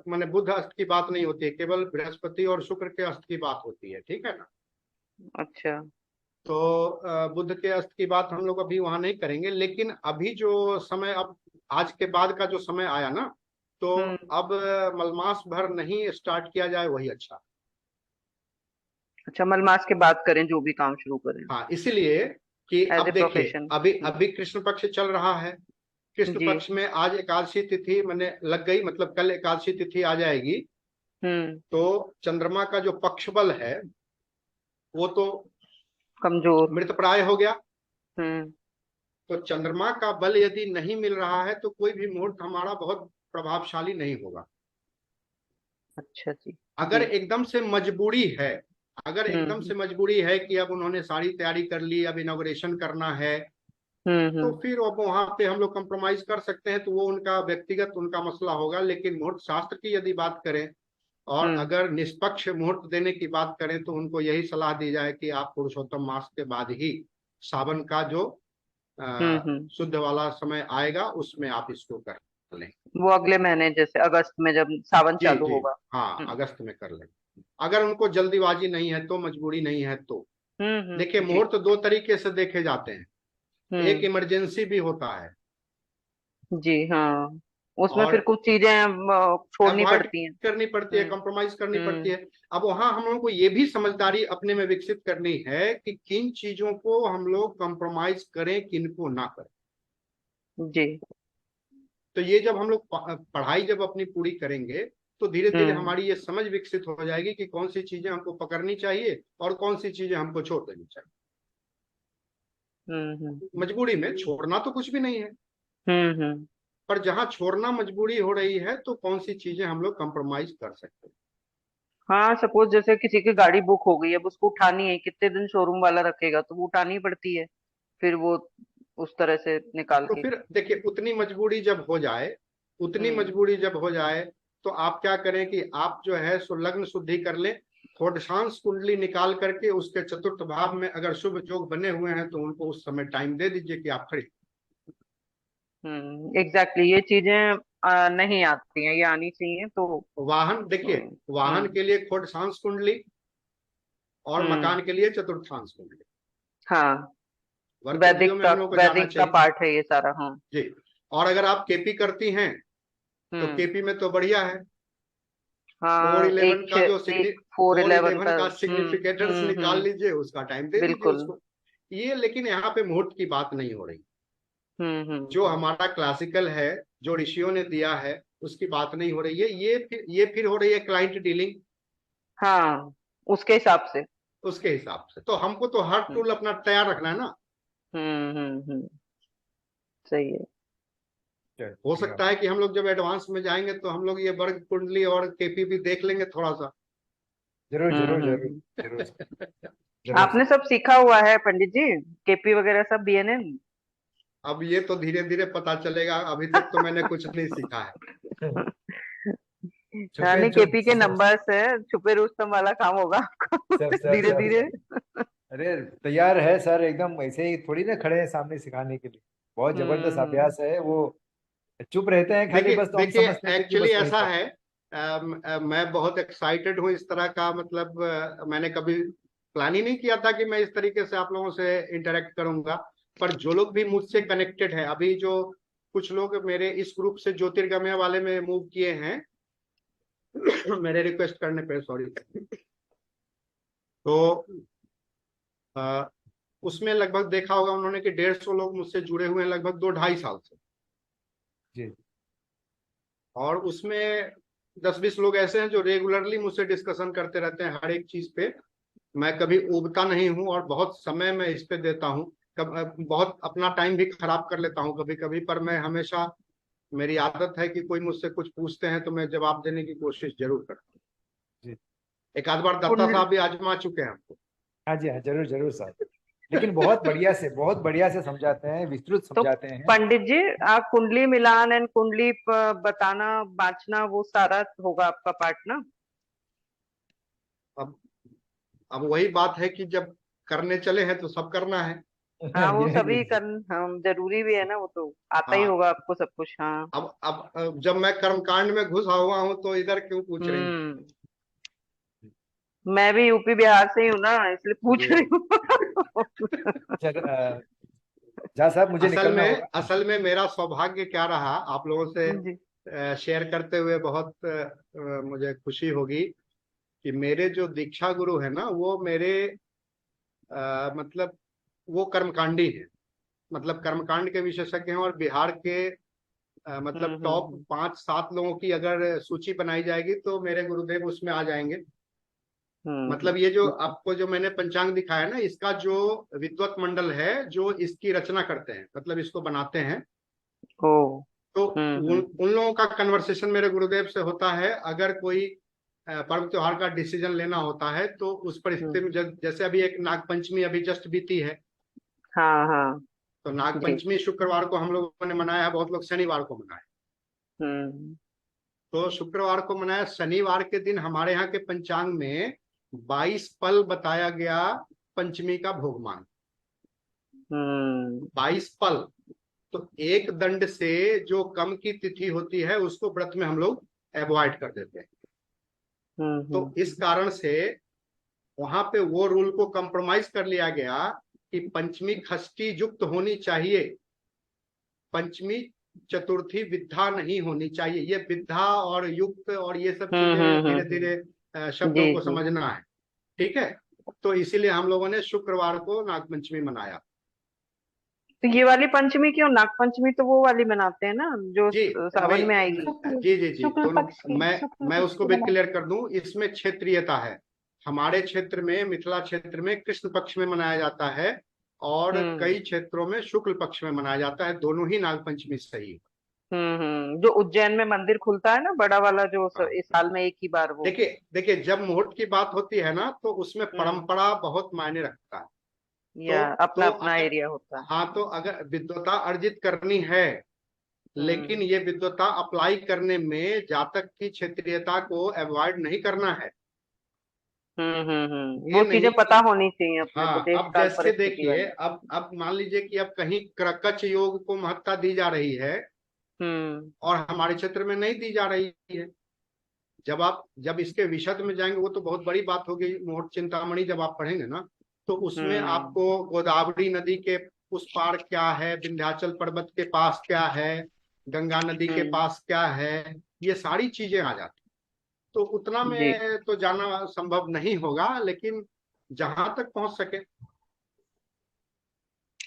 माने बुध अस्त की बात नहीं होती है, केवल बृहस्पति और शुक्र के अस्त की बात होती है, ठीक है ना? अच्छा। तो बुध के अस्त की बात हम लोग अभी वहां नहीं करेंगे, लेकिन अभी जो समय, अब आज के बाद का जो समय आया ना, तो अब मलमास भर नहीं स्टार्ट किया जाए वही अच्छा। अच्छा, मलमास के बाद करें जो भी काम शुरू करें, हाँ, इसीलिए कि एज अब ए देखिए, प्रोफेशन। अभी कृष्ण पक्ष चल रहा है। कृष्ण जी। पक्ष में आज एकादशी तिथि मैंने लग गई, मतलब कल एकादशी तिथि आ जाएगी। हम्म। तो चंद्रमा का जो पक्ष बल है वो तो कमजोर। मृत प्राय हो गया। हम्म। तो चंद्रमा का बल यदि नहीं मिल रहा है तो कोई भी मुहूर्त हमारा बहुत प्रभावशाली नहीं होगा। अच्छा जी। अगर जी। एकदम से मजबूरी है, अगर एकदम हम्म से मजबूरी है कि अब उन्होंने सारी तैयारी कर ली, अब इनॉग्रेशन करना है, तो हम्म। फिर अब वहां पे हम लोग कंप्रोमाइज कर सकते हैं, तो वो उनका व्यक्तिगत उनका मसला होगा। लेकिन मुहूर्त शास्त्र की यदि बात करें और हम्म। अगर निष्पक्ष मुहूर्त देने की बात करें, तो उनको यही सलाह दी जाए कि आप पुरुषोत्तम मास के बाद ही सावन का जो हम्म। शुद्ध वाला समय आएगा उसमें आप इसको कर लें। वो अगले महीने जैसे अगस्त में जब सावन जी चालू जी, होगा। हाँ, अगस्त में कर लें। अगर उनको जल्दीबाजी नहीं है तो, मजबूरी नहीं है तो। देखिए, जी। मुहूर्त दो तरीके से देखे जाते हैं। एक हम्म। इमरजेंसी भी होता है, जी हाँ, उसमें और फिर कुछ चीजें छोड़नी अवॉइड पड़ती हैं। करनी पड़ती है, कंप्रोमाइज करनी पड़ती हम्म। है। अब वहां हम लोगों को ये भी समझदारी अपने में विकसित करनी है कि किन चीजों को हम लोग कंप्रोमाइज करें, किन को ना करें। जी। तो ये जब हम लोग पढ़ाई जब अपनी पूरी करेंगे, तो धीरे धीरे हम्म। हमारी ये समझ विकसित हो जाएगी कि कौन सी चीजें हमको पकड़नी चाहिए और कौन सी चीजें हमको छोड़ देनी चाहिए। मजबूरी में छोड़ना तो कुछ भी नहीं है, हम्म। पर जहां छोड़ना मजबूरी हो रही है तो कौन सी चीजें हम लोग कंप्रोमाइज कर सकते हैं। हाँ, सपोज जैसे किसी की गाड़ी बुक हो गई है, अब उसको उठानी है, कितने दिन शोरूम वाला रखेगा, तो वो उठानी पड़ती है फिर वो उस तरह से निकाल तो के। फिर देखिए, उतनी मजबूरी जब हो जाए, उतनी हम्म। मजबूरी जब हो जाए, तो आप क्या करें कि आप जो है सो लग्न शुद्धि कर लें। होडशांस कुंडली निकाल करके उसके चतुर्थ भाव में अगर शुभ योग बने हुए हैं तो उनको उस समय टाइम दे दीजिए कि आप खड़े। एग्जैक्टली, ये चीजें नहीं आती हैं, ये आनी चाहिए तो। वाहन देखिए, वाहन हम्म। के लिए खोडशांस कुंडली और हम्म। मकान के लिए चतुर्थांश कुंडली। हाँ, वर्क कुंडलियों वैदिक में का हम लोग को जाना वैदिक का चाहिए। पार्ट है ये सारा। हाँ। जी, और अगर आप केपी करती हैं तो हम्म। केपी में तो बढ़िया है। फोर हाँ, इलेवन का जो एक 4 फोर 11 इलेवन का। का सिग्निफिकेटर्स निकाल हम्म। लीजिए, उसका टाइम दे दीजिए बिल्कुल। उसको। ये लेकिन यहाँ पे मुहूर्त की बात नहीं हो रही। जो हम्म। हमारा क्लासिकल है, जो ऋषियों ने दिया है, उसकी बात नहीं हो रही है। ये फिर हो रही है क्लाइंट डीलिंग, हाँ, उसके हिसाब से। उसके हिसाब से। तो हमको तो हर हम्म टूल अपना तैयार रखना है ना। हम्म। सही है। चलो, हो ठीक है। सकता है कि हम लोग जब एडवांस में जाएंगे तो हम लोग ये वर्ग कुंडली और केपी भी देख लेंगे थोड़ा सा। जरूर जरूर जरूर हम्म। जरूर जरूर आपने सब सीखा हुआ है पंडित जी, केपी वगैरह सब, बीएनएन? अब ये तो धीरे धीरे पता चलेगा, अभी तक तो मैंने कुछ नहीं सीखा है। छुपे नहीं, छुप केपी के नंबर्स है, छुपे रुस्तम वाला काम होगा आपको सब सब धीरे सब धीरे। अरे तैयार है सर, एकदम ऐसे ही थोड़ी ना खड़े हैं सामने सिखाने के लिए। बहुत जबरदस्त हम्म अभ्यास है वो। चुप रहते हैं खाली, देखिए बस तो हम देखिए समझते हैं कि एक्चुअली बस वही ऐसा सब। है, मैं बहुत एक्साइटेड हूँ इस तरह का, मतलब मैंने कभी प्लान ही नहीं किया था कि मैं इस तरीके से आप लोगों से इंटरेक्ट करूंगा। पर जो लोग भी मुझसे कनेक्टेड हैं, अभी जो कुछ लोग मेरे इस ग्रुप से ज्योतिर्गमय वाले में मूव किए हैं मेरे रिक्वेस्ट करने पे, सॉरी, तो अ, उसमें लगभग देखा होगा उन्होंने कि 150 लोग मुझसे जुड़े हुए हैं लगभग 2-2.5 साल से। जी और उसमें 10-20 लोग ऐसे हैं जो रेगुलरली मुझसे डिस्कशन करते रहते हैं हर एक चीज पे। मैं कभी उबता नहीं हूँ और बहुत समय मैं इस पे देता हूँ। बहुत अपना टाइम भी खराब कर लेता हूँ कभी कभी, पर मैं हमेशा, मेरी आदत है कि कोई मुझसे कुछ पूछते हैं तो मैं जवाब देने की कोशिश जरूर करता हूँ। जी। एक आध बार दत्ता कुंड साहब भी आजमा चुके हैं हमको। हाँ जी, हाँ जरूर जरूर सर। लेकिन बहुत बढ़िया से समझाते हैं, विस्तृत तो समझाते हैं। पंडित जी, आप कुंडली मिलान एंड कुंडली बताना, बांचना, वो सारा होगा आपका पार्ट ना? अब अब वही बात है कि जब करने चले हैं तो सब करना है। हाँ, वो ये सभी कर, हम जरूरी भी है ना, वो तो आता ही हाँ, होगा आपको सब कुछ। हाँ। अब जब मैं कर्मकांड में घुसा हुआ हूँ तो इधर क्यों पूछ रही हैं? हम्म। मैं भी यूपी बिहार से ही हूँ ना, इसलिए पूछ जी रही जी। हूँ। झा साहब मुझे असल निकलना में होगा। असल में मेरा सौभाग्य क्या रहा आप लोगों से जी। शेयर करते हुए, बहुत मुझे खुशी होगी कि मेरे जो दीक्षा गुरु है ना, वो मेरे मतलब वो कर्मकांडी है, मतलब कर्मकांड के विशेषज्ञ हैं। और बिहार के मतलब टॉप हम्म। 5-7 लोगों की अगर सूची बनाई जाएगी तो मेरे गुरुदेव उसमें आ जाएंगे। हम्म। मतलब ये जो आपको जो मैंने पंचांग दिखाया ना, इसका जो विद्वत मंडल है जो इसकी रचना करते हैं, मतलब इसको बनाते हैं, ओ। तो हम्म। उन लोगों का कन्वर्सेशन मेरे गुरुदेव से होता है। अगर कोई पर्व त्योहार का डिसीजन लेना होता है तो उस परिस्थिति हम्म। में जैसे अभी एक नागपंचमी अभी जस्ट बीती है, हाँ हाँ। तो जी। नागपंचमी शुक्रवार को हम लोगों ने मनाया है, बहुत लोग शनिवार को मनाया। हम्म तो शुक्रवार को मनाया, शनिवार के दिन हमारे यहाँ के पंचांग में 22 पल बताया गया पंचमी का भोगमान। हम्म 22 पल। तो एक दंड से जो कम की तिथि होती है उसको व्रत में हम लोग अवॉइड कर देते हैं। तो इस हम्म। कारण से वहां पे वो रूल को कंप्रोमाइज कर लिया गया कि पंचमी खष्टी युक्त होनी चाहिए, पंचमी चतुर्थी विद्या नहीं होनी चाहिए। ये विद्या और युक्त और ये सब चीजें धीरे हम्म। धीरे शब्दों जी को जी। समझना है। ठीक है। तो इसीलिए हम लोगों ने शुक्रवार को नागपंचमी मनाया। तो ये वाली पंचमी क्यों, नाग पंचमी तो वो वाली मनाते हैं ना जो जी सावन में नहीं, आएगी? शुक्ल जी जी जी, शुक्ल दोनों। पक्ष की, मैं शुक्ल मैं पक्ष उसको की भी बना। क्लियर कर दूं, इसमें क्षेत्रीयता है। हमारे क्षेत्र में, मिथिला क्षेत्र में कृष्ण पक्ष में मनाया जाता है और हम्म कई क्षेत्रों में शुक्ल पक्ष में मनाया जाता है। दोनों ही नागपंचमी सही है। जो उज्जैन में मंदिर खुलता है ना, बड़ा वाला, जो हाँ, इस साल में एक ही बार वो। देखिए देखिए, जब मुहूर्त की बात होती है ना तो उसमें हम्म परंपरा बहुत मायने रखता है। या अपना तो अपना अगर, एरिया होता है। हाँ, तो अगर विद्वता अर्जित करनी है, लेकिन हम्म ये विद्वता अप्लाई करने में जातक की क्षेत्रीयता को अवॉइड नहीं करना है। वो ये चीजें नहीं पता कि, होनी चाहिए अपने को, हाँ, देश अब काल जैसे परिस्थिति देखिए, वाली। अब मान लीजिए कि अब कहीं कच योग को महत्ता दी जा रही है हम्म और हमारे क्षेत्र में नहीं दी जा रही है। जब इसके विशद में जाएंगे वो तो बहुत बड़ी बात होगी। मुहूर्त चिंतामणि जब आप पढ़ेंगे ना तो उसमें हम्म आपको गोदावरी नदी के उस पार क्या है, विंध्याचल पर्वत के पास क्या है, गंगा नदी के हम्म। पास क्या है, ये सारी चीजें आ जाती। तो उतना जी। में तो जाना संभव नहीं होगा, लेकिन जहां तक पहुंच सके।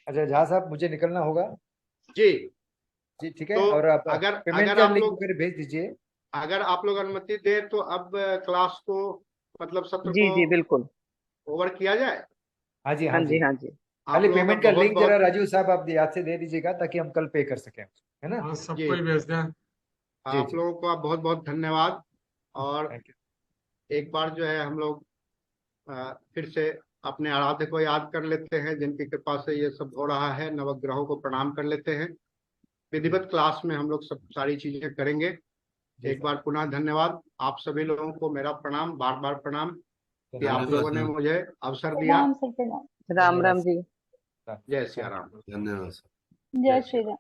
अच्छा जहाँ साहब मुझे निकलना होगा। जी। जी ठीक है। तो और आप अगर पेमेंट अगर का आप लिंक लोग मेरे भेज दीजिए। अगर आप लोग अनुमति दें तो अब क्लास को मतलब सत्र जी जी को बिल्कुल। ओवर किया जाए। हाँ जी हाँ हाँ जी जी। हाँ जी। आप खाली लोगों का पेमेंट का बहुत लिंक जरा बहुत राजू साहब आप याद से दे दीजिएगा ताकि हम कल पे कर सकें, है ना। हाँ जी सबको ही भेज दें। जी आप जी लोगों का बहुत बहुत धन्यवाद। और थैंक यू। एक बार जो है हम लोग फिर से अपने आराध्य को याद कर लेते हैं जिनकी कृपा से ये सब हो रहा है। नवग्रहों को प्रणाम कर लेते हैं। विधिवत क्लास में हम लोग सब सारी चीजें करेंगे। जी एक बार पुनः धन्यवाद। आप सभी लोगों को मेरा प्रणाम, बार बार प्रणाम कि आप धन्यवाद लोगों ने सर। मुझे अवसर दिया। प्रणाम सर, प्रणाम। राम धन्यवाद राम जी। जय सिया राम। धन्यवाद सर। जय श्री राम।